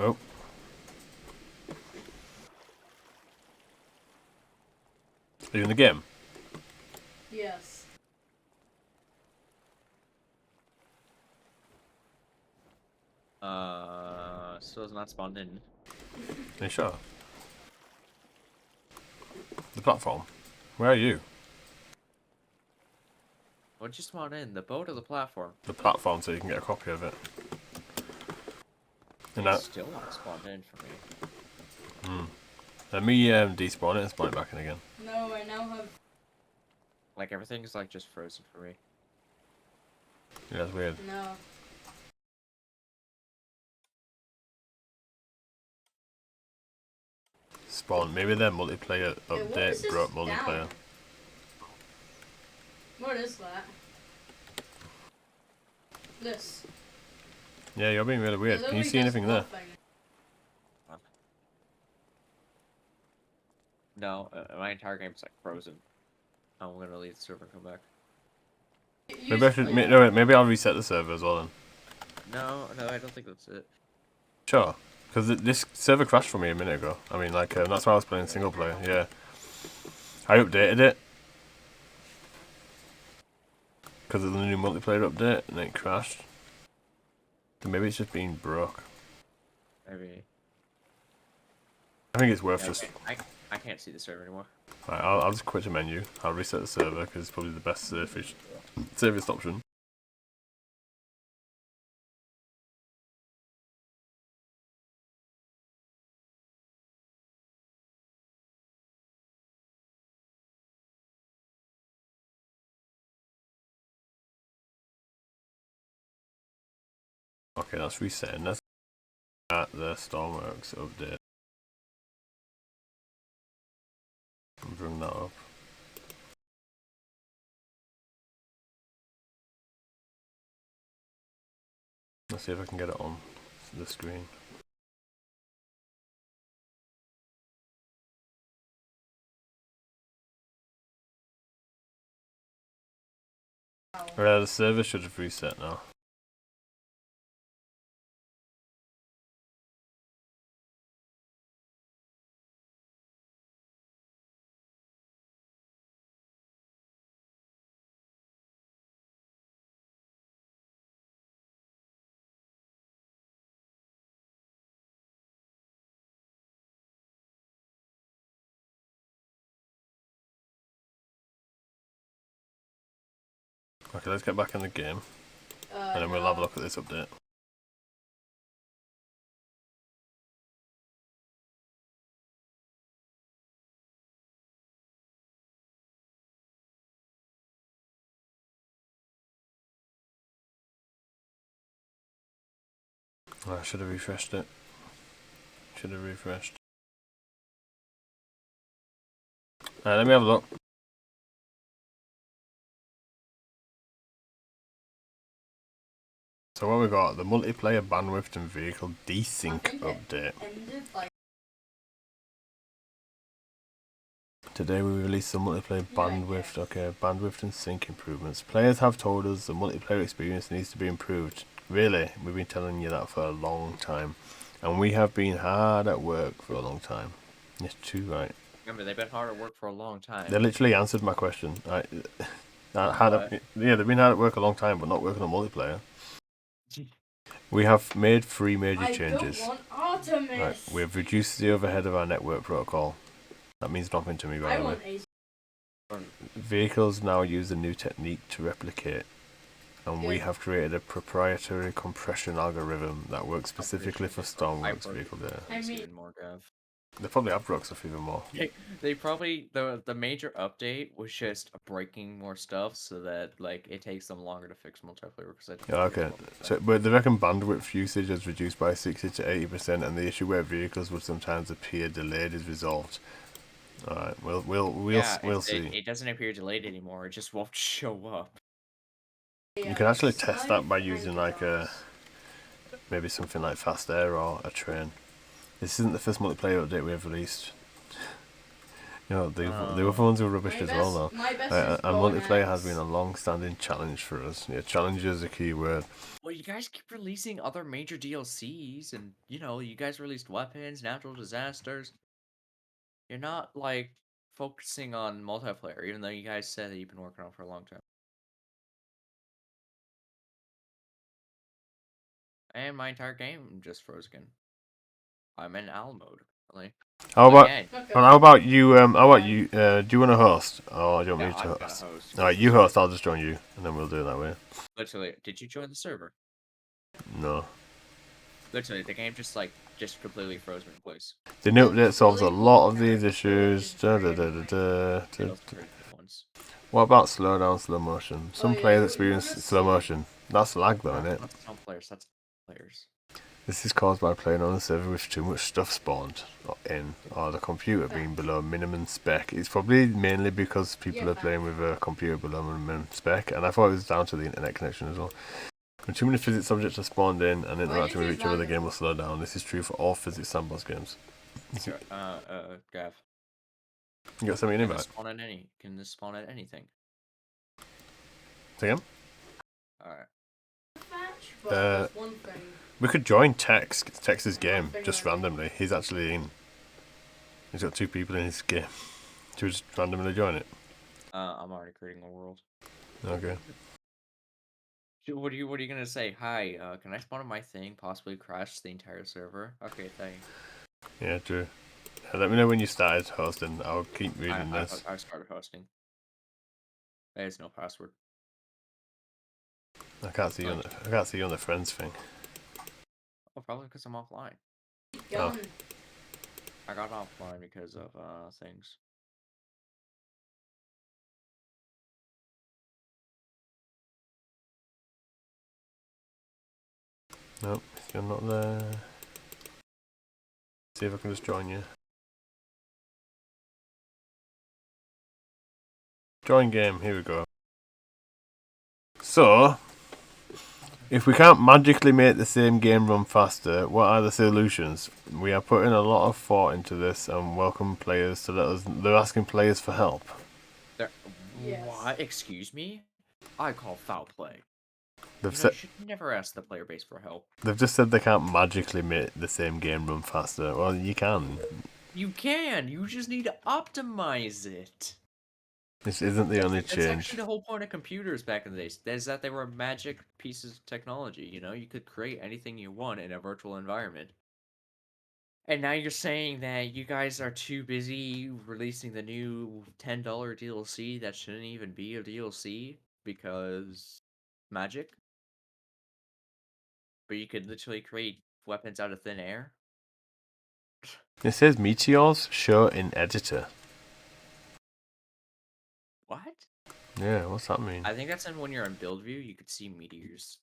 Oh. Are you in the game? Yes. Still has not spawned in. Are you sure? The platform. Where are you? What'd you spawn in? The boat or the platform? The platform, so you can get a copy of it. And It's that. still not spawned in for me. Let me despawn it and spawn it back in again. No, I now have. Like everything's like just frozen for me. Yeah, that's weird. No. Spawn. Maybe their multiplayer Hey, what is update this broke multiplayer. down? What is that? This. Yeah, you're being really weird. It Can you literally see does anything there? nothing. No, my entire game's like frozen. I'm gonna leave the server and come back. Maybe I should. No, wait, maybe I'll reset the server as well then. No, I don't think that's it. Sure. Because this server crashed for me a minute ago. I mean, like, that's why I was playing single player, yeah. I updated it. Because of the new multiplayer update, and it crashed. So maybe it's just being broke. Maybe. I think it's worth Yeah, just. okay. I can't see the server anymore. Right, I'll just quit the menu. I'll reset the server because it's probably the best safest option. Okay, that's resetting. Let's at the Stormworks update. And bring that up. Let's see if I can get it on the screen. Right, the server should have reset now. Okay, let's get back in the game, and then we'll have a look at this update. I should have refreshed it. Should have refreshed. Let me have a look. So what we got? The multiplayer bandwidth and vehicle desync update. Today we released the multiplayer bandwidth. Okay, bandwidth and sync improvements. Players have told us the multiplayer experience needs to be improved. Really, we've been telling you that for a long time, and we have been hard at work for a long time. It's true, right? Remember, they've been hard at work for a long time. They literally answered my question. What? Yeah, they've been hard at work a long time, but not working on multiplayer. We have made 3 major changes. I don't want Artemis. Right, we have reduced the overhead of our network protocol. That means nothing to me, by I the way. want Ace. Vehicles now use a new technique to replicate, and we Good. have created a proprietary compression algorithm that works specifically for Stormworks vehicle data. I mean- even more, Gav. They probably have broke stuff even more. They probably the major update was just breaking more stuff so that like it takes them longer to fix multiplayer. Because Yeah, okay. So, but they reckon bandwidth usage has reduced by 60 to 80%, and the issue where vehicles would sometimes appear delayed is resolved. All right, we'll see. It doesn't appear delayed anymore. It just won't show up. You can actually test that by using like maybe something like Fast Air or a train. This isn't the first multiplayer update we have released. You know, the other ones were rubbish as well though. And multiplayer has been a long-standing challenge for us. Yeah, challenge is a key word. Well, you guys keep releasing other major DLCs, and you know, you guys released weapons, natural disasters. You're not like focusing on multiplayer, even though you guys said that you've been working on it for a long time. And my entire game just froze again. I'm in owl mode, really. How about Again. how about you? How about you? Do you want to host, or do you want Yeah, me to I'm gonna host? host. All right, you host. I'll just join you, and then we'll do it that way. Literally, did you join the server? No, Literally, the game just completely froze me in place. the new update solves a lot of these issues. It'll create new ones. What about slow down, slow motion? Some yeah, players you experience wanna slow see- motion. That's lag though, isn't it? That's not players, that's players. This is caused by playing on a server with too much stuff spawned or the computer being below minimum spec. It's probably mainly because people Yeah, are playing with a computer below minimum spec, and I thought it was down to the internet connection as well. When too many physics objects are spawned in and interacting with each other, the game will slow down. This is true for all physics sandbox games. Gav. You got something in Can this invite? spawn at can this spawn at anything? Say again? Alright. But there's one thing. We could join Tex's game just randomly. He's actually in. He's got 2 people in his game. Should we just randomly join it? I'm already creating a world. Okay. What are you gonna say? Hi, can I spawn on my thing? Possibly crash the entire server? Okay, thanks. Yeah, true. Let me know when you started hosting. I'll keep reading this. I started hosting. There's no password. I can't see you on the friends thing. Oh, probably because I'm offline. Gun. I got offline because of things. Nope, you're not there. See if I can just join you. Join game, here we go. So, if we can't magically make the same game run faster, what are the solutions? We are putting a lot of thought into this and welcome players to let us. They're asking players for help. Yes. What? Excuse me? I call foul play. They've You said should never ask the player base for help. they've just said they can't magically make the same game run faster. Well, you can. You can. You just need to optimize it. This isn't the only That's change. actually the whole point of computers back in the days. Is that they were magic pieces of technology. You could create anything you want in a virtual environment. And now you're saying that you guys are too busy releasing the new $10 DLC that shouldn't even be a DLC because magic? But you could literally create weapons out of thin air? It says meteors show in editor. What? Yeah, what's that mean? I think that's when you're in build view, you could see meteors.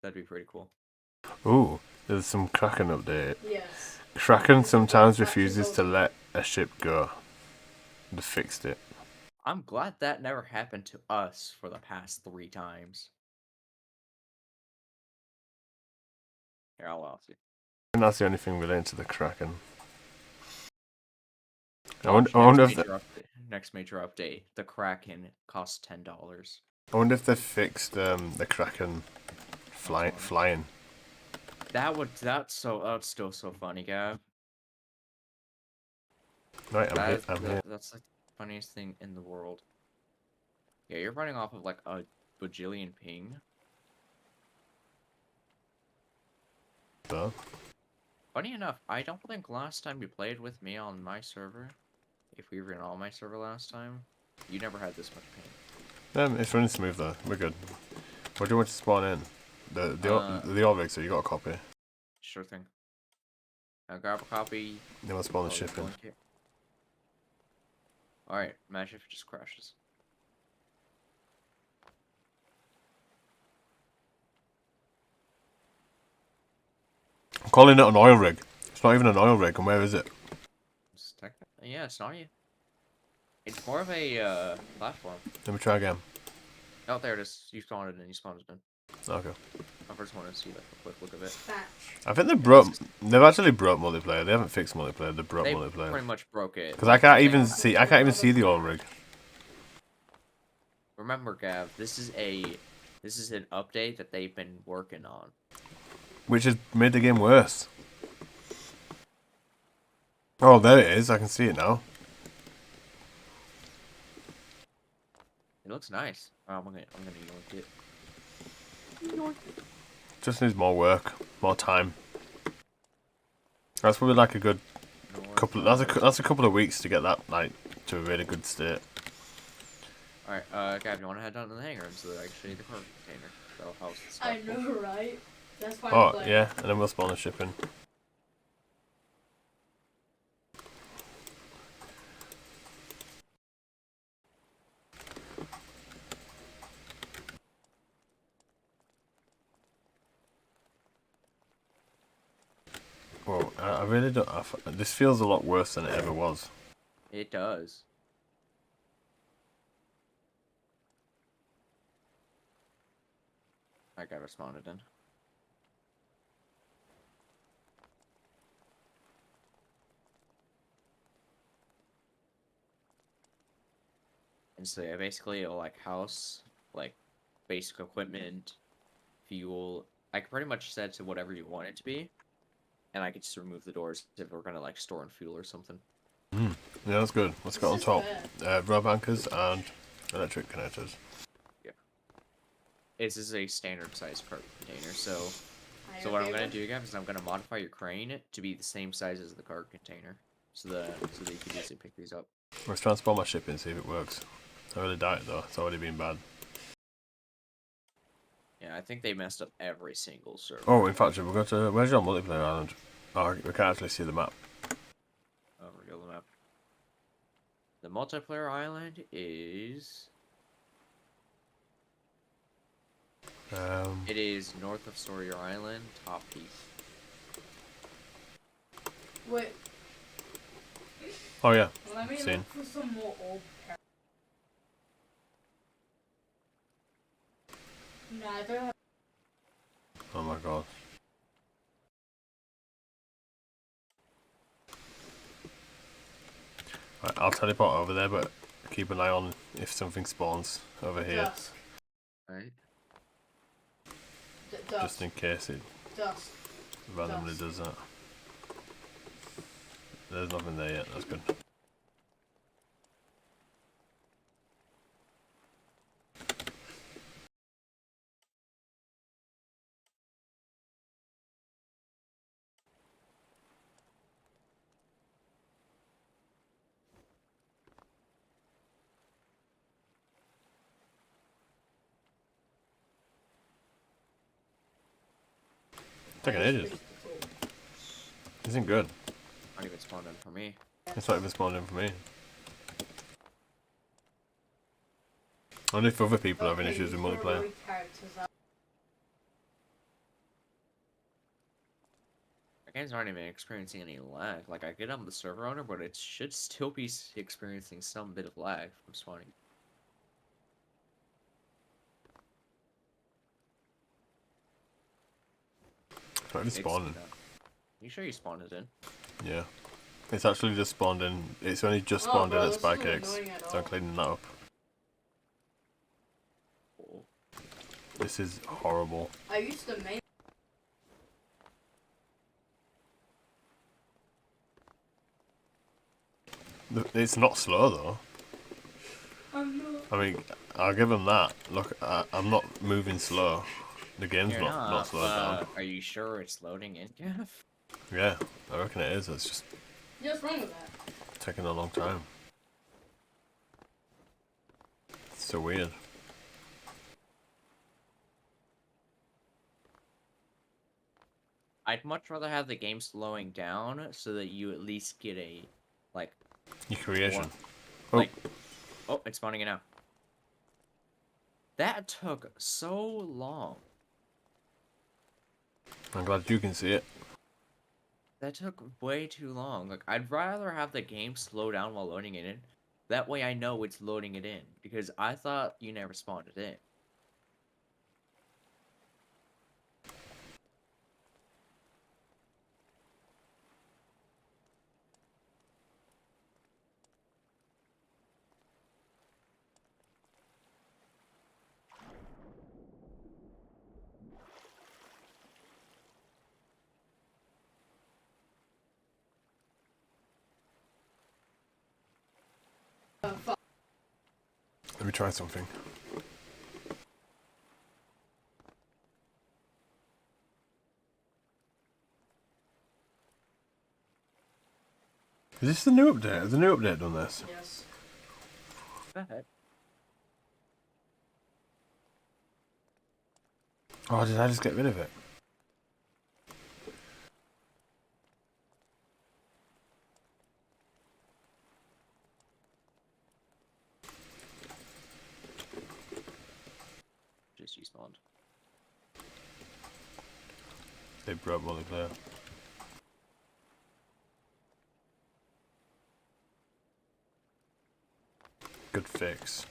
That'd be pretty cool. Ooh, there's some Kraken update. Yes. Kraken sometimes refuses to let a ship go. They fixed it. I'm glad that never happened to us for the past 3 times. Here, I'll ask you. I think that's the only thing relating to the Kraken. I Watch wonder if next major update, the Kraken costs $10. I wonder if they fixed the Kraken flying. That's still so funny, Gav. Right, I'm here. That's like the funniest thing in the world. Yeah, you're running off of like a bajillion ping. So, Funny enough, I don't think last time you played with me on my server, if we were in all my server last time, you never had this much ping. it's running smooth though. We're good. What do you want to spawn in? The Orvig, so you got a copy. Sure thing. Now grab a copy. Then we'll spawn the ship in. Alright, imagine if it just crashes. I'm calling it an oil rig. It's not even an oil rig, and where is it? Yeah, it's not you. It's more of a platform. Let me try again. Oh, there it is. You spawned it in. You spawned it in. Okay. I first wanted to see like a quick look of it. I think they've actually broke multiplayer. They haven't fixed multiplayer. They broke multiplayer. Pretty much broke it. Because I can't even see the oil rig. Remember, Gav, this is an update that they've been working on. Which has made the game worse. Oh, there it is. I can see it now. It looks nice. Oh, I'm gonna yoink it. Just needs more work, more time. That's probably like a good couple. That's a couple of weeks to get that like to a really good state. Alright, Gav, you want to head down to the hangar and so actually the cargo container that'll house the stuff. I know, right? That's why. Oh yeah, and then we'll spawn the ship in. Whoa, I really don't. This feels a lot worse than it ever was. It does. I got responded in. And so yeah, basically it'll like house like basic equipment, fuel. I can pretty much set it to whatever you want it to be. And I could just remove the doors if we're gonna like store and fuel or something. Yeah, that's good. Let's go on top. Rope anchors and electric connectors. Yeah. this is a standard size cart container. So Are so you what I'm okay gonna with? do, guys, is I'm gonna modify your crane to be the same size as the cart container, so that you can easily pick these up. Let's transport my ship and see if it works. I really doubt it though. It's already been bad. Yeah, I think they messed up every single server. Oh, in fact, we've got to. Where's your multiplayer island? Oh, we can't actually see the map. Reveal the map. The multiplayer island is. It is north of Sawyer Island, top peak. Wait, Oh yeah. let me Seen. look for some more old. No, I don't have. Oh my god. Right, I'll teleport over there, but keep an eye on if something spawns over here, Dusk. Right? Dusk. just in case it Dusk. randomly Dusk. does that. There's nothing there yet. That's good. Taking ages. Isn't good. Not even spawned in for me. It's not even spawned in for me. Only if other people are having issues with multiplayer. My games aren't even experiencing any lag. Like, I get on the server owner, but it should still be experiencing some bit of lag from spawning. It's already spawned. You sure you spawned it in? Yeah. It's actually just spawned in. It's only just spawned in at Spy Cakes. So I'm cleaning that up. Cool. This is horrible. I used to make. It's not slow though. I'm not. I mean, I'll give them that. Look, I'm not moving slow. The game's You're not slowed down. Are you sure it's loading in, Gav? Yeah, I reckon it is. It's just What's wrong with that? taking a long time. It's so weird. I'd much rather have the game slowing down so that you at least get a, like... Your creation. One. Oh. Like, oh, it's spawning it now. That took so long. I'm glad you can see it. That took way too long. Like, I'd rather have the game slow down while loading it in. That way I know it's loading it in. Because I thought you never spawned it in. Fuck. Let me try something. Is this the new update? Has the new update done this? Yes. Go ahead. Oh, did I just get rid of it? Just respawned. They broke multiplayer. Good fix.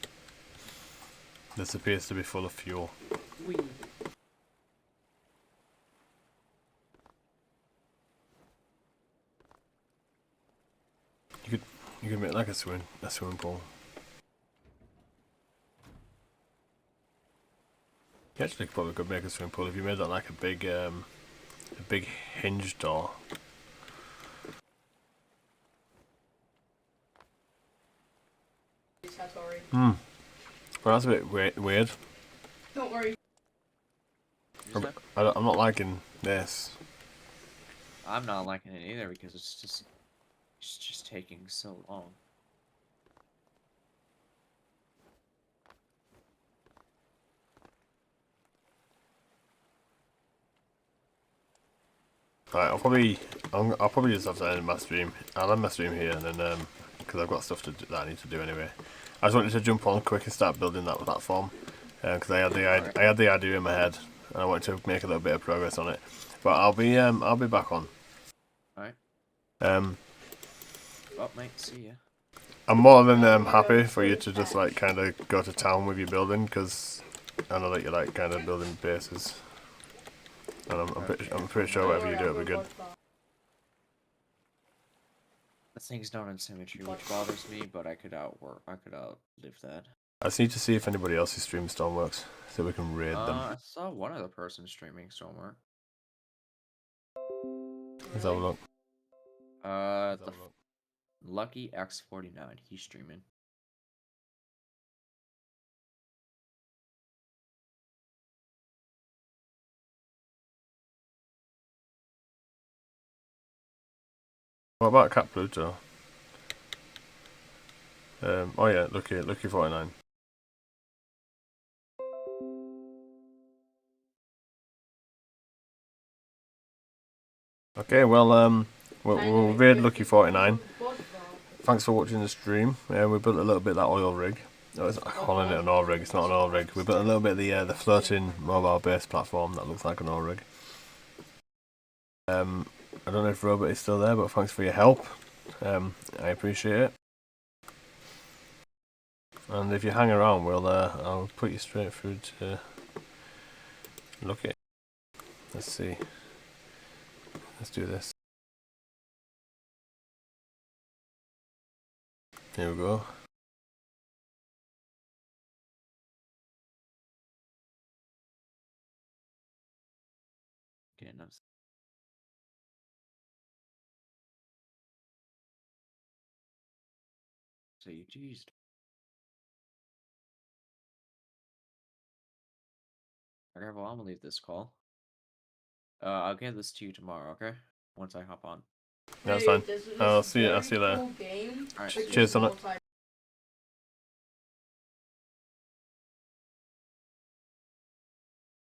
This appears to be full of fuel. Whee. You could make like a swimming pool. You actually probably could make a swimming pool if you made that like a big hinge door. Satori. Hmm. Well, that's a bit weird. Don't worry. You say? I'm not liking this. I'm not liking it either because it's just taking so long. Alright, I'll probably just have to end my stream. I'll end my stream here, and then because I've got stuff that I need to do anyway. I just wanted to jump on quick and start building that platform, because I had the idea in my head, and I wanted to make a little bit of progress on it. But I'll be back on. Alright. Um, Well, mate, see ya. I'm more than happy for you to just like kind of go to town with your building, because I know that you like kind of building bases, and I'm pretty sure whatever you do, it'll be good. The thing's not in symmetry, which bothers me, but I could outlive that. I just need to see if anybody else's stream Stoneworks, so we can raid them. I saw one other person streaming somewhere. Let's have a look. The Lucky X49, he's streaming. What about Cat Pluto? Oh yeah, Lucky 49. Okay, well, we'll raid Lucky 49. Thanks for watching the stream. We built a little bit of that oil rig. Oh, I'm calling it an oil rig, it's not an oil rig. We built a little bit of the floating mobile base platform that looks like an oil rig. I don't know if Robert is still there, but thanks for your help. I appreciate it. And if you hang around, I'll put you straight through to Lucky. Let's see. Let's do this. Here we go. Okay, nice. So you teased. Okay, well, I'm gonna leave this call. I'll get this to you tomorrow, okay? Once I hop on. That's fine. I'll see you later. Alright, Cheers on it.